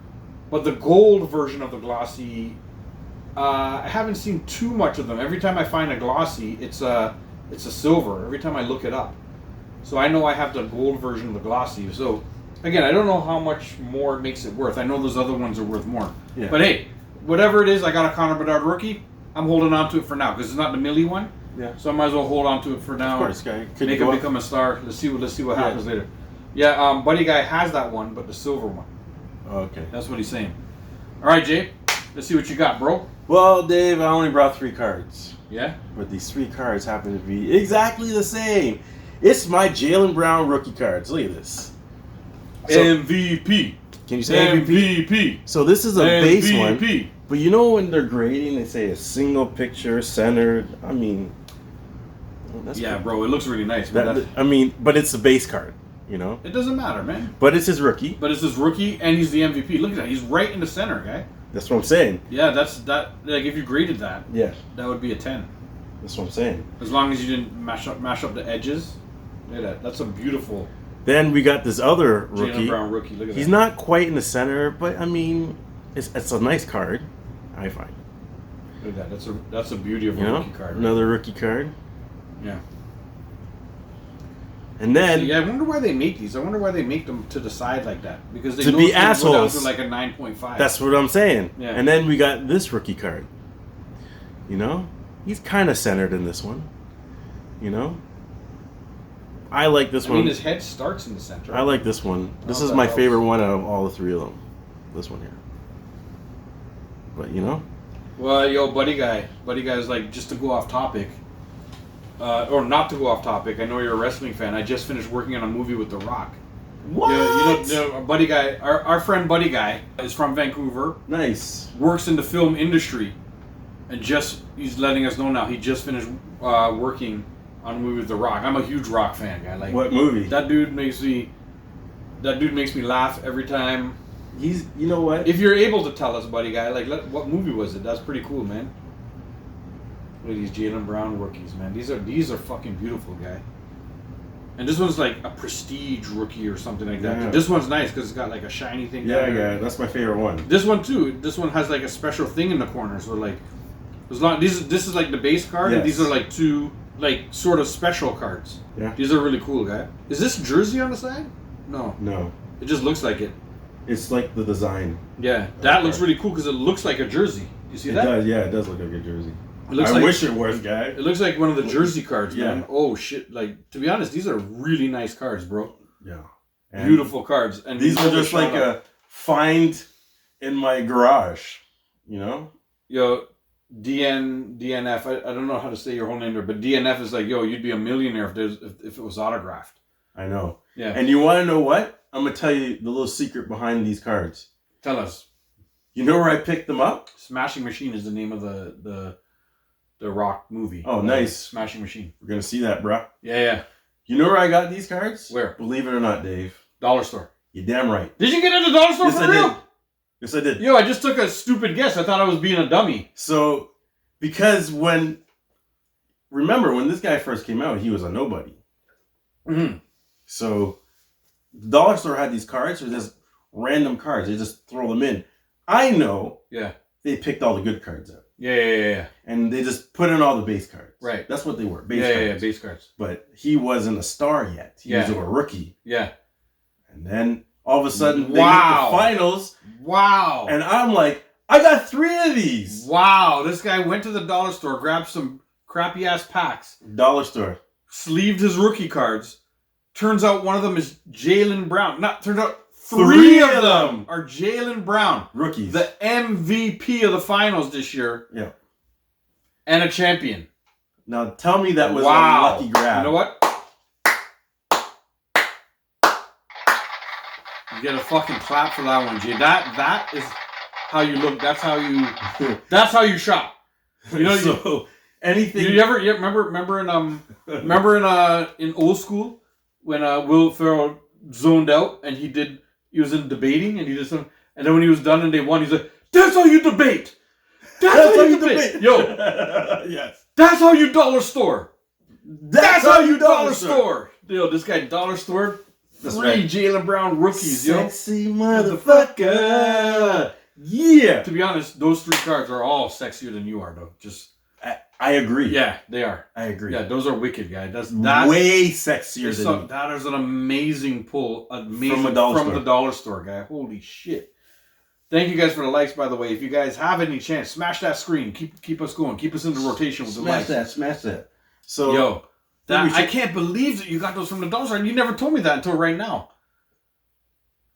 but the gold version of the glossy, I haven't seen too much of them. Every time I find a glossy, it's a silver. Every time I look it up, so I know I have the gold version of the glossy. So again, I don't know how much more it makes it worth. I know those other ones are worth more. Yeah. But hey, whatever it is, I got a Connor Bedard rookie. I'm holding on to it for now because it's not the Millie one. Yeah. So I might as well hold on to it for now. Of course, guy. Make him become a star. Let's see what happens later. Yeah, Buddy guy has that one, but the silver one. Oh, okay. That's what he's saying. All right, Jay. Let's see what you got, bro. Well, Dave, I only brought 3 cards. Yeah? But these 3 cards happen to be exactly the same. It's my Jaylen Brown rookie cards. Look at this. So, MVP. Can you say MVP? So this is a base one. But you know when they're grading, they say a single picture, centered. I mean... Well, yeah, bro, it looks really nice. But but it's a base card, you know? It doesn't matter, man. But it's his rookie. And he's the MVP. Look at that. He's right in the center, guy. That's what I'm saying. Yeah, like if you graded that, that would be a 10. That's what I'm saying. As long as you didn't mash up the edges. Look at that. That's a beautiful. Then we got this other rookie. Jaylen Brown rookie. Look at that. He's not quite in the center, but I mean, it's a nice card, I find. Look at that. That's a beauty of a rookie card. Right? Another rookie card. Yeah. And then I wonder why they make these. I wonder why they make them to the side like that. Because they to know be it's assholes. Go down to like a 9.5. That's what I'm saying. Yeah. And then we got this rookie card. You know, he's kind of centered in this one. You know, I like this one. I mean, his head starts in the center. I like this one. This is my favorite one out of all the 3 of them. This one here. But you know. Well, yo, Buddy guy's like, just to go off topic. Or not to go off topic, I know you're a wrestling fan. I just finished working on a movie with The Rock. What? You know, Buddy Guy, our friend Buddy Guy is from Vancouver. Nice. Works in the film industry. And he's letting us know now, he just finished working on a movie with The Rock. I'm a huge Rock fan, guy. Like, what movie? That dude makes me laugh every time. You know what? If you're able to tell us, Buddy Guy, like, what movie was it? That's pretty cool, man. Look at these Jaylen Brown rookies, man. These are fucking beautiful, guy. And this one's like a prestige rookie or something like that. Yeah. This one's nice because it's got like a shiny thing. Yeah, that's my favorite one. This one too. This one has like a special thing in the corner. So like, this is like the base card, and these are like 2 like sort of special cards. Yeah. These are really cool, guy. Is this jersey on the side? No. No. It just looks like it. It's like the design. Yeah, that looks really cool because it looks like a jersey. You see that? It does. Yeah, it does look like a jersey. I wish it was, guy. It looks like one of the jersey cards, man. Oh shit! Like, to be honest, these are really nice cards, bro. Yeah, and beautiful cards. And these are just like a find in my garage, you know. Yo, DNF. I don't know how to say your whole name there, but DNF is like, yo, you'd be a millionaire if it was autographed. I know. Yeah. And you want to know what? I'm gonna tell you the little secret behind these cards. Tell us. You know where I picked them up? Smashing Machine is the name of the Rock movie. Oh, nice. Smashing Machine. We're going to see that, bruh. Yeah. You know where I got these cards? Where? Believe it or not, Dave. Dollar store. You're damn right. Did you get at the dollar store for real? Yes, I did. Yo, I just took a stupid guess. I thought I was being a dummy. So, because remember when this guy first came out, he was a nobody. Mm-hmm. So, the dollar store had these cards, or just random cards. They just throw them in. I know. Yeah. They picked all the good cards out. Yeah. And they just put in all the base cards. Right. That's what they were. Base cards. Yeah, base cards. But he wasn't a star yet. He was a rookie. Yeah. And then all of a sudden, they get the finals. Wow. And I'm like, I got 3 of these. Wow. This guy went to the dollar store, grabbed some crappy ass packs. Dollar store. Sleeved his rookie cards. Turns out one of them is Jaylen Brown. Turns out 3 of them are Jaylen Brown. Rookies. The MVP of the finals this year. Yeah. And a champion. Now tell me that was a lucky grab. You know what? You get a fucking clap for that one, Jay. That is how you look. That's how you shop. You know. So anything. You remember in old school when Will Ferrell zoned out and he was in debating and he did some, and then when he was done and they won, he's like, "That's how you debate. That's how you debate. Yo, yes. That's how you dollar store. That's how you dollar store. Yo, this guy dollar store. 3 Jaylen Brown rookies, Sexy motherfucker. Yeah. To be honest, those 3 cards are all sexier than you are, though. I agree. Yeah, they are. I agree. Yeah, those are wicked, guy. That's way sexier than me. That is an amazing pull. From the dollar store, guy. Holy shit. Thank you guys for the likes, by the way. If you guys have any chance, smash that screen. Keep us going. Keep us in the rotation with the likes. Smash that. So, yo, I can't believe that you got those from the dollar store, and you never told me that until right now.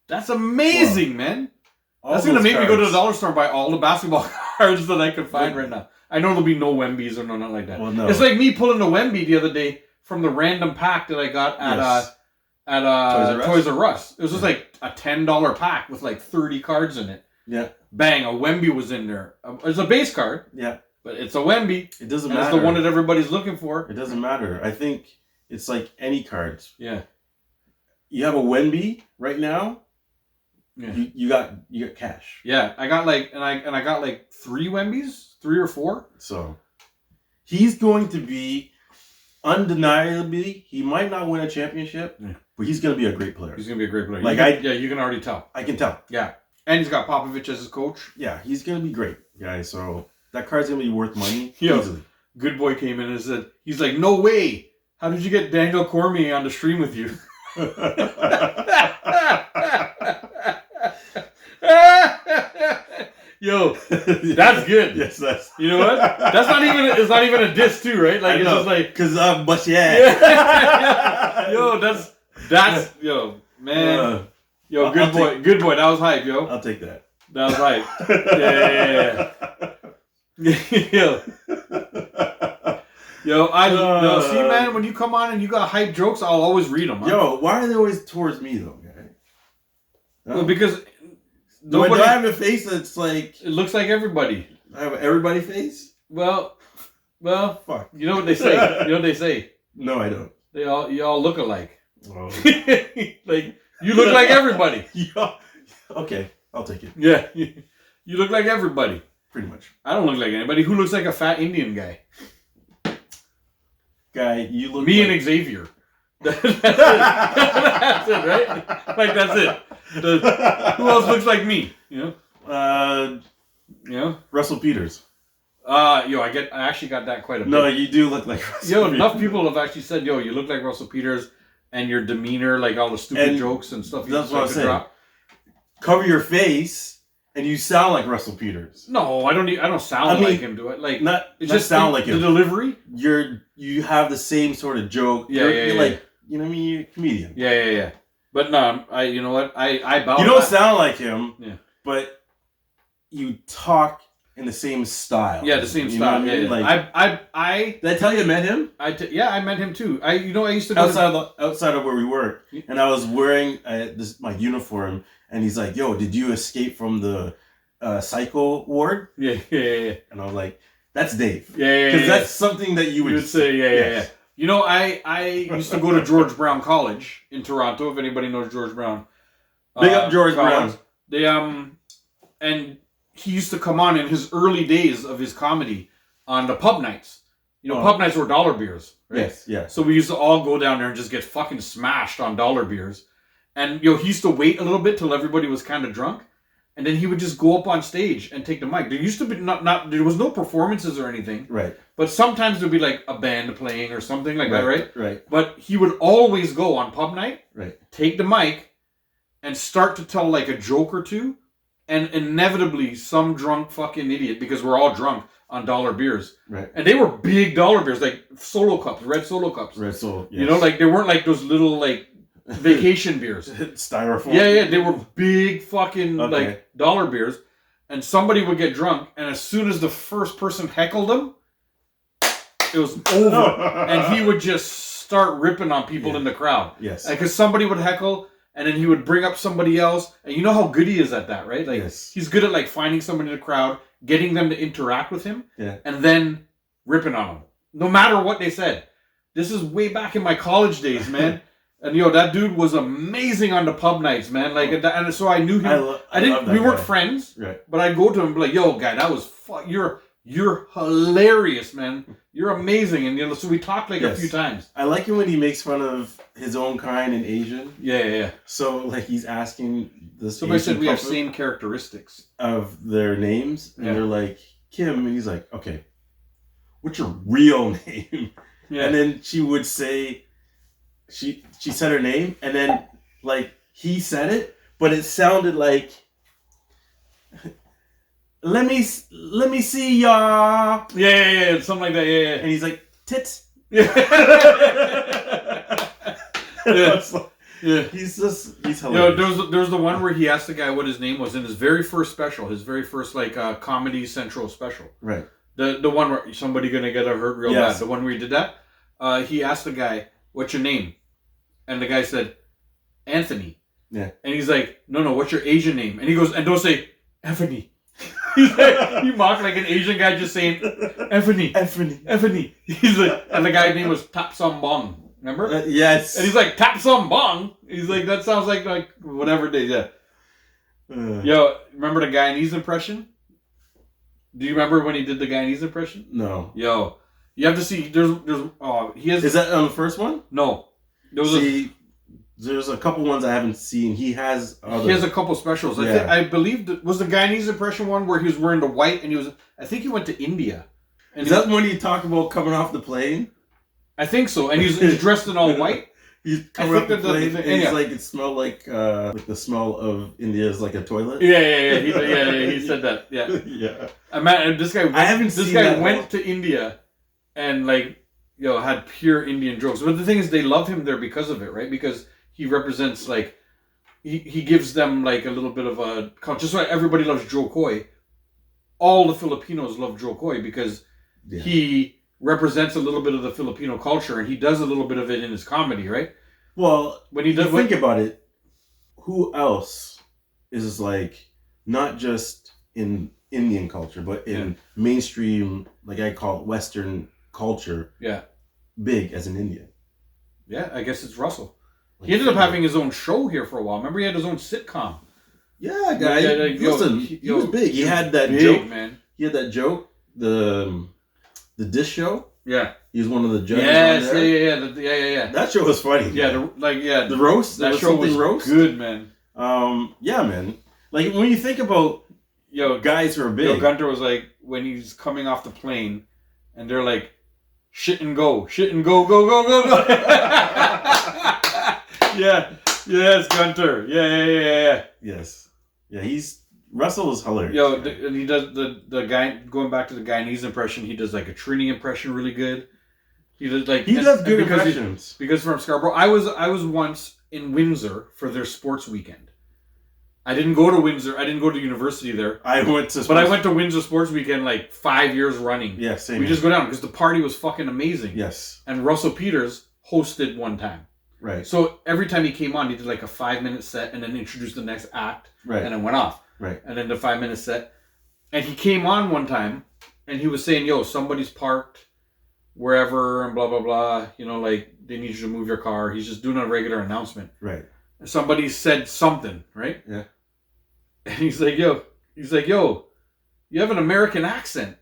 That's amazing, man. That's going to make me go to the dollar store and buy all the basketball cards that I can find right now. I know there'll be no Wembies or nothing like that. Well, no. It's like me pulling a Wemby the other day from the random pack that I got at Toys R Us. It was just like a $10 pack with like 30 cards in it. Yeah. Bang, a Wemby was in there. It's a base card. Yeah. But it's a Wemby. It doesn't matter. It's the one that everybody's looking for. It doesn't matter. I think it's like any cards. Yeah. You have a Wemby right now. Yeah. You got cash. Yeah, I got like I got like 3 Wembys, 3 or 4. So he's going to be undeniably. He might not win a championship, but he's going to be a great player. He's going to be a great player. Like you can already tell. I can tell. Yeah, and he's got Popovich as his coach. Yeah, he's going to be great, guys. So that card's going to be worth money easily. Good Boy came in and said, he's like, no way. How did you get Daniel Cormier on the stream with you? Yo, that's good. Yes, that's. You know what? That's not even. It's not even a diss too, right? Like it's just like because I'm bushy ass. Yo, that's yo man. Yo, good boy. That was hype, yo. I'll take that. That was hype. Yeah. Yo, see, man, when you come on and you got hype jokes, I'll always read them. Huh? Yo, why are they always towards me though, guy? Well, because. Do I have a face that's like... It looks like everybody. I have an everybody face? Well, fuck. You know what they say? No, I don't. You all look alike. Oh. Like, you look like everybody. Yeah. Okay, I'll take it. Yeah. You look like everybody. Pretty much. I don't look like anybody. Who looks like a fat Indian guy? Guy, you look Me and Xavier. That's it, right? Like, that's it. Who else looks like me? You know? Russell Peters. I actually got that quite a bit. No, you do look like Russell Peters. Enough people have actually said, yo, you look like Russell Peters, and your demeanor, like all the stupid jokes and stuff. That's what I'm saying. Cover your face, and you sound like Russell Peters. No, I don't sound like him. Do it like not? It just sound like him. The delivery. You have the same sort of joke. You're like, you know what I mean? You're a comedian. Yeah. But no, you know what? I bow. You don't sound like him. Yeah. But you talk in the same style. Yeah, the same style. Yeah. Like, did I tell you I met him? I met him too. I used to outside of where we work, and I was wearing my uniform, and he's like, "Yo, did you escape from the psycho ward?" Yeah. And I was like, "That's Dave." Yeah. Because that's something that you would say. Yeah. You know, I used to go to George Brown College in Toronto, if anybody knows George Brown. Big up George Brown. They and he used to come on in his early days of his comedy on the pub nights. You know, pub nights were dollar beers, right? Yes, yeah. So we used to all go down there and just get fucking smashed on dollar beers. And he used to wait a little bit till everybody was kind of drunk, and then he would just go up on stage and take the mic. There used to be there was no performances or anything, right? But sometimes there'd be like a band playing or something like that, right? Right. But he would always go on pub night, right? Take the mic, and start to tell like a joke or two, and inevitably some drunk fucking idiot, because we're all drunk on dollar beers, right? And they were big dollar beers, like Solo cups, red Solo cups, red Solo. Yes. You know, like they weren't like those little like vacation beers, styrofoam. Yeah, they were big fucking like dollar beers, and somebody would get drunk, and as soon as the first person heckled him, it was over, and he would just start ripping on people in the crowd. Yes, because somebody would heckle, and then he would bring up somebody else, and you know how good he is at that, right? Like he's good at like finding someone in the crowd, getting them to interact with him, and then ripping on them, no matter what they said. This is way back in my college days, man. And that dude was amazing on the pub nights, man. Like, and so I knew him. We weren't friends, right? But I'd go to him and be like, "Yo, guy, that was you're hilarious, man. You're amazing." And so we talked like a few times. I like it when he makes fun of his own kind and Asian. Yeah. So like he's asking this. Somebody said we have same characteristics of their names, and they're like Kim, and he's like, "Okay, what's your real name?" Yeah. And then she would say. She said her name, and then like he said it, but it sounded like let me see y'all. Yeah, something like that. Yeah. And he's like tits. Yeah. He's hilarious. There was the one where he asked the guy what his name was in his very first special, his very first like Comedy Central special. Right. The one where somebody gonna get hurt real bad. The one where he did that. He asked the guy, "What's your name?" And the guy said, "Anthony." Yeah. And he's like, "No, what's your Asian name?" And he goes, "And don't say Anthony." He's like, he mocked like an Asian guy just saying Anthony. He's like, and the guy's name was Tap Sambong. Remember? Yes. And he's like, Tap Sambong. He's like, that sounds like whatever it is. Yeah. Yo, remember the Guyanese impression? Do you remember when he did the Guyanese impression? No. Yo, you have to see. He has. Is that on the first one? No. There's a couple ones I haven't seen. He has a couple specials. I believe was the Guyanese impression one where he was wearing the white and I think he went to India. And is that when you talk about coming off the plane? I think so. And he's dressed in all white. He's coming off the plane and he's like, it smelled like the smell of India is like a toilet. Yeah. He said that. Yeah. Yeah. This guy went to India and like, had pure Indian jokes. But the thing is, they love him there because of it, right? Because he represents, like, he gives them, like, a little bit of a... Just like everybody loves Joe Coy. All the Filipinos love Joe Coy because he represents a little bit of the Filipino culture, and he does a little bit of it in his comedy, right? Well, when you think about it, who else is, like, not just in Indian culture, but in mainstream, like I call it, Western culture... Yeah. Big as an Indian. Yeah, I guess it's Russell. He ended up having his own show here for a while. Remember, he had his own sitcom. Yeah, guy. Listen, he was big. He had that joke, man. He had that joke, the dish show. Yeah, he was one of the judges. Yes, on there. Yeah. That show was funny. Yeah, the roast. That show was roast. Good, man. Yeah, man. Like when you think about guys who are big. Gunter was like when he's coming off the plane, and they're like. Shit and go. Go. Yes, Gunter. Yeah. Yes. Yeah, Russell is hilarious. And he does the guy, going back to the Guyanese impression, he does like a Trini impression really good. He does good impressions. Because from Scarborough, I was once in Windsor for their sports weekend. I didn't go to Windsor. I didn't go to university there. I went to Windsor Sports Weekend like 5 years running. Yeah, same. We just go down because the party was fucking amazing. Yes. And Russell Peters hosted one time. Right. So every time he came on, he did like a 5-minute set and then introduced the next act. Right. And then went off. Right. And then the 5-minute set. And he came on one time and he was saying, somebody's parked wherever and blah, blah, blah. Like they need you to move your car. He's just doing a regular announcement. Right. somebody said something, right? Yeah. And he's like, yo, you have an American accent.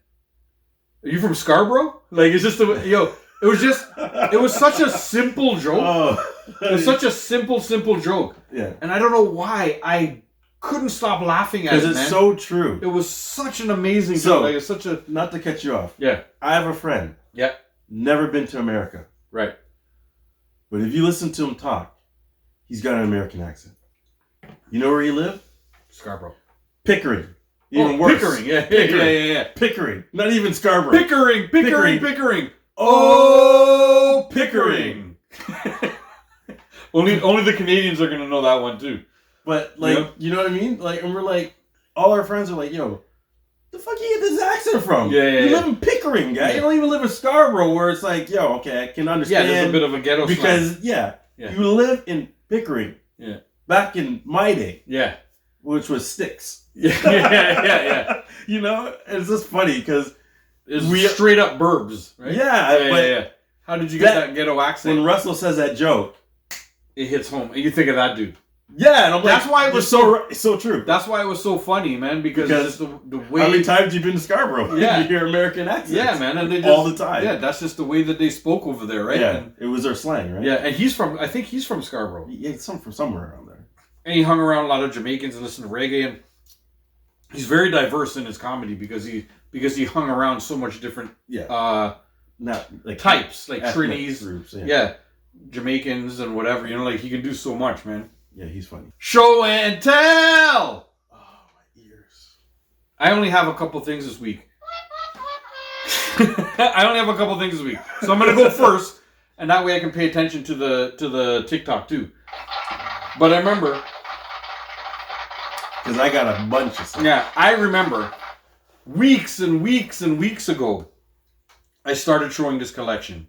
Are you from Scarborough? Like, it's just it was such a simple joke. Oh. It was such a simple joke. Yeah. And I don't know why I couldn't stop laughing at it, man. Because it's so true. It was such an amazing joke. Like, it's such a... Not to cut you off. Yeah. I have a friend. Yeah. Never been to America. Right. But if you listen to him talk, he's got an American accent. You know where he lived? Scarborough. Pickering. Even worse. Pickering. Yeah. Pickering. Yeah. Pickering. Not even Scarborough. Pickering. Oh, Pickering. Only the Canadians are going to know that one, too. But, like, you know what I mean? Like, and we're like, all our friends are like, yo, the fuck you get this accent from? Yeah. You live in Pickering, guy. You don't even live in Scarborough, where it's like, yo, okay, I can understand. Yeah, there's a bit of a ghetto because, slang. You live in Pickering. Yeah. Back in my day. Yeah. Which was sticks. Yeah. You know, it's just funny because it's straight up burbs, right? Yeah. How did you get that ghetto accent? When Russell says that joke, it hits home, and you think of that dude. Yeah, and I'm that's like, why it was so true. That's why it was so funny, man. Because it's the way. How many times have you been to Scarborough? Yeah, you hear American accents. Yeah, man, and they just, all the time. Yeah, that's just the way that they spoke over there, right? Yeah, and, it was their slang, right? Yeah, and I think he's from Scarborough. Yeah, from somewhere around there. And he hung around a lot of Jamaicans and listened to reggae, and he's very diverse in his comedy because he hung around so much different. Not like types, like Trinis, groups, Jamaicans and whatever. You know, like he can do so much, man. Yeah, he's funny. Show and tell. Oh, my ears. I only have a couple things this week. So I'm gonna go first, and that way I can pay attention to the TikTok too. But I remember, because I got a bunch of stuff. Yeah, I remember weeks and weeks and weeks ago, I started showing this collection.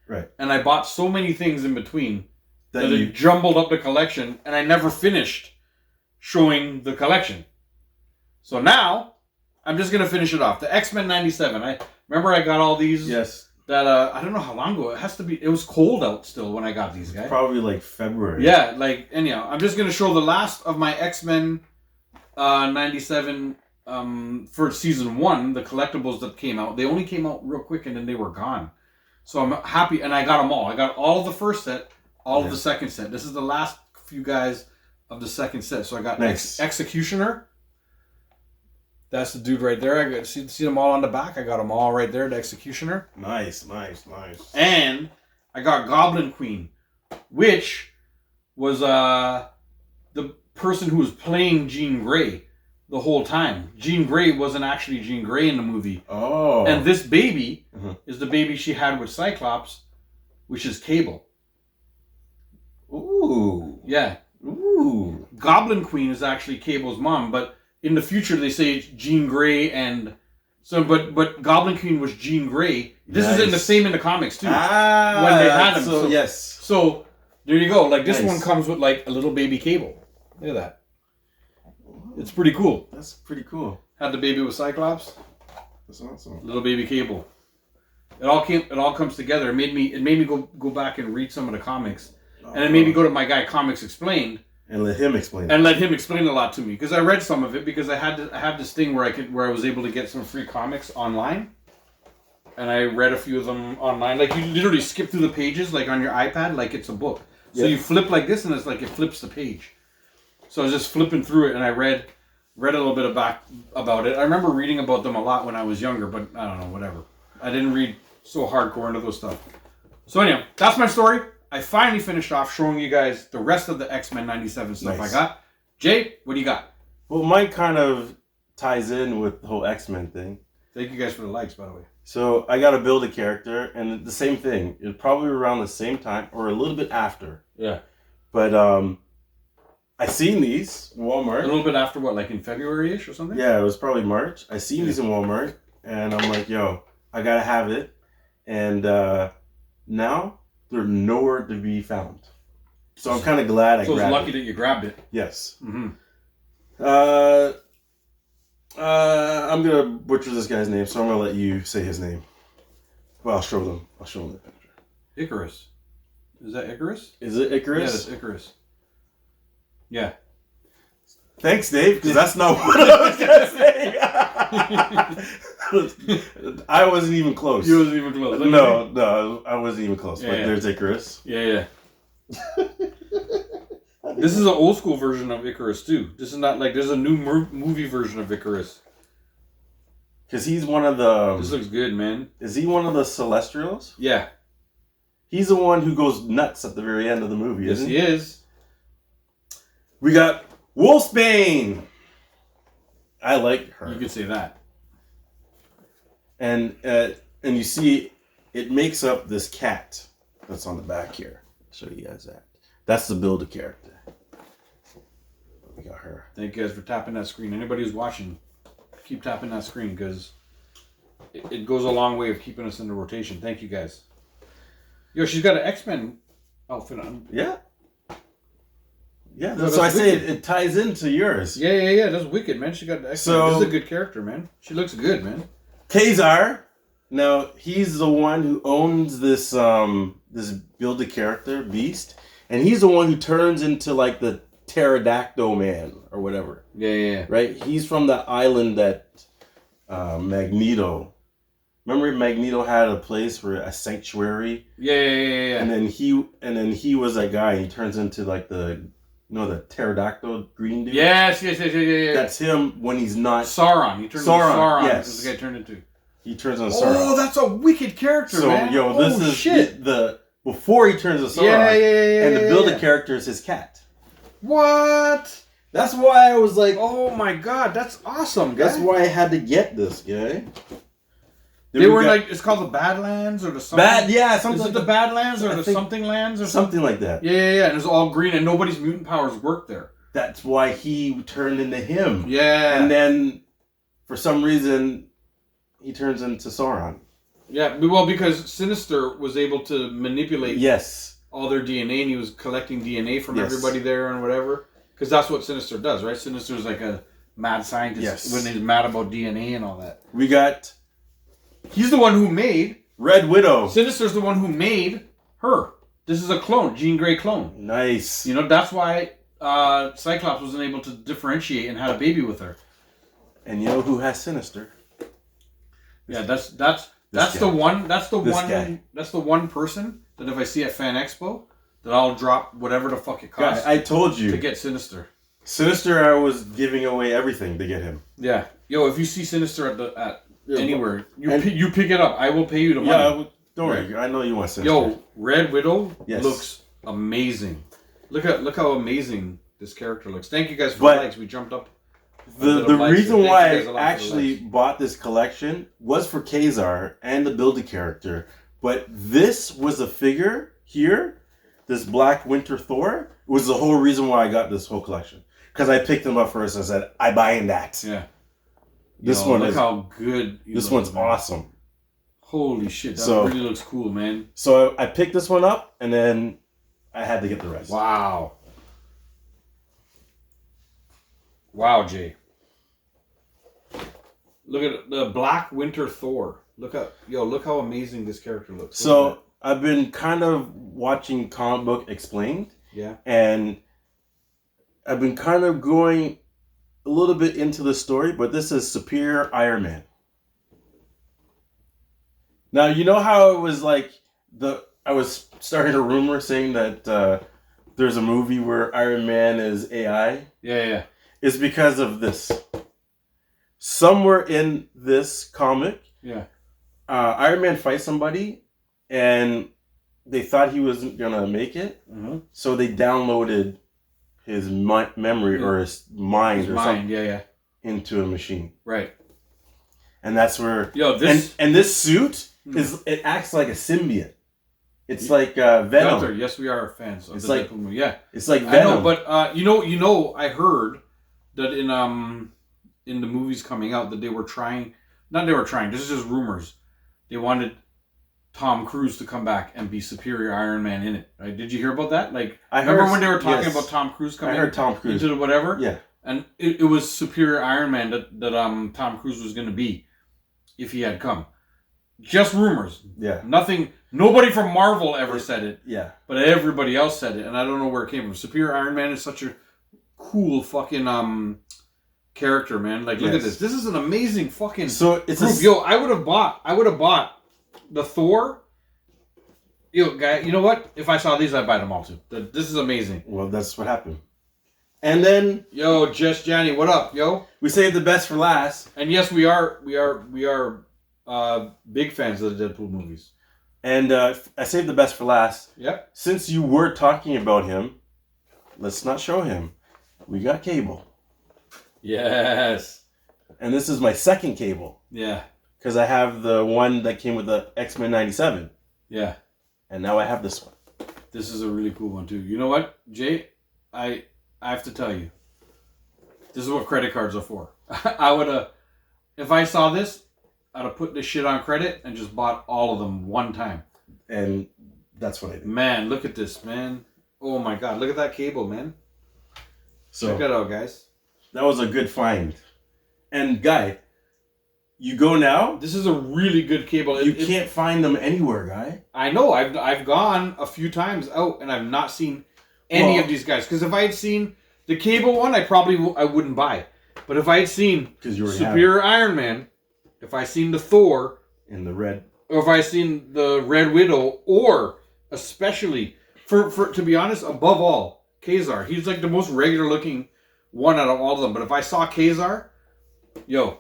Right. And I bought so many things in between that it jumbled up the collection, and I never finished showing the collection. So now, I'm just going to finish it off. The X-Men 97. I got all these. Yes. That, I don't know how long ago. It was cold out still when I got these, guys. Probably like February. Yeah, like, anyhow, I'm just going to show the last of my X-Men 97 for season 1, the collectibles that came out. They only came out real quick and then they were gone. So I'm happy, and I got them all. I got all of the first set, all of the second set. This is the last few guys of the second set. So I got Executioner. That's the dude right there. I got see them all on the back. I got them all right there. The Executioner. Nice. And I got Goblin Queen, which was the person who was playing Jean Grey the whole time. Jean Grey wasn't actually Jean Grey in the movie. Oh. And this baby is the baby she had with Cyclops, which is Cable. Ooh. Yeah. Ooh. Goblin Queen is actually Cable's mom, but in the future they say Jean Grey and so but Goblin Queen was Jean Grey. This is in the comics too. Ah. When they had him. So yes. So there you go. Like this one comes with like a little baby Cable. Look at that. It's pretty cool. That's pretty cool. Had the baby with Cyclops. That's awesome. Little baby Cable. It all comes together. It made me go back and read some of the comics, and it made me go to my guy Comics Explained and let him explain. And let him explain a lot to me because I read some of it because I had this thing where I was able to get some free comics online, and I read a few of them online. Like you literally skip through the pages like on your iPad like it's a book. So you flip like this and it's like it flips the page. So I was just flipping through it and I read a little bit about it. I remember reading about them a lot when I was younger, but I don't know, whatever. I didn't read so hardcore into those stuff. So anyway, that's my story. I finally finished off showing you guys the rest of the X-Men 97 stuff I got. Jay, what do you got? Well, mine kind of ties in with the whole X-Men thing. Thank you guys for the likes, by the way. So I got to build a character, and the same thing. It was probably around the same time or a little bit after. Yeah. But I seen these in Walmart. A little bit after what, like in February-ish or something? Yeah, it was probably March. I seen these in Walmart, and I'm like, yo, I gotta have it. And now they're nowhere to be found. So I'm kind of glad I grabbed it. So it's lucky that you grabbed it. Yes. Mm-hmm. I'm gonna butcher this guy's name, so I'm gonna let you say his name. Well, I'll show them the picture. Icarus. Is that Icarus? Is it Icarus? Yeah, it's Icarus. Yeah. Thanks, Dave, because that's not what I was gonna say. I wasn't even close. You wasn't even close. No, I wasn't even close. Yeah, but there's Icarus. Yeah. This is an old school version of Icarus too. This is not like there's a new movie version of Icarus. Because he's one of the. This looks good, man. Is he one of the Celestials? Yeah. He's the one who goes nuts at the very end of the movie, isn't he? Yes, he is. We got Wolfsbane. I like her. You could say that. And you see, it makes up this cat that's on the back here. I'll show you guys that. That's the Build a character. We got her. Thank you guys for tapping that screen. Anybody who's watching, keep tapping that screen because it goes a long way of keeping us in the rotation. Thank you guys. Yo, she's got an X-Men outfit on. Yeah. Yeah, so I say it ties into yours. Yeah. That's wicked, man. She got the X-Men. So, this is a good character, man. She looks good, man. Kazar. Now, he's the one who owns this this Build-A-Character beast. And he's the one who turns into, like, the pterodactyl man or whatever. Yeah. Right? He's from the island that Magneto... Remember Magneto had a place for a sanctuary? Yeah. And then he was that guy. He turns into, like, the pterodactyl green dude? Yes. That's him when he's not... Sauron. He turns into Sauron. Yes. This is the guy turned into. He turns into Sauron. Oh, that's a wicked character, man. So, this is shit. the before he turns into Sauron. Yeah. And the Build-A character is his cat. What? That's why I was like... Oh, my God. That's awesome, guy. That's why I had to get this guy. They were like, it's called the Badlands or the something. Something. Is it the Badlands or the something lands or something like that? Yeah. And it's all green and nobody's mutant powers work there. That's why he turned into him. Yeah. And then, for some reason, he turns into Sauron. Yeah, well, because Sinister was able to manipulate all their DNA, and he was collecting DNA from everybody there and whatever. Because that's what Sinister does, right? Sinister's like a mad scientist when he's mad about DNA and all that. We got... He's the one who made... Red Widow. Sinister's the one who made her. This is a clone, Jean Grey clone. Nice. You know, that's why Cyclops wasn't able to differentiate and had a baby with her. And you know who has Sinister? Yeah, that's the one person that if I see at Fan Expo that I'll drop whatever the fuck it costs. I told you to get Sinister. Sinister, I was giving away everything to get him. Yeah, yo, if you see Sinister at anywhere, you pick it up. I will pay you the money. Yeah, don't worry. I know you want Sinister. Yo, Red Widow looks amazing. Look how amazing this character looks. Thank you guys for the likes. We jumped up. The reason why I actually bought this collection was for Kazar and the Build-A character, but this was a figure here, this Black Winter Thor, was the whole reason why I got this whole collection. Because I picked them up first and said, I buy in that. Yeah. Look how good. This one's awesome. Holy shit, that really looks cool, man. So I picked this one up, and then I had to get the rest. Wow. Wow, Jay. Look at the Black Winter Thor. Look how amazing this character looks. So I've been kind of watching Comic Book Explained. Yeah. And I've been kind of going a little bit into the story, but this is Superior Iron Man. Now, you know how it was like I was starting a rumor saying that there's a movie where Iron Man is AI? Yeah. It's because of this. Somewhere in this comic, Iron Man fights somebody, and they thought he wasn't gonna make it, so they downloaded his memory or his mind something into a machine. Right. And that's where and this suit it acts like a symbiote. It's like Venom. Gunther, yes, we are fans of the Deadpool movie. Yeah, it's like Venom. I know, but you know, I heard that in the movies coming out that this is just rumors. They wanted Tom Cruise to come back and be Superior Iron Man in it. Right? Did you hear about that? Like, remember when they were talking about Tom Cruise coming? I heard Tom Cruise into the whatever. Yeah, and it was Superior Iron Man that Tom Cruise was going to be if he had come. Just rumors. Yeah. Nothing. Nobody from Marvel ever said it. Yeah. But everybody else said it, and I don't know where it came from. Superior Iron Man is such a cool fucking character, man. Like, look at this. This is an amazing fucking group. Yo, I would have bought the Thor. Yo, guy, you know what? If I saw these, I'd buy them all too. This is amazing. Well, that's what happened. And then, yo, Just Johnny, what up, yo? We saved the best for last. And yes, we are big fans of the Deadpool movies. And I saved the best for last. Yep. Since you were talking about him, let's not show him. We got Cable. Yes. And this is my second Cable. Yeah. Because I have the one that came with the X-Men 97. Yeah. And now I have this one. This is a really cool one too. You know what, Jay? I have to tell you. This is what credit cards are for. I would have, if I saw this, I'd have put this shit on credit and just bought all of them one time. And that's what I did. Man, look at this, man. Oh my God, look at that Cable, man. So check it out, guys. That was a good find. And Guy, you go now. This is a really good Cable. You can't find them anywhere, Guy. I know. I've gone a few times out and I've not seen any of these guys. Because if I had seen the Cable one, I wouldn't buy. But if I had seen Superior Iron Man, if I seen the Thor in the red, or if I seen the Red Widow, or especially for to be honest, above all, Kazar. He's like the most regular looking one out of all of them. But if I saw Kazar, yo,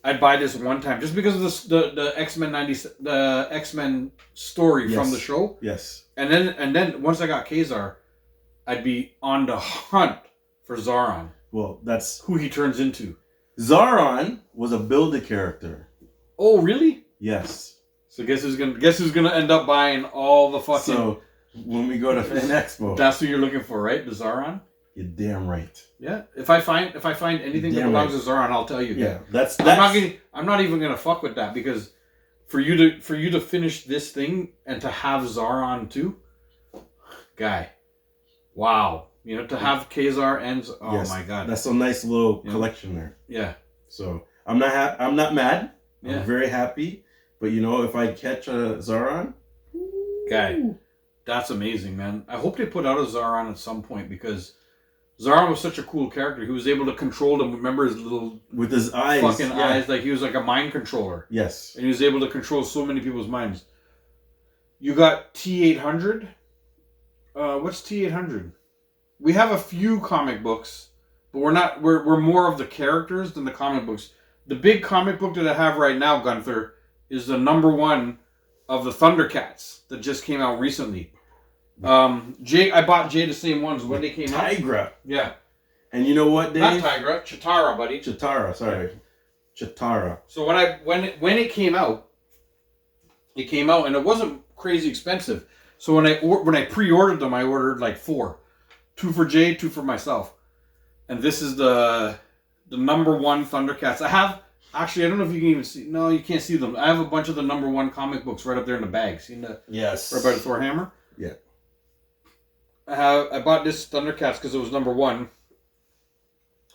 I'd buy this one time just because of the X-Men story from the show. Yes. And then once I got Kazar, I'd be on the hunt for Zaron. Well, that's who he turns into. Zaron was a Build-A character. Oh, really? Yes. So guess who's gonna end up buying all the fucking. So when we go to Fan Expo, that's who you're looking for, right? The Zaron. You're damn right. Yeah. If I find anything that belongs to Zaron, I'll tell you. Yeah. I'm not even gonna fuck with that because for you to finish this thing and to have Zaron too, Guy. Wow. You know, to have Kazar and my God, that's a nice little collection there. Yeah. So I'm not mad. I'm very happy. But you know, if I catch a Zaron, Guy, that's amazing, man. I hope they put out a Zaron at some point because Zaron was such a cool character. He was able to control them. Remember his little with his eyes, eyes, like he was like a mind controller. Yes, and he was able to control so many people's minds. You got T-800. What's T-800? We have a few comic books, but we're more of the characters than the comic books. The big comic book that I have right now, Gunther, is the #1 of the Thundercats that just came out recently. I bought Jay the same ones when they came out. Tigra. Yeah. And you know what, Dave? Not Tigra, Chitara, buddy. Chitara, sorry. Chitara. So when it came out and it wasn't crazy expensive. So when I pre-ordered them, I ordered like 4. 2 for Jay, 2 for myself. And this is the #1 Thundercats. I have, actually, I don't know if you can even see. No, you can't see them. I have a bunch of the #1 comic books right up there in the bag. See the yes, right by the Thor hammer. Yeah. I bought this Thundercats because it was #1,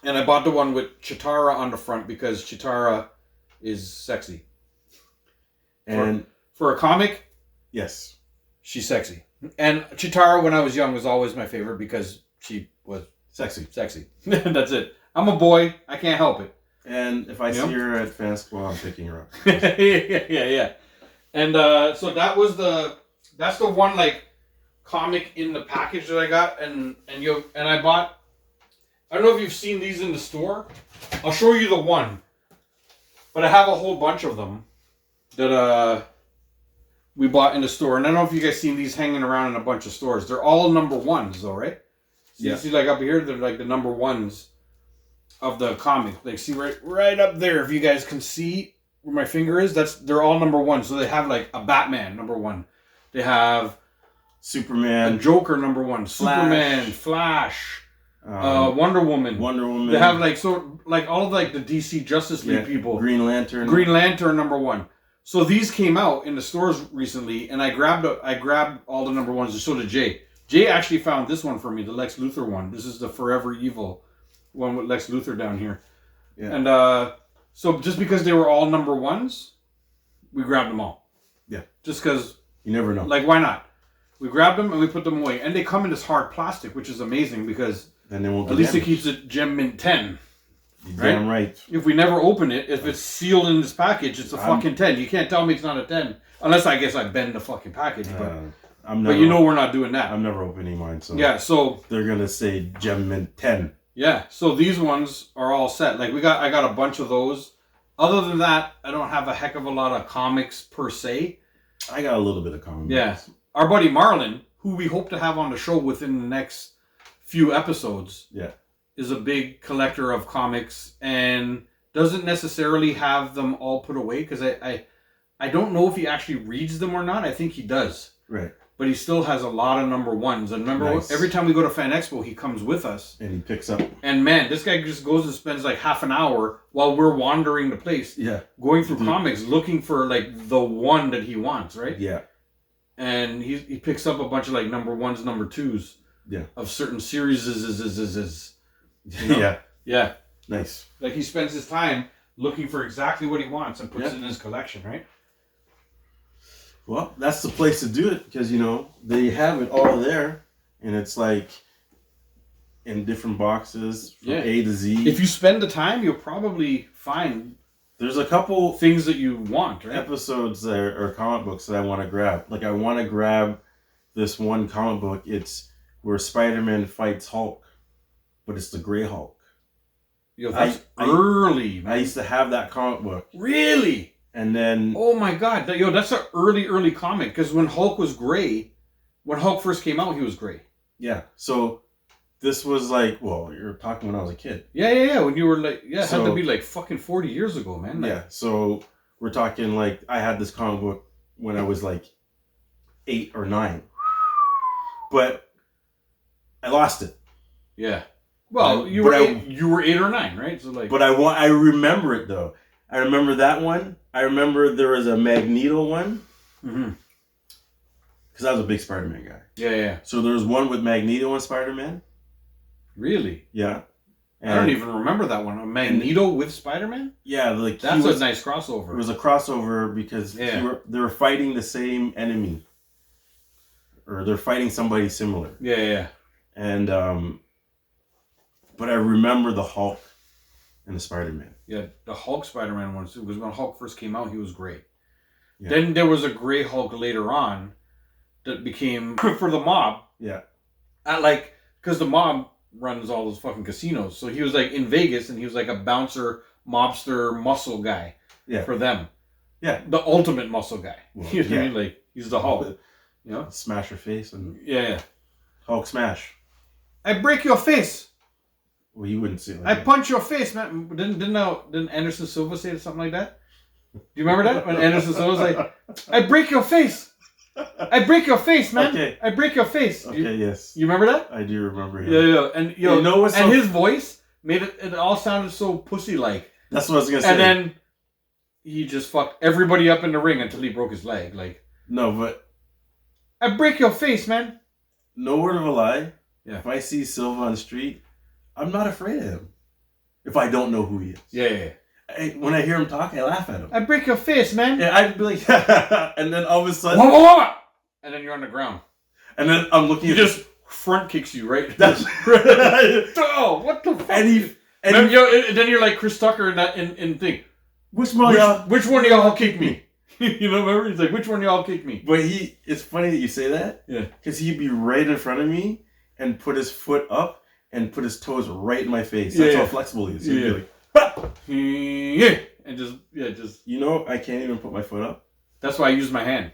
and I bought the one with Chitara on the front because Chitara is sexy. And for a comic, yes, she's sexy. And Chitara, when I was young, was always my favorite because she was sexy. That's it. I'm a boy. I can't help it. And if I see her at Fan Expo, I'm picking her up. yeah. And so that's the one like comic in the package that I got, and I bought. I don't know if you've seen these in the store. I'll show you the one, but I have a whole bunch of them that we bought in the store, and I don't know if you guys seen these hanging around in a bunch of stores. They're all #1s though, right? So you see, like up here, they're like the #1s of the comic. Like, see right up there, if you guys can see where my finger is, they're all #1. So they have like a Batman #1. They have Superman, a Joker #1, Superman, Flash, Wonder Woman. They have like all of like the DC Justice League people. Green Lantern #1. So these came out in the stores recently, and I grabbed all the #1s. So did Jay. Jay actually found this one for me, the Lex Luthor one. This is the Forever Evil one with Lex Luthor down here. Yeah. And so just because they were all #1s, we grabbed them all. Yeah. Just because you never know. Like, why not? We grabbed them and we put them away, and they come in this hard plastic, which is amazing because Then they won't. At least it keeps it Gem Mint 10. You're damn right. If we never open it, if it's sealed in this package, it's a fucking 10. You can't tell me it's not a 10. Unless I guess I bend the fucking package. But you know we're not doing that. I'm never opening mine. So yeah, so they're gonna say Gem Mint 10. Yeah, so these ones are all set. Like I got a bunch of those. Other than that, I don't have a heck of a lot of comics per se. I got a little bit of comics. Yeah. Our buddy Marlon, who we hope to have on the show within the next few episodes. Yeah. Is a big collector of comics and doesn't necessarily have them all put away because I don't know if he actually reads them or not. I think he does. Right. But he still has a lot of number ones. And remember, every time we go to Fan Expo, he comes with us. And he picks up. And man, this guy just goes and spends like half an hour while we're wandering the place. Yeah. Going through comics, looking for like the one that he wants, right? Yeah. And he picks up a bunch of like number ones, number twos. Yeah. Of certain series. You know? Yeah. Yeah. Nice. Like he spends his time looking for exactly what he wants and puts it in his collection, right? Well, that's the place to do it because, they have it all there and it's like in different boxes from A to Z. If you spend the time, you'll probably find there's a couple things that you want, right? Episodes or comic books that I want to grab. Like I want to grab this one comic book. It's where Spider-Man fights Hulk. But it's the Grey Hulk. Yo, that's early, man. I used to have that comic book. Really? And then... Oh my god. Yo, that's an early comic. Because when Hulk was gray, when Hulk first came out, he was gray. Yeah. So, this was like... Well, you're talking when I was a kid. Yeah. When you were like... Yeah, it had to be like fucking 40 years ago, man. Like, yeah. So, we're talking like... I had this comic book when I was like 8 or 9. But I lost it. Yeah. Well, you were 8 or 9, right? So like, but I remember it though. I remember that one. I remember there was a Magneto one. Mm-hmm. Because I was a big Spider-Man guy. Yeah. So there was one with Magneto and Spider-Man. Really? Yeah. And I don't even remember that one. A Magneto with Spider-Man? Yeah, like that's a nice crossover. It was a crossover because they were fighting the same enemy, or they're fighting somebody similar. Yeah. And but I remember the Hulk and the Spider-Man. Yeah, the Hulk Spider-Man one too. Because when Hulk first came out, he was gray. Yeah. Then there was a gray Hulk later on that became for the mob. Yeah. Because the mob runs all those fucking casinos, so he was like in Vegas, and he was like a bouncer, mobster, muscle guy. Yeah. For them. Yeah. The ultimate muscle guy. Well, you know what I mean? Like he's the Hulk. Smash your face and Hulk smash. I break your face. Well, you wouldn't say it like I punch your face, man. Didn't Anderson Silva say something like that? Do you remember that? When Anderson Silva was like, I break your face. I break your face, man. Okay. I break your face. Okay, yes. You remember that? I do remember him. Yeah. And his voice made it all sounded so pussy-like. That's what I was going to say. And then he just fucked everybody up in the ring until he broke his leg. Like, no, but I break your face, man. No word of a lie. Yeah. If I see Silva on the street, I'm not afraid of him. If I don't know who he is. Yeah. When I hear him talk, I laugh at him. I break your face, man. Yeah, I'd be like, and then all of a sudden, whoa. And then you're on the ground. And then I'm looking. He just front kicks you, right? That's oh, what the fuck? And then you're like Chris Tucker in that in thing. Which one of y'all kicked me? You know, remember? He's like, which one of y'all kicked me? But it's funny that you say that. Yeah. Because he'd be right in front of me and put his foot up and put his toes right in my face. That's how flexible he is. So he'd be like, and just I can't even put my foot up. That's why I use my hand.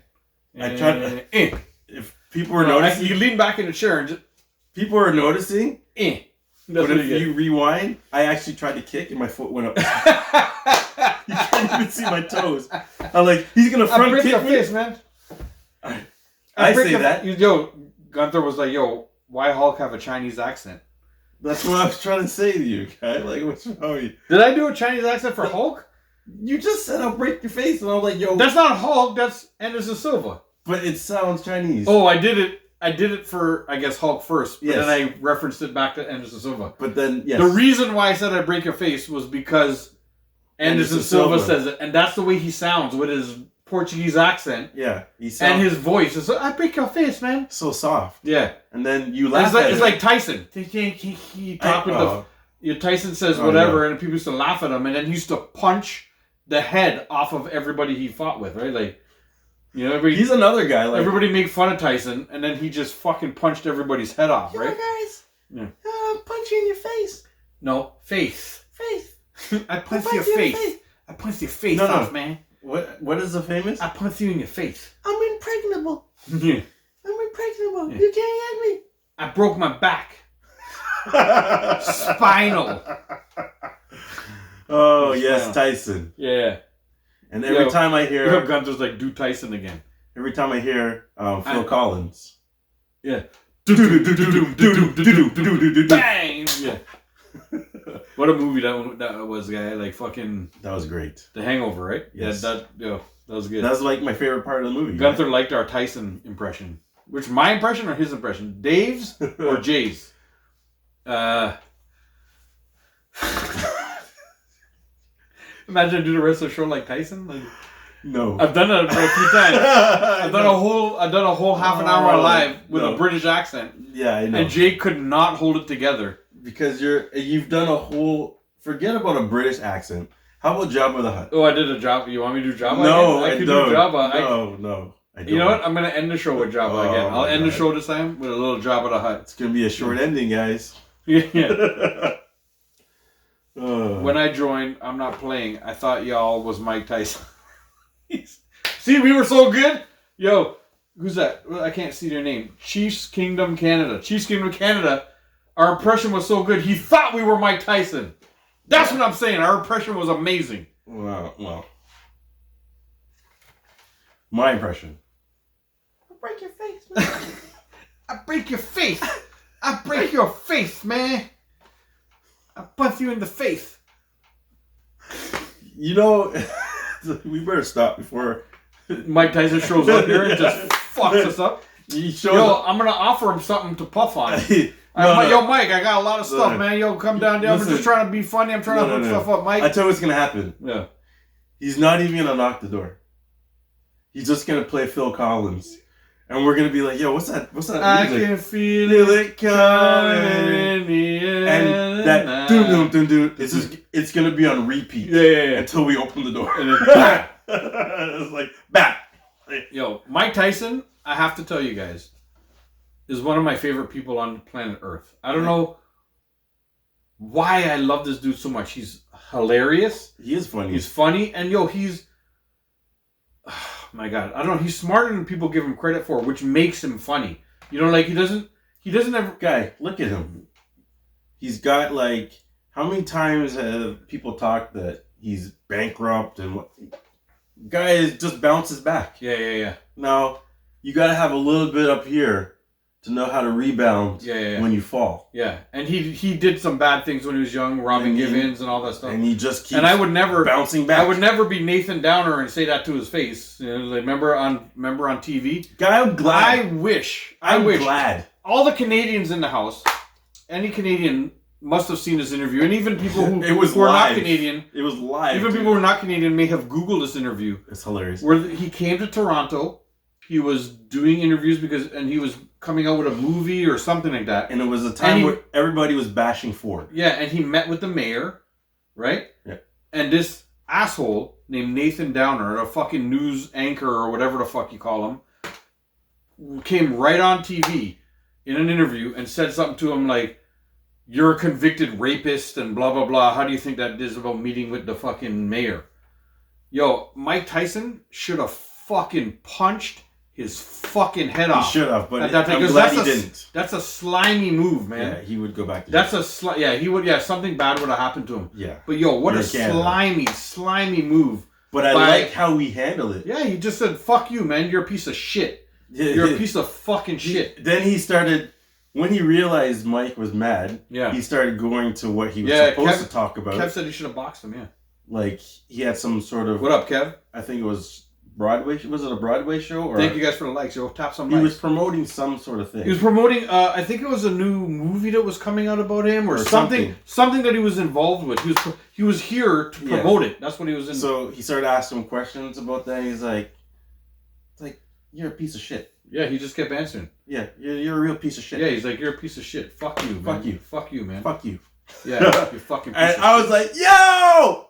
I tried. If people were noticing, you lean back in the chair and just. People are noticing. But if you rewind, I actually tried to kick and my foot went up. You can't even see my toes. I'm like, he's gonna front kick me. I break your face, man. I say that. Yo, Gunther was like, yo, why Hulk have a Chinese accent? That's what I was trying to say to you, guy. Like, what's wrong with you? Did I do a Chinese accent for Hulk? You just said I'll break your face, and I was like, yo. That's not Hulk, that's Anderson Silva. But it sounds Chinese. Oh, I did it for, I guess, Hulk first, but then I referenced it back to Anderson Silva. But then, yes. The reason why I said I break your face was because Anderson Silva says it, and that's the way he sounds with his Portuguese accent. Yeah. And his voice is, I break your face, man. So soft. Yeah. And then you laugh It's like Tyson. He talked with Tyson says whatever, and people used to laugh at him, and then he used to punch the head off of everybody he fought with, right? Like, you know, he's another guy. Like, everybody made fun of Tyson, and then he just fucking punched everybody's head off, right? Guys. Yeah. I'm punching in your face. No, face. I punched your face. I punched your face off, man. What is the famous? I punched you in your face. I'm impregnable. Yeah. I'm impregnable. Yeah. You can't get me. I broke my back. Spinal. Oh, yes, Tyson. Yeah. And every time I hear... Gunther's like, do Tyson again. Every time I hear Phil Collins. Yeah. Bang! Yeah. What a movie that was, guy. Like, fucking... That was great. The Hangover, right? Yes. Yeah, that was good. That was, like, my favorite part of the movie. Gunther liked our Tyson impression. Which, my impression or his impression? Dave's or Jay's? Imagine I do the rest of the show like Tyson. Like, no, I've done it a few times. I've done a whole half an hour live with a British accent. Yeah, I know. And Jay could not hold it together because you've done a whole. Forget about a British accent. How about Jabba the Hutt? Oh, I did a Jabba. You want me to do Jabba? No, I could do Jabba. No. I don't. You know what? I'm gonna end the show with Jabba again. I'll end the show this time with a little Jabba the Hutt. It's gonna be a short ending, guys. Yeah. When I joined, I'm not playing. I thought y'all was Mike Tyson. See, we were so good. Yo, who's that? I can't see their name. Chiefs Kingdom Canada. Chiefs Kingdom Canada. Our impression was so good. He thought we were Mike Tyson. That's what I'm saying. Our impression was amazing. Well. My impression. I'll break your face, man. I break your face. I break your face, man. I punch you in the face. You know, we better stop before Mike Tyson shows up here and just fucks us up. I'm gonna offer him something to puff on. Yo, Mike, I got a lot of stuff, man. Yo, come down there. I'm just trying to be funny. I'm trying to hook stuff up, Mike. I tell you what's gonna happen. Yeah. He's not even gonna knock the door. He's just gonna play Phil Collins. And we're gonna be like, yo, what's that music? I can feel it coming in the air. And that doom, it's gonna be on repeat. Yeah. Until we open the door. And then bam! It's like, bam! Yo, Mike Tyson, I have to tell you guys, is one of my favorite people on planet Earth. I don't know why I love this dude so much. He's hilarious. He is funny. He's funny. And yo, he's... Oh my God. I don't know. He's smarter than people give him credit for, which makes him funny. You know, like he doesn't ever... Guy, look at him. He's got like... How many times have people talked that he's bankrupt and what... Guy just bounces back. Yeah. Now, you got to have a little bit up here to know how to rebound when you fall. Yeah, and he did some bad things when he was young, robbing give-ins and all that stuff. And he just keeps I would never bouncing back. I would never be Nathan Downer and say that to his face. You know, like, remember on TV? Guy, I'm glad. I'm wish glad. All the Canadians in the house, any Canadian must have seen this interview, and even people who were not Canadian. It was live. Even people who are not Canadian may have Googled this interview. It's hilarious. Where he came to Toronto, he was doing interviews and he was coming out with a movie or something like that. And it was a time where everybody was bashing Ford. Yeah, and he met with the mayor, right? Yeah. And this asshole named Nathan Downer, a fucking news anchor or whatever the fuck you call him, came right on TV in an interview and said something to him like, "You're a convicted rapist and blah, blah, blah. How do you think that is about meeting with the fucking mayor?" Yo, Mike Tyson should have fucking punched his fucking head off. He should have, but I'm glad he didn't. That's a slimy move, man. Yeah, he would go back to jail. He would. Yeah, something bad would have happened to him. Yeah. But yo, what a slimy move. But I like how we handle it. Yeah, he just said, "Fuck you, man. You're a piece of shit. You're a piece of fucking shit." Then he started, when he realized Mike was mad, he started going to what he was supposed to talk about. Kev said he should have boxed him, yeah. Like, he had some sort of... What up, Kev? I think it was Broadway. Was it a Broadway show? Or thank you guys for the likes. Yo, tap some likes. He was promoting some sort of thing. He was promoting, I think it was a new movie that was coming out about him or something that he was involved with. He was here to promote it. That's what he was in. So he started asking him questions about that. He's like, you're a piece of shit. Yeah, he just kept answering. Yeah, you're a real piece of shit. Yeah, he's like, you're a piece of shit. Fuck you, man. Fuck you. Fuck you, man. Fuck you. Yeah, you fucking piece and of shit. I was like, yo!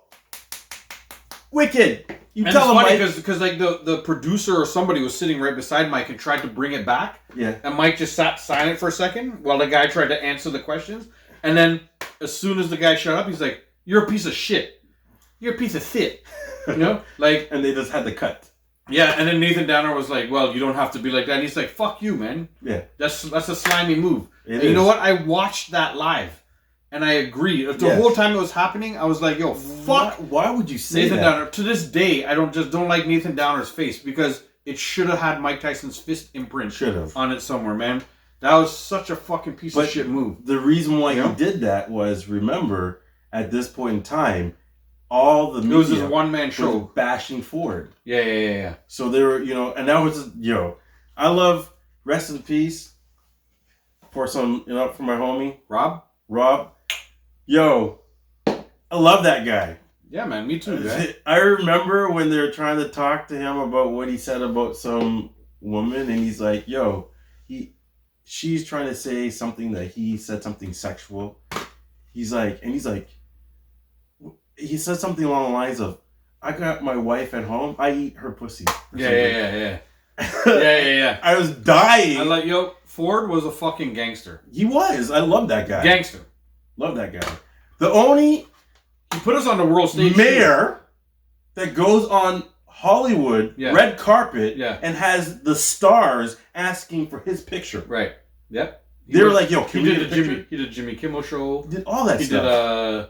Wicked! You and tell him, funny Mike. because like the producer or somebody was sitting right beside Mike and tried to bring it back. Yeah. And Mike just sat silent for a second while the guy tried to answer the questions. And then as soon as the guy shut up, he's like, you're a piece of shit. You're a piece of shit. You know? Like, and they just had to cut. Yeah, and then Nathan Downer was like, well, you don't have to be like that. And he's like, fuck you, man. Yeah. That's a slimy move. And you know what? I watched that live. And I agree. The whole time it was happening, I was like, yo, fuck. Why would you say Nathan that? Downer. To this day, I don't like Nathan Downer's face because it should have had Mike Tyson's fist imprint on it somewhere, man. That was such a fucking piece of shit move. The reason why he did that was, remember, at this point in time, all the media it was this one-man show was bashing Ford. Yeah. So they were, and that was, I love, rest in peace for some, for my homie. Rob. Yo, I love that guy. Yeah, man, me too, man. I remember when they were trying to talk to him about what he said about some woman, and he's like, yo, she's trying to say something that he said something sexual. He said something along the lines of, I got my wife at home, I eat her pussy. Yeah. I was dying. I'm like, Ford was a fucking gangster. He was. I love that guy. Gangster. Love that guy. The only he put us on the world stage mayor that goes on Hollywood red carpet and has the stars asking for his picture. Right. Yep. They were like, yo, can we get a picture? He did Jimmy Kimmel show. He did all that stuff. He did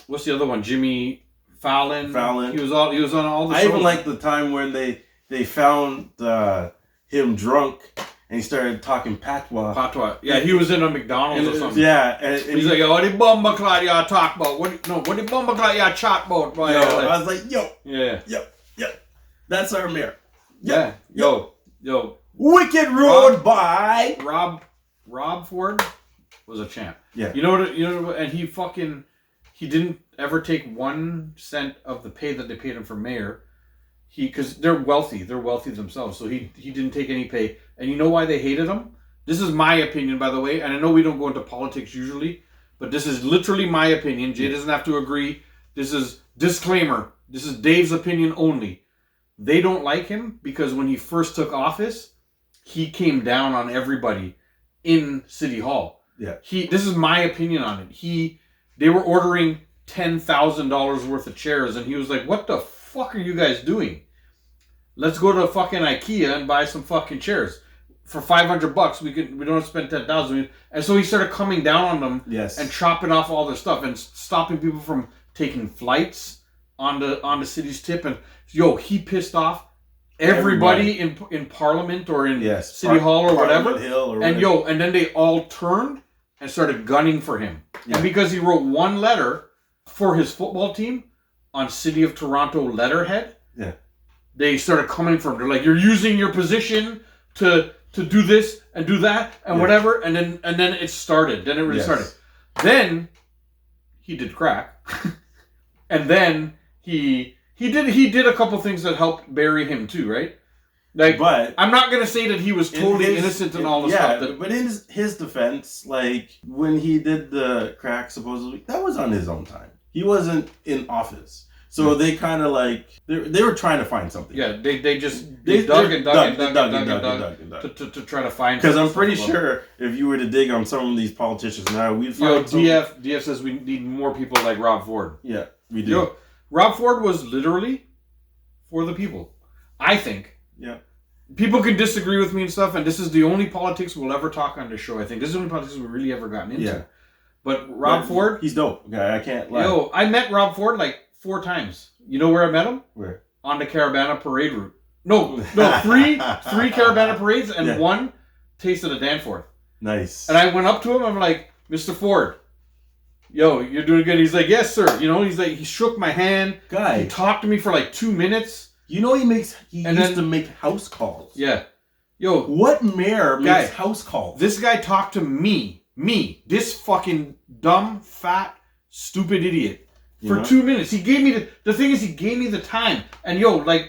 what's the other one? Jimmy Fallon. He was on all the shows. I even like the time when they found him drunk. And he started talking patois. Yeah, he was in a McDonald's or something. Yeah. And he's like, yo, what the bomba clot y'all talk about? What the bomba clot y'all chat about? I was like, yo. Yeah. Yep. That's our mayor. Yeah. Yo. Wicked Road by Rob Ford was a champ. Yeah. You know what? And he didn't ever take 1 cent of the pay that they paid him for mayor. Because they're wealthy themselves, so he didn't take any pay. And you know why they hated him? This is my opinion, by the way, and I know we don't go into politics usually, but this is literally my opinion. Jay doesn't have to agree. This is disclaimer. This is Dave's opinion only. They don't like him because when he first took office, he came down on everybody in City Hall. Yeah. This is my opinion on it. They were ordering $10,000 worth of chairs, and he was like, "What the fuck are you guys doing? Let's go to fucking IKEA and buy some fucking chairs for $500. We don't have to spend $10,000." And so he started coming down on them, and chopping off all their stuff and stopping people from taking flights on the city's tip. And he pissed off everybody in Parliament or in City Hall or whatever. And then they all turned and started gunning for him. Yeah. And because he wrote one letter for his football team on City of Toronto letterhead, they started coming for him. They're like, "You're using your position to do this and do that and whatever," and then it started. Then it really started. Then he did crack, and then he did a couple things that helped bury him too, right? Like, but I'm not gonna say that he was totally innocent in all the stuff. But in his defense, like when he did the crack, supposedly that was on his own time. He wasn't in office. So they kind of like they were trying to find something. Yeah, they dug to try to find. Because I'm pretty sure if you were to dig on some of these politicians now, we'd find. DF says we need more people like Rob Ford. Yeah, we do. Rob Ford was literally for the people. I think. Yeah. People can disagree with me and stuff, and this is the only politics we'll ever talk on this show. I think this is the only politics we've really ever gotten into. Yeah. But Rob Ford, he's dope. Okay, I can't lie. I met Rob Ford like 4 times. You know where I met him? Where? On the Caravana parade route. No, 3 Caravana parades and 1 Taste of the Danforth. Nice. And I went up to him. I'm like, "Mr. Ford, yo, you're doing good." He's like, "Yes, sir." He's like, he shook my hand. Guy. He talked to me for like 2 minutes. He used to make house calls. Yeah. Yo. What mayor makes house calls? This guy talked to me, this fucking dumb, fat, stupid idiot. For 2 minutes. He gave me the thing is he gave me the time. And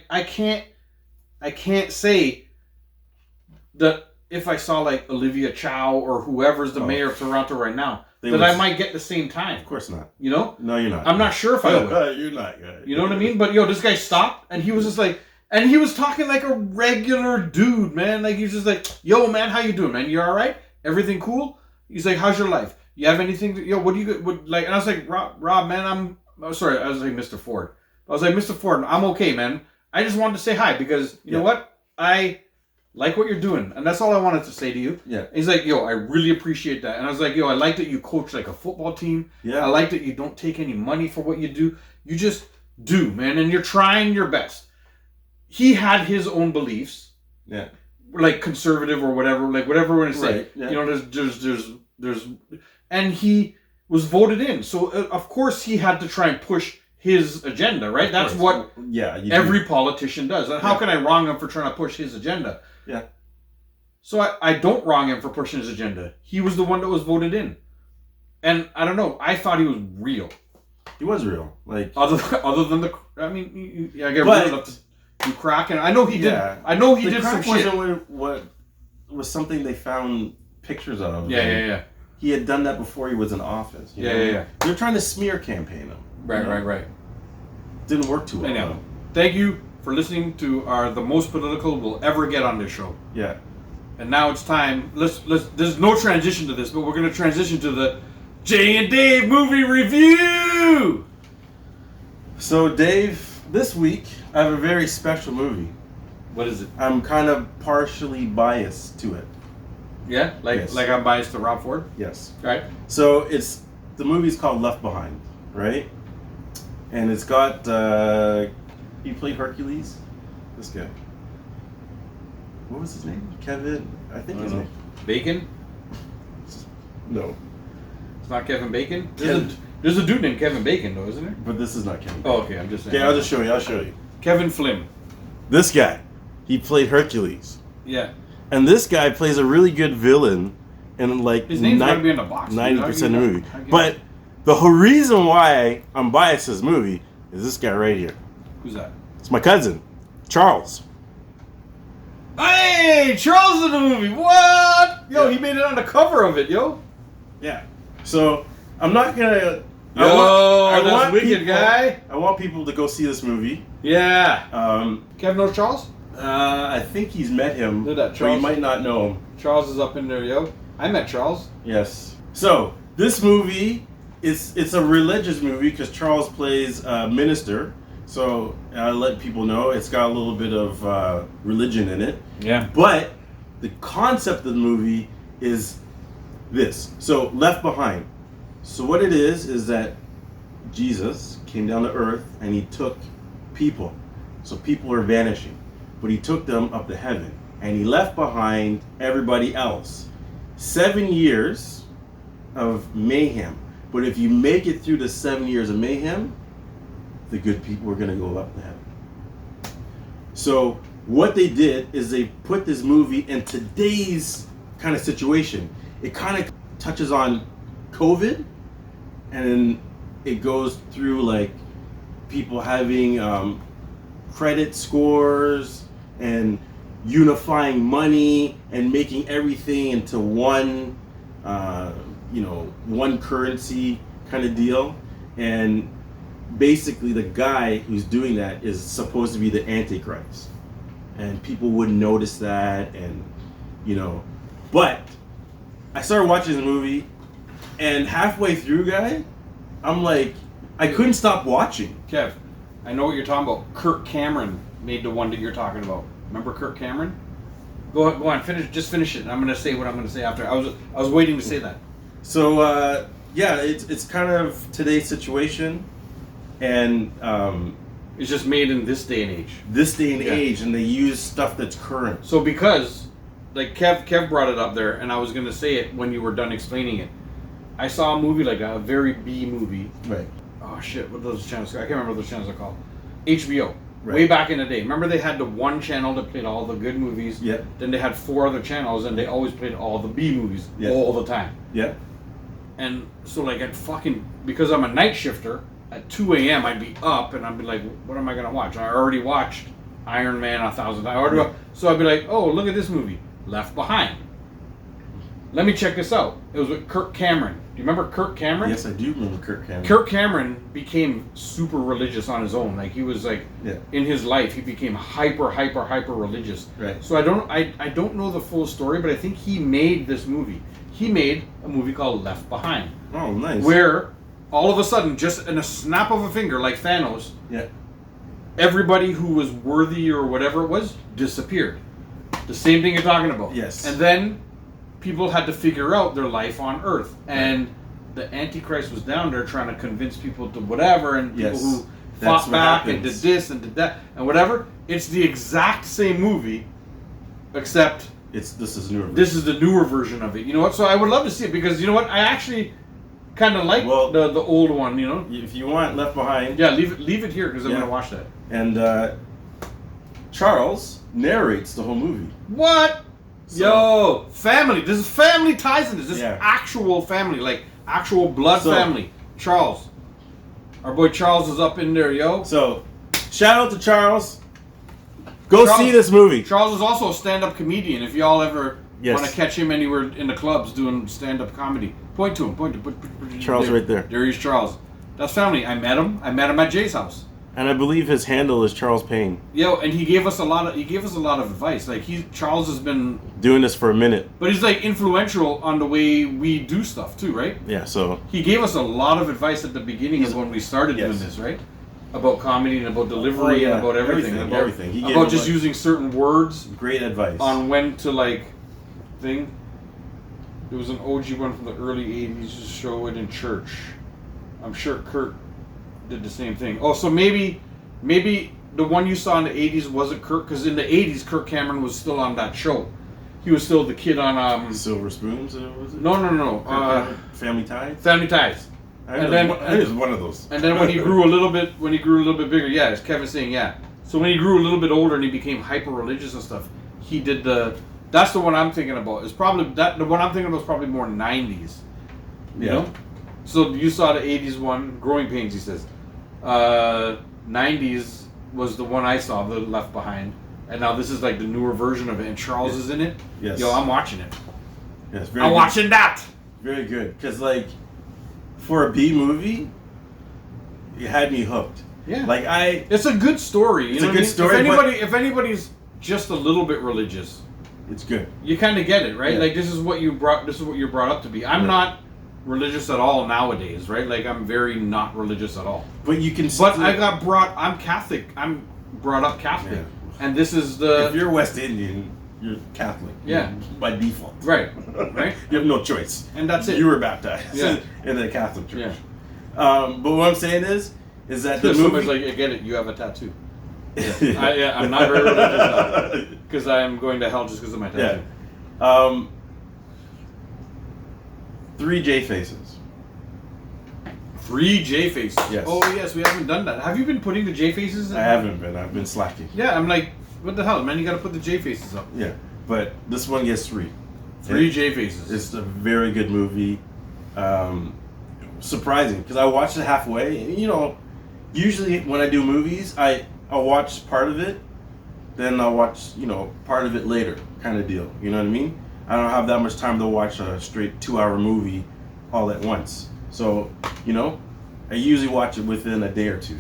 I can't say that if I saw like Olivia Chow or whoever's the mayor of Toronto right now, that I might get the same time. Of course not. You know? No, you're not. I'm not sure if I would. You're not. You know what I mean? But this guy stopped and he was just like, and he was talking like a regular dude, man. Like he's just like, yo, man, how you doing, man? You all right? Everything cool? He's like, how's your life? You have anything? What do you like? And I was like, Rob, man, I was like Mr. Ford. I was like, Mr. Ford, I'm okay, man. I just wanted to say hi because you know what? I like what you're doing, and that's all I wanted to say to you. Yeah. And he's like, yo, I really appreciate that. And I was like, yo, I like that you coach like a football team. Yeah. I like that you don't take any money for what you do. You just do, man, and you're trying your best. He had his own beliefs. Yeah. Like conservative or whatever, like whatever we're gonna say. Right. Yeah. You know, there's, and he was voted in. So of course he had to try and push his agenda, right? That's what every politician does. And how can I wrong him for trying to push his agenda? Yeah. So I don't wrong him for pushing his agenda. He was the one that was voted in. And I don't know, I thought he was real. He was real. Like other than the, I mean, I get rid of the crack, and I know he did. I know he did some shit. What was something they found pictures of? Yeah. He had done that before he was in office. You know? They're trying to smear campaign him. Right. Didn't work too well. Anyhow, thank you for listening to the most political we'll ever get on this show. Yeah. And now it's time. Let's. There's no transition to this, but we're gonna transition to the Jay and Dave movie review. So Dave, this week I have a very special movie. What is it? I'm kind of partially biased to it. Yeah, like I'm biased to Rob Ford. Yes. Right. So the movie's called Left Behind, right? And it's got he played Hercules. This guy. What was his name? Kevin. I think his name. Bacon. No. It's not Kevin Bacon. There's a dude named Kevin Bacon, though, isn't there? But this is not Kevin Bacon. Oh, okay. I'm just saying. Okay, I'll show you. Kevin Flynn. This guy, he played Hercules. Yeah. And this guy plays a really good villain, and like his name's gonna be in the box. 90% of the movie. But the whole reason why I'm biased to this movie is this guy right here. Who's that? It's my cousin, Charles. Hey, Charles in the movie. What? Yo, he made it on the cover of it, yo. Yeah. So I'm not gonna. I want wicked people, guy. I want people to go see this movie. Yeah. Kevin knows Charles? I think he's met him. Look at that, Charles. But you might not know him. Charles is up in there, yo. I met Charles. Yes. So this movie it's a religious movie because Charles plays a minister. So I'll let people know it's got a little bit of religion in it. Yeah. But the concept of the movie is this. So Left Behind. So what it is that Jesus came down to earth and he took people. So people are vanishing. But he took them up to heaven. And he left behind everybody else. 7 years of mayhem. But if you make it through the 7 years of mayhem, the good people are going to go up to heaven. So what they did is they put this movie in today's kind of situation. It kind of touches on COVID, and then it goes through like people having credit scores and unifying money and making everything into one, one currency kind of deal. And basically the guy who's doing that is supposed to be the Antichrist. And people wouldn't notice that, and but I started watching the movie, and halfway through, guy, I'm like, I couldn't stop watching. Kev, I know what you're talking about. Kirk Cameron made the one that you're talking about. Remember Kirk Cameron? Go on, finish it. I'm gonna say what I'm gonna say after. I was waiting to say that. So it's kind of today's situation, and it's just made in this day and age. Age, and they use stuff that's current. So because, like Kev brought it up there, and I was gonna say it when you were done explaining it. I saw a movie like a very B movie. Right. Oh shit! What are those channels? I can't remember what those channels are called. HBO. Right. Way back in the day. Remember they had the one channel that played all the good movies. Yep. Then they had 4 other channels, and they always played all the B movies all the time. Yeah. And so like because I'm a night shifter, at 2 a.m. I'd be up and I'd be like, what am I gonna watch? I already watched Iron Man 1,000 times. So I'd be like, oh, look at this movie. Left Behind. Let me check this out. It was with Kirk Cameron. Do you remember Kirk Cameron? Yes, I do remember Kirk Cameron. Kirk Cameron became super religious on his own. Like he was like, in his life, he became hyper religious. Right. So I don't know the full story, but I think he made this movie. He made a movie called Left Behind. Oh, nice. Where all of a sudden, just in a snap of a finger, like Thanos, everybody who was worthy or whatever it was disappeared. The same thing you're talking about. Yes. And then people had to figure out their life on Earth, and the Antichrist was down there trying to convince people to whatever, and people who fought back and did this and did that and whatever. It's the exact same movie, except this is the newer version of it. You know what? So I would love to see it, because you know what? I actually kind of like the old one. You know, if you want Left Behind, leave it here, because I'm gonna watch that. And Charles narrates the whole movie. What? Yo, family. This is family ties in this. This is actual family, like actual blood family. Charles. Our boy Charles is up in there, yo. So, shout out to Charles. Go see this movie. Charles is also a stand-up comedian. If y'all ever want to catch him anywhere in the clubs doing stand-up comedy, point to him. Charles right there. There he's Charles. That's family. I met him at Jay's house. And I believe his handle is Charles Payne. Yo, and he gave us a lot of advice. Like Charles has been doing this for a minute. But he's like influential on the way we do stuff too, right? Yeah, so he gave us a lot of advice at the beginning of when we started doing this, right? About comedy and about delivery and about everything. Everything. About just using certain words. Great advice. On when to thing. There was an OG one from the early 80s to show it in church. I'm sure Kurt did the same thing. Oh, so maybe the one you saw in the 80s wasn't Kirk, because in the 80s Kirk Cameron was still on that show. He was still the kid on Silver Spoons. Was it? No. Family Ties. Family Ties. I think it was one of those. And then when he grew a little bit bigger, as Kevin's saying, So when he grew a little bit older and he became hyper religious and stuff, he did that's the one I'm thinking about. It's probably the one I'm thinking about is probably more 90s. You know? So you saw the 80s one, Growing Pains, he says. 90s was the one I saw, the Left Behind, and now this is like the newer version of it, and Charles is in it. Yes. Yo, I'm watching it. Yes, I'm watching that. Very good, because for a B movie, it had me hooked. Yeah. It's a good story. It's a good story. If anybody's just a little bit religious, it's good. You kind of get it, right? Yeah. This is what you're brought up to be. I'm not religious at all nowadays, right? I'm very not religious at all. But you can. But I'm Catholic. I'm brought up Catholic, and this is If you're West Indian, you're Catholic. Yeah. By default. Right. You have no choice. And that's it. You were baptized in the Catholic Church. Yeah. But what I'm saying is that the movie. Somebody's like, I get it. You have a tattoo. Yeah. I'm not very religious now because I'm going to hell just because of my tattoo. Yeah. 3 J faces. 3 J faces. Yes. Oh yes, we haven't done that. Have you been putting the J faces in? I haven't been. I've been slacking. Yeah, I'm like, what the hell, man? You got to put the J faces up. Yeah, but this one gets 3. 3 J faces. It's a very good movie. Surprising, because I watched it halfway, and usually when I do movies, I'll watch part of it, then I'll watch part of it later, kind of deal. You know what I mean? I don't have that much time to watch a straight 2-hour movie all at once. So, I usually watch it within a day or two,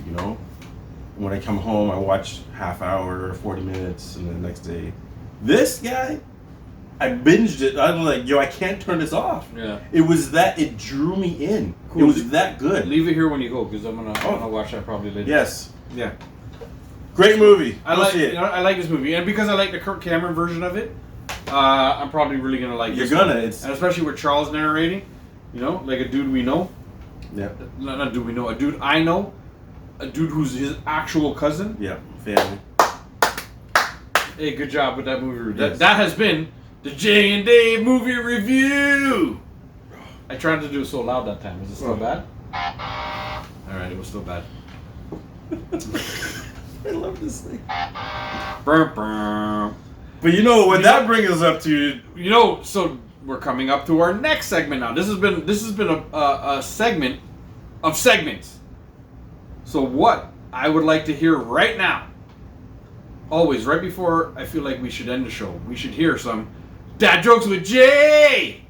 When I come home, I watch half hour, 40 minutes, and the next day. This guy, I binged it. I was like, I can't turn this off. Yeah. It drew me in. Cool. It was that good. Leave it here when you go, because I'm gonna watch that probably later. Yes. Yeah. Great movie. I like this movie, and because I like the Kirk Cameron version of it, I'm probably really gonna like this. And especially with Charles narrating, like a dude we know. Yeah. Not a dude we know, a dude I know, a dude who's his actual cousin. Yeah, family. Hey, good job with that movie review. Yes. That has been the Jay and Dave movie review. I tried to do it so loud that time. Was it still bad? All right, it was still bad. I love this thing. Burr, burr. But what that brings us up to, so we're coming up to our next segment now. This has been a segment of segments. So what I would like to hear right now, always right before I feel like we should end the show, we should hear some Dad Jokes with Jay!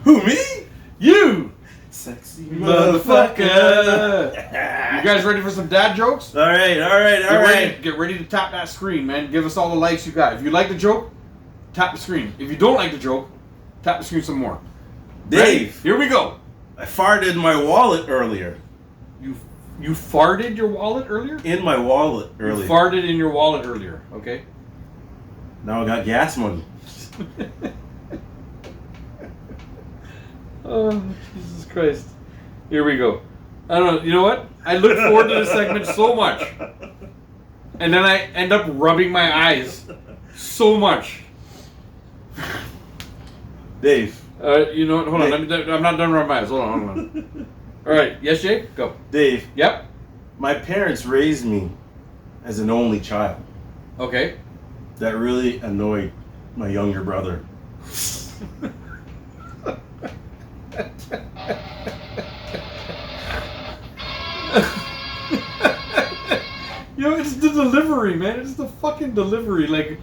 Who, me? You! Sexy motherfucker! You guys ready for some dad jokes? All right. Get ready to tap that screen, man. Give us all the likes you got. If you like the joke, tap the screen. If you don't like the joke, tap the screen some more. Dave, ready? Here we go. I farted in my wallet earlier. You farted your wallet earlier? In my wallet earlier. You farted in your wallet earlier, okay? Now I got gas money. Oh, Jesus Christ. Here we go. I don't know. You know what? I look forward to this segment so much. And then I end up rubbing my eyes so much. Dave. You know what? Hold on. I'm not done rubbing my eyes. Hold on. All right. Yes, Jay? Go. Dave. Yep. My parents raised me as an only child. Okay. That really annoyed my younger brother. You know, it's the delivery, man. It's the fucking delivery. Like,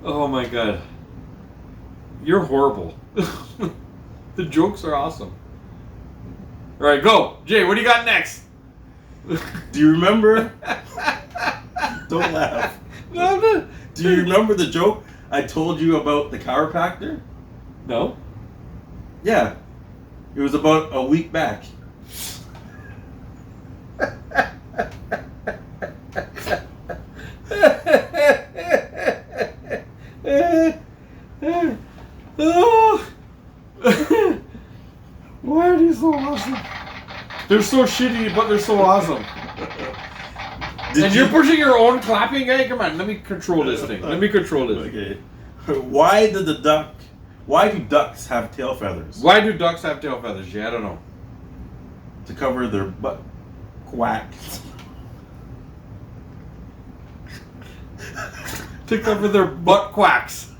oh my god. You're horrible. The jokes are awesome. All right, go. Jay, what do you got next? Do you remember? Don't laugh. No, I'm not. Do you remember the joke I told you about the chiropractor? No. Yeah. It was about a week back. Why are these so awesome? They're so shitty, but they're so awesome. And you're pushing your own clapping guy? Come on, let me control this thing. Okay. Why do ducks have tail feathers? Why do ducks have tail feathers? Yeah, I don't know. To cover their butt quacks. To cover their butt quacks.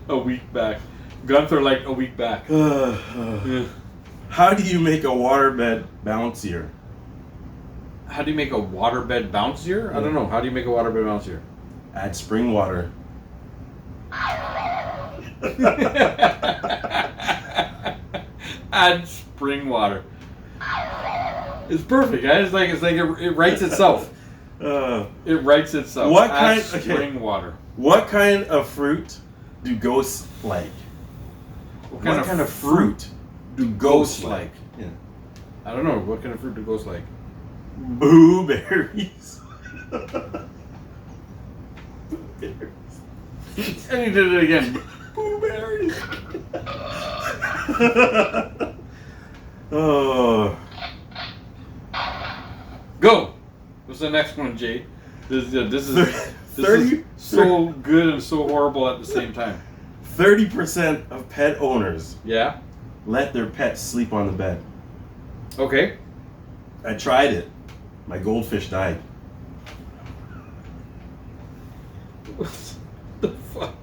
A week back. Gunther like a week back. Yeah. How do you make a waterbed bouncier? How do you make a waterbed bouncier? I don't know. How do you make a waterbed bouncier? Add spring water. Add spring water. It's perfect, guys. It's like it writes itself. It writes itself. What Add kind? spring water. What kind of fruit do ghosts like? What kind of fruit do ghosts like? Yeah. I don't know. What kind of fruit do ghosts like? Blueberries. And he did it again. Blueberries. Oh. Go. What's the next one, Jay? This is so good and so horrible at the same time. 30% of pet owners let their pets sleep on the bed. Okay. I tried it. My goldfish died. What the fuck?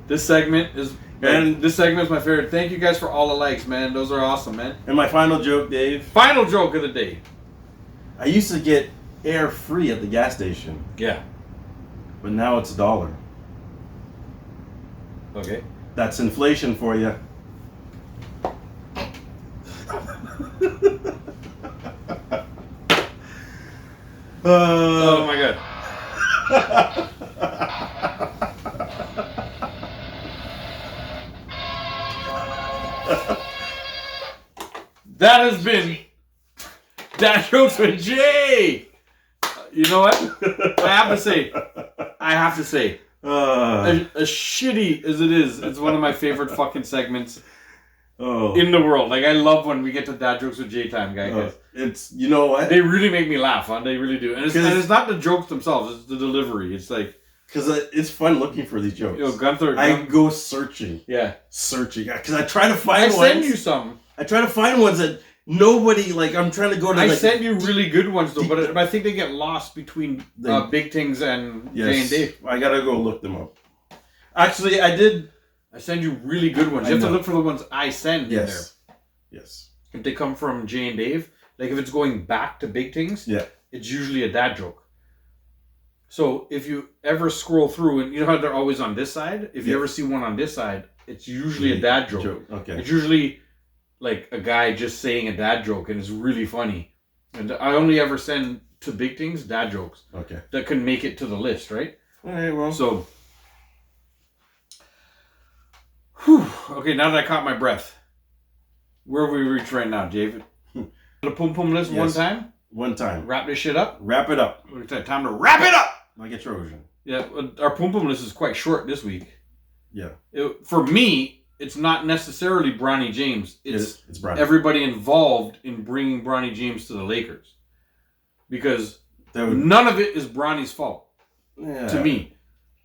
This segment is my favorite. Thank you guys for all the likes, man. Those are awesome, man. And my final joke, Dave. Final joke of the day. I used to get air free at the gas station. Yeah. But now it's $1. Okay. That's inflation for you. Oh my god. That has been Dad Jokes with Jay. You know what? I have to say, as shitty as it is, it's one of my favorite fucking segments in the world. Like, I love when we get to Dad Jokes with Jay time, guys. It's, you know what? They really make me laugh, huh? They really do. And it's not the jokes themselves, it's the delivery. It's like... Because it's fun looking for these jokes. Yo, Gunther... I go searching. Yeah. Searching. Because I try to find ones... I send you some. I try to find ones that Nobody, like, I'm trying to go to... I sent you really good ones, though, but I think they get lost between Big Things and Jay and Dave. I gotta go look them up. Actually, I did... I send you really good ones. You have to look for the ones I send in there. Yes. If they come from Jay and Dave, like if it's going back to Big Things, it's usually a dad joke. So if you ever scroll through, and you know how they're always on this side? If you ever see one on this side, it's usually a dad joke. Okay. It's usually like a guy just saying a dad joke, and it's really funny. And I only ever send to Big Things dad jokes. Okay. That can make it to the list, right? All right, well. So... Whew. Okay, now that I caught my breath, where have we reached right now, David? The Pum Pum list one time? One time. Wrap this shit up? Wrap it up. Time to wrap it up! Like a Trojan. Yeah, our Pum Pum list is quite short this week. Yeah. For me, it's not necessarily Bronny James. It's Bronny. Everybody involved in bringing Bronny James to the Lakers. Because none of it is Bronny's fault. Yeah. To me.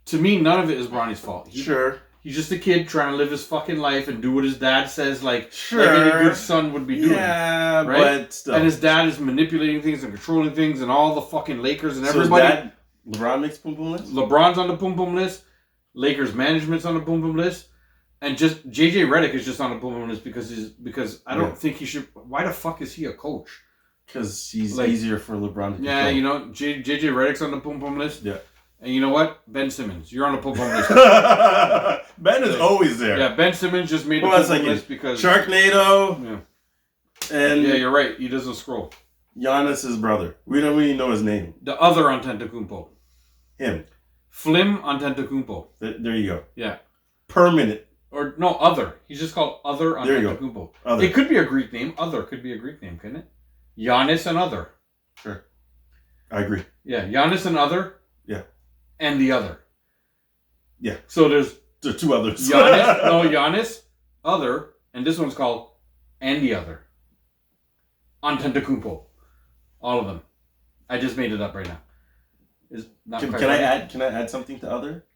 To me, none of it is Bronny's fault. Sure. He's just a kid trying to live his fucking life and do what his dad says, like any good son would be doing. Yeah, right? But still. And his dad is manipulating things and controlling things, and all the fucking Lakers and everybody. So his dad, LeBron makes Pum Pum list? LeBron's on the Pum Pum list. Lakers management's on the Pum Pum list. And just JJ Redick is just on the Pum Pum list because I don't think he should. Why the fuck is he a coach? Because he's easier for LeBron to control. Yeah, you know, JJ Redick's on the Pum Pum list. Yeah. And you know what? Ben Simmons, you're on the Pum Pum list. Ben is always there. Yeah, Ben Simmons just made the Pum Pum list because... Sharknado. Yeah. And... Yeah, you're right. He doesn't scroll. Giannis' brother. We don't really know his name. The other Antetokounmpo. Him. Flim Antetokounmpo. There you go. Yeah. Permanent. Or, no, other. He's just called Other Antetokounmpo. Other. It could be a Greek name. Other could be a Greek name, couldn't it? Giannis and Other. Sure. I agree. Yeah, Giannis and Other. Yeah. And the Other. Yeah. So there's two others. Giannis, Other, and this one's called And the Other. Antetokounmpo. All of them. I just made it up right now. Is not Can I add something to Other?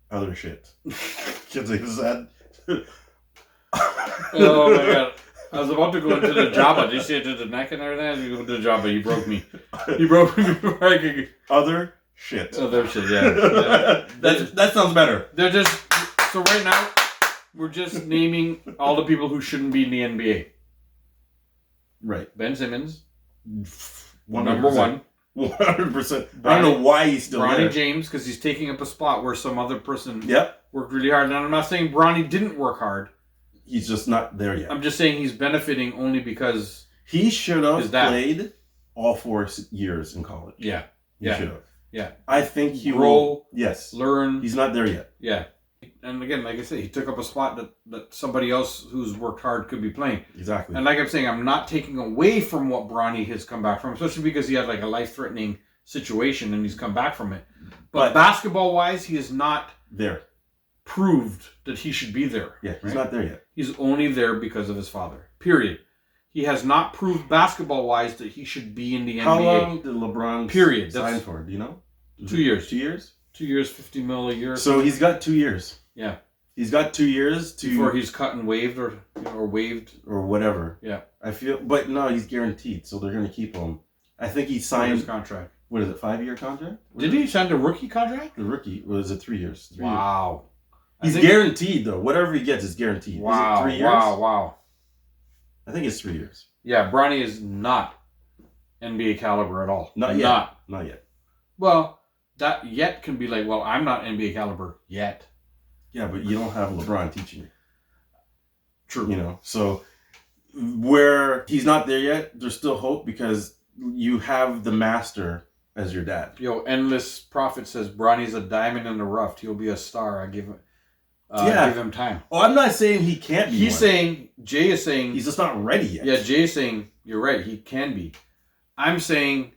Other shit. Can I add? Oh my god. I was about to go into the Jabba. Did you see it to the neck and everything? You go to the Jabba. You broke me. You broke me before I could... Other shit. Other shit, yeah. That sounds better. They're just... So right now, we're just naming all the people who shouldn't be in the NBA. Right. Ben Simmons. 100%. Number one. 100%. I don't know why he's still there. Bronny James, because he's taking up a spot where some other person worked really hard. And I'm not saying Bronny didn't work hard. He's just not there yet. I'm just saying he's benefiting only because... He should have played all 4 years in college. Yeah. He should have. Yeah. I think he will... Yes. Learn. He's not there yet. Yeah. And again, like I say, he took up a spot that somebody else who's worked hard could be playing. Exactly. And like I'm saying, I'm not taking away from what Bronny has come back from, especially because he had like a life-threatening situation and he's come back from it. But basketball-wise, he is not there. Proved that he should be there. Yeah, he's not there yet. He's only there because of his father. Period. He has not proved basketball-wise that he should be in the NBA. How long did LeBron sign for? Do you know? 2 years. 2 years? 2 years, $50 million a year. So he's got 2 years. Yeah. He's got 2 years to... Before he's cut and waived or waived. Or whatever. Yeah. I feel... But no, he's guaranteed, so they're going to keep him. I think he signed... his contract. What is it, 5-year contract? Did he sign a rookie contract? The rookie was it 3 years? 3 wow. Years. He's guaranteed, though. Whatever he gets is guaranteed. Wow. Is it 3 years? Wow. I think it's 3 years. Yeah, Bronny is not NBA caliber at all. Not yet. Not yet. Well, that yet can be like, well, I'm not NBA caliber yet. Yeah, but you don't have LeBron teaching you. True. You know, so where he's not there yet, there's still hope because you have the master as your dad. Yo, Endless Prophet says Bronny's a diamond in the rough. He'll be a star. I give him time. Oh, I'm not saying he can't be. Jay is saying he's just not ready yet. Yeah, Jay is saying you're right. He can be. I'm saying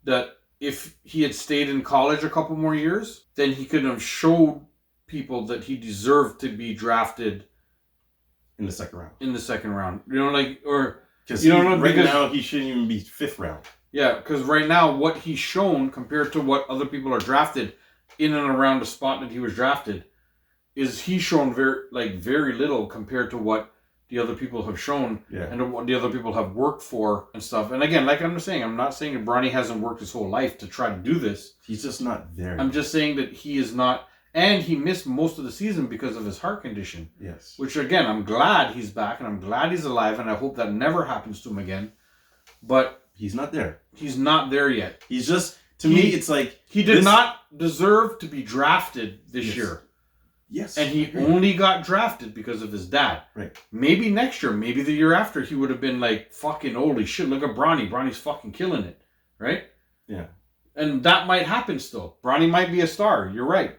that if he had stayed in college a couple more years, then he could have showed people that he deserved to be drafted in the second round. You know, like, or because now he shouldn't even be 5th round. Yeah, because right now what he's shown compared to what other people are drafted in and around the spot that he was drafted is he's shown very little compared to what the other people have shown yeah. and what the other people have worked for and stuff. And again, like I'm saying, I'm not saying that Bronny hasn't worked his whole life to try to do this. He's just not there. I'm just saying that he is not, and he missed most of the season because of his heart condition. Yes. Which again, I'm glad he's back and I'm glad he's alive and I hope that never happens to him again. But he's not there. He's not there yet. He's just, to me, it's like... He did not deserve to be drafted this yes. year. Yes. And he only got drafted because of his dad. Right. Maybe next year, maybe the year after, he would have been like, fucking holy shit, look at Bronny. Bronny's fucking killing it. Right? Yeah. And that might happen still. Bronny might be a star. You're right.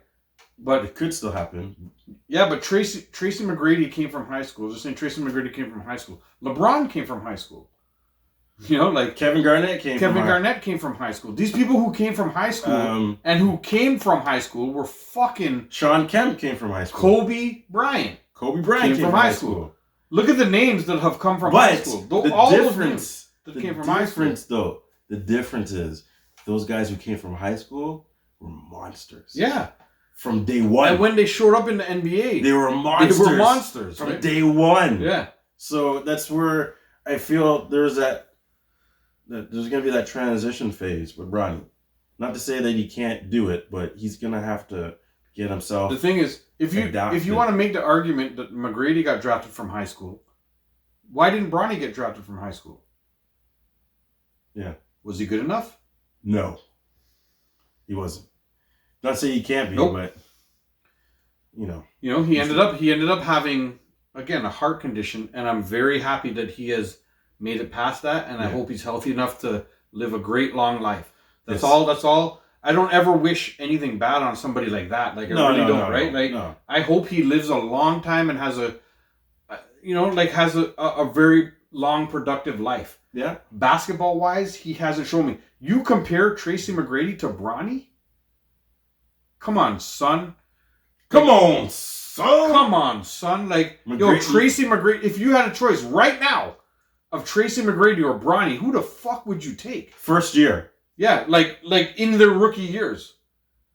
But it could still happen. Yeah, but Tracy McGrady came from high school. Just saying Tracy McGrady came from high school. LeBron came from high school. You know, like Kevin Garnett came from high school. These people who came from high school and who came from high school were fucking... Sean Kemp came from high school. Kobe Bryant came from high school. Look at the names that have come from high school. The difference is those guys who came from high school were monsters. Yeah. From day one. And when they showed up in the NBA, they were monsters. From day one. Yeah. So that's where I feel there's going to be that transition phase with Bronny. Not to say that he can't do it, but he's going to have to get himself. The thing is, if you want to make the argument that McGrady got drafted from high school, why didn't Bronny get drafted from high school? Yeah. Was he good enough? No. He wasn't. Not saying he can't be, but you know. You know, he ended up having, again, a heart condition, and I'm very happy that he has made it past that, and I hope he's healthy enough to live a great long life. That's all. I don't ever wish anything bad on somebody like that. Like, I really don't, right? Like, I hope he lives a long time and has a very long, productive life. Yeah. Basketball-wise, he hasn't shown me. You compare Tracy McGrady to Bronny? Come on, son. Come on, son. Like, yo, Tracy McGrady, if you had a choice right now of Tracy McGrady or Bronny, who the fuck would you take? First year. Yeah, like in their rookie years.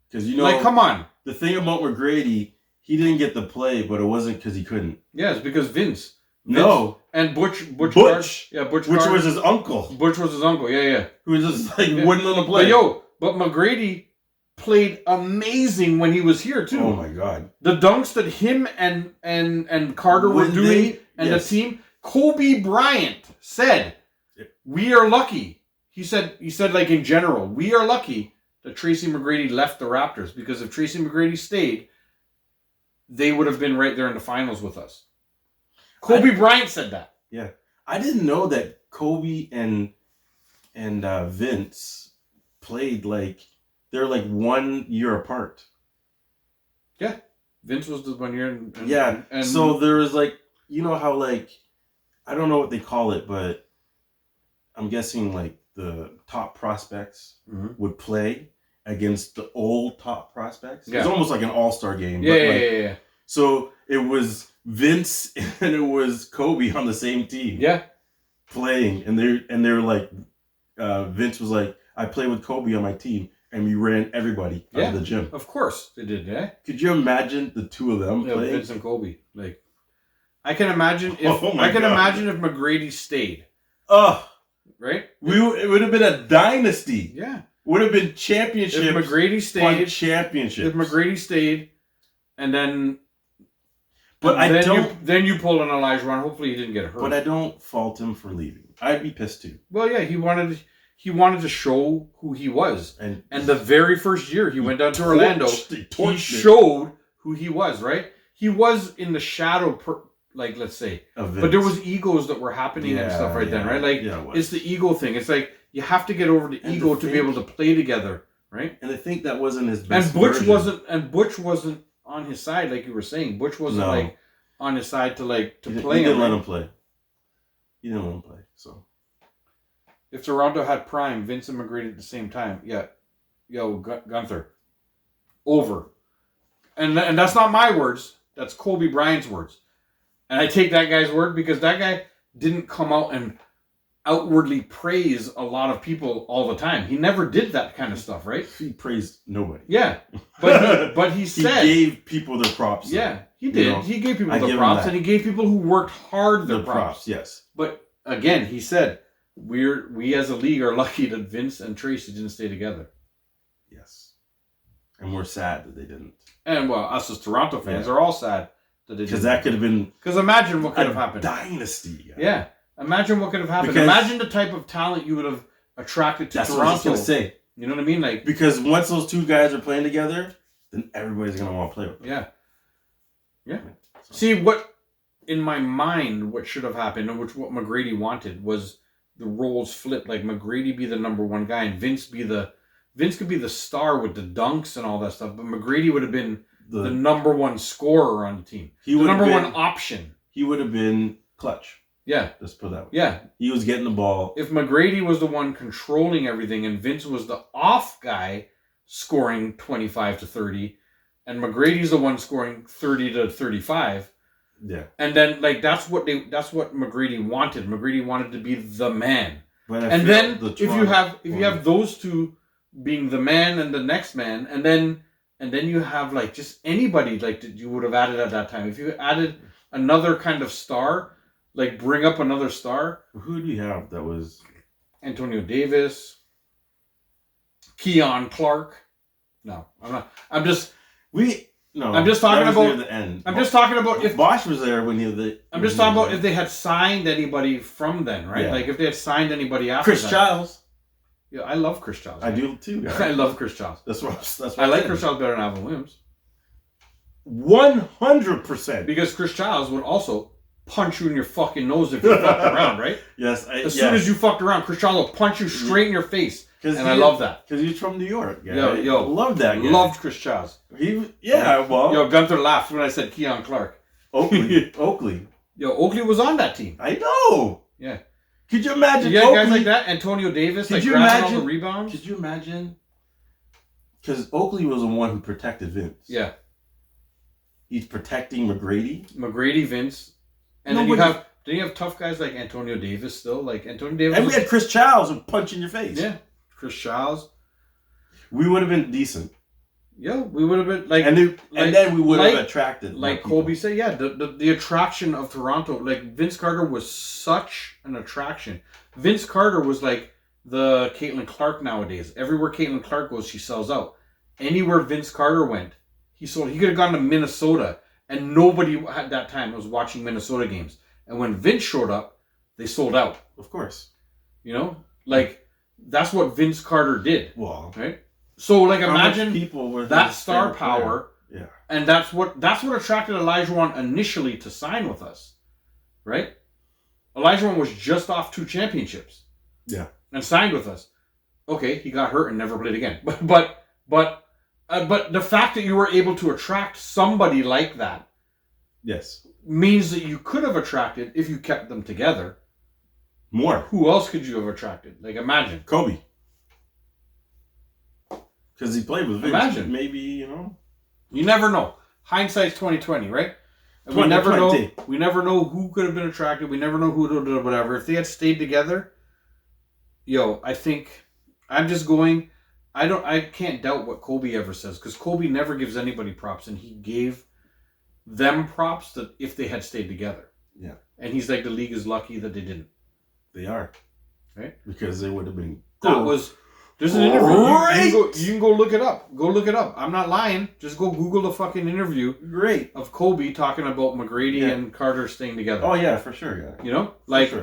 Because, you know, like, come on. The thing about McGrady, he didn't get the play, but it wasn't because he couldn't. Yeah, it's because Vince. No. And Butch. Yeah, Butch was his uncle. Butch was his uncle, yeah. Who was just like wouldn't let him play. But McGrady played amazing when he was here too. Oh my God. The dunks that him and Carter were doing the team. Kobe Bryant said, "We are lucky." He said like in general, we are lucky that Tracy McGrady left the Raptors, because if Tracy McGrady stayed, they would have been right there in the finals with us. Kobe Bryant said that. Yeah. I didn't know that Kobe and Vince played like they're like 1 year apart. Yeah. Vince was the 1 year. And so there was like, you know how like, I don't know what they call it, but I'm guessing like the top prospects would play against the old top prospects. Yeah. It's almost like an all-star game. Yeah. So it was Vince and it was Kobe on the same team. Yeah. Playing. And they're like, Vince was like, I play with Kobe on my team. And we ran everybody out of the gym. Of course they did, yeah. Could you imagine the two of them playing? Vince and Kobe. Like, I can imagine if imagine if McGrady stayed. Right? It would have been a dynasty. Yeah. Would have been championships. If McGrady stayed. Championships. If McGrady stayed, and then. But then you pull an Elijah Ron. Hopefully he didn't get hurt. But I don't fault him for leaving. I'd be pissed too. Well, yeah, he wanted to show who he was. And the very first year he went down to Orlando, he showed who he was, right? He was in the shadow, let's say. But there was egos that were happening and stuff then, right? Like, it's the ego thing. It's like, you have to get over the ego to be able to play together, right? And I think that wasn't his best And Butch wasn't on his side, like you were saying. Butch wasn't, like, on his side to play him. He didn't let him play. He didn't let him play, so... If Toronto had Prime, Vince and McGrady at the same time, Gunther. Over. And that's not my words. That's Kobe Bryant's words. And I take that guy's word because that guy didn't come out and outwardly praise a lot of people all the time. He never did that kind of stuff, right? He praised nobody. Yeah. But he said... He gave people their props. Yeah. He did. You know, he gave people the props, and he gave people who worked hard the props. Yes. But again, he said, we as a league are lucky that Vince and Tracy didn't stay together. Yes. And we're sad that they didn't. And well, us as Toronto fans are all sad that they didn't. Because that could have been... Because imagine what could have happened. Dynasty. Yeah. Imagine what could have happened. Imagine the type of talent you would have attracted to Toronto. That's what I was going to say. You know what I mean? Like, because once those two guys are playing together, then everybody's going to want to play with them. Yeah. Yeah. So. See, what, in my mind, what should have happened, and what McGrady wanted, was the roles flipped. Like, McGrady be the number one guy, and Vince could be the star with the dunks and all that stuff, but McGrady would have been the number one scorer on the team. The number one option. He would have been clutch. Yeah. Let's put that way. Yeah. He was getting the ball. If McGrady was the one controlling everything and Vince was the off guy scoring 25 to 30 and McGrady's the one scoring 30 to 35. Yeah. And then that's what McGrady wanted. McGrady wanted to be the man. And then if you have those two being the man and the next man, and then you have like just anybody like that you would have added at that time. If you added another kind of star, like bring up another star. Who do we have that was Antonio Davis, Keon Clark? No, I'm not. I'm just talking about the end. I'm just talking about if Bosch was there when I'm just talking about if they had signed anybody from then, right? Yeah. Like if they had signed anybody after Chris Childs. Yeah, I love Chris Childs. I do too. Guys. I love Chris Childs. That's what I like Chris Childs better than Alvin Williams. 100%. Because Chris Childs would also punch you in your fucking nose if you fucked around, right? Yes. As soon as you fucked around, Chris Childs will punch you straight in your face. And I love that. Because he's from New York. Yeah. Yo, love that guy. Loved Chris Childs. Well. Gunther laughed when I said Keon Clark. Oakley. Yo, Oakley was on that team. I know. Yeah. Could you imagine? You had guys like that? Antonio Davis, grabbing all the rebounds? Could you imagine? Because Oakley was the one who protected Vince. Yeah. He's protecting McGrady. Vince. And then you have tough guys like Antonio Davis still. Like Antonio Davis. And we had Chris Childs who punch in your face. Yeah. Chris Childs. We would have been decent. Yeah, we would have been like, and then we would have attracted. Like Colby said, yeah, the attraction of Toronto. Like Vince Carter was such an attraction. Vince Carter was like the Caitlin Clark nowadays. Everywhere Caitlin Clark goes, she sells out. Anywhere Vince Carter went, he sold. He could have gone to Minnesota, and nobody at that time was watching Minnesota games. And when Vince showed up, they sold out. Of course, you know, like that's what Vince Carter did. Well, right. So, like, imagine people were that star power, and that's what attracted Olajuwon initially to sign with us, right? Olajuwon was just off 2 championships, and signed with us. Okay, he got hurt and never played again, but the fact that you were able to attract somebody like that, means that you could have attracted if you kept them together. More. Who else could you have attracted? Like, imagine Kobe. Because he played with Vince. Imagine. Maybe, you know. You never know. Hindsight's 20/20, right? And we never know. We never know who could have been attracted. We never know who did whatever. If they had stayed together, I think I'm just going. I can't doubt what Kobe ever says, because Kobe never gives anybody props, and he gave them props that if they had stayed together. Yeah. And he's like, the league is lucky that they didn't. They are. Right? Because they would have been. That was. There's an interview. You can go look it up. Go look it up. I'm not lying. Just go Google the fucking interview. Great. Of Kobe talking about McGrady and Carter staying together. Oh, yeah, for sure. Yeah. You know? Like,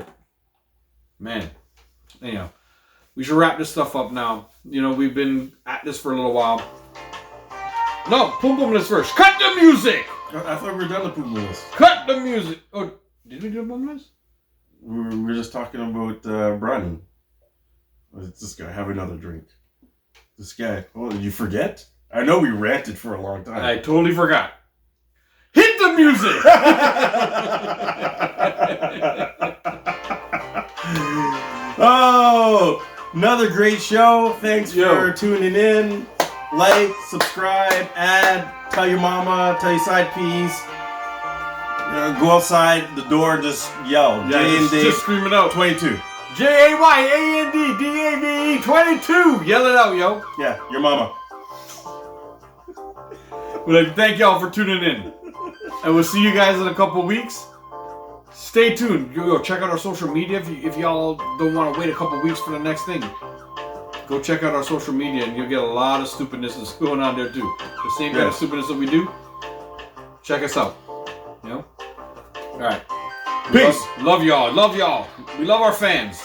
man. Anyhow, we should wrap this stuff up now. You know, we've been at this for a little while. No, Boom Boom List first. Cut the music! I thought we were done the Boom Boom List. Cut the music! Oh, did we do a Boom List? We were just talking about Bronny. It's this guy. Have another drink. This guy. Oh, did you forget? I know we ranted for a long time. I totally forgot. Hit the music! Oh, another great show. Thanks for tuning in. Like, subscribe, add, tell your mama, tell your side piece. Go outside the door, just yell. Just scream it out. 22. JAYANDDAVE 22. Yell it out, yo. Yeah, your mama. Well, thank y'all for tuning in. And we'll see you guys in a couple weeks. Stay tuned. Yo, check out our social media if y'all don't want to wait a couple weeks for the next thing. Go check out our social media and you'll get a lot of stupidness that's going on there too. The same kind of stupidness that we do. Check us out. You know? Alright. Peace. Love y'all. Love y'all. We love our fans.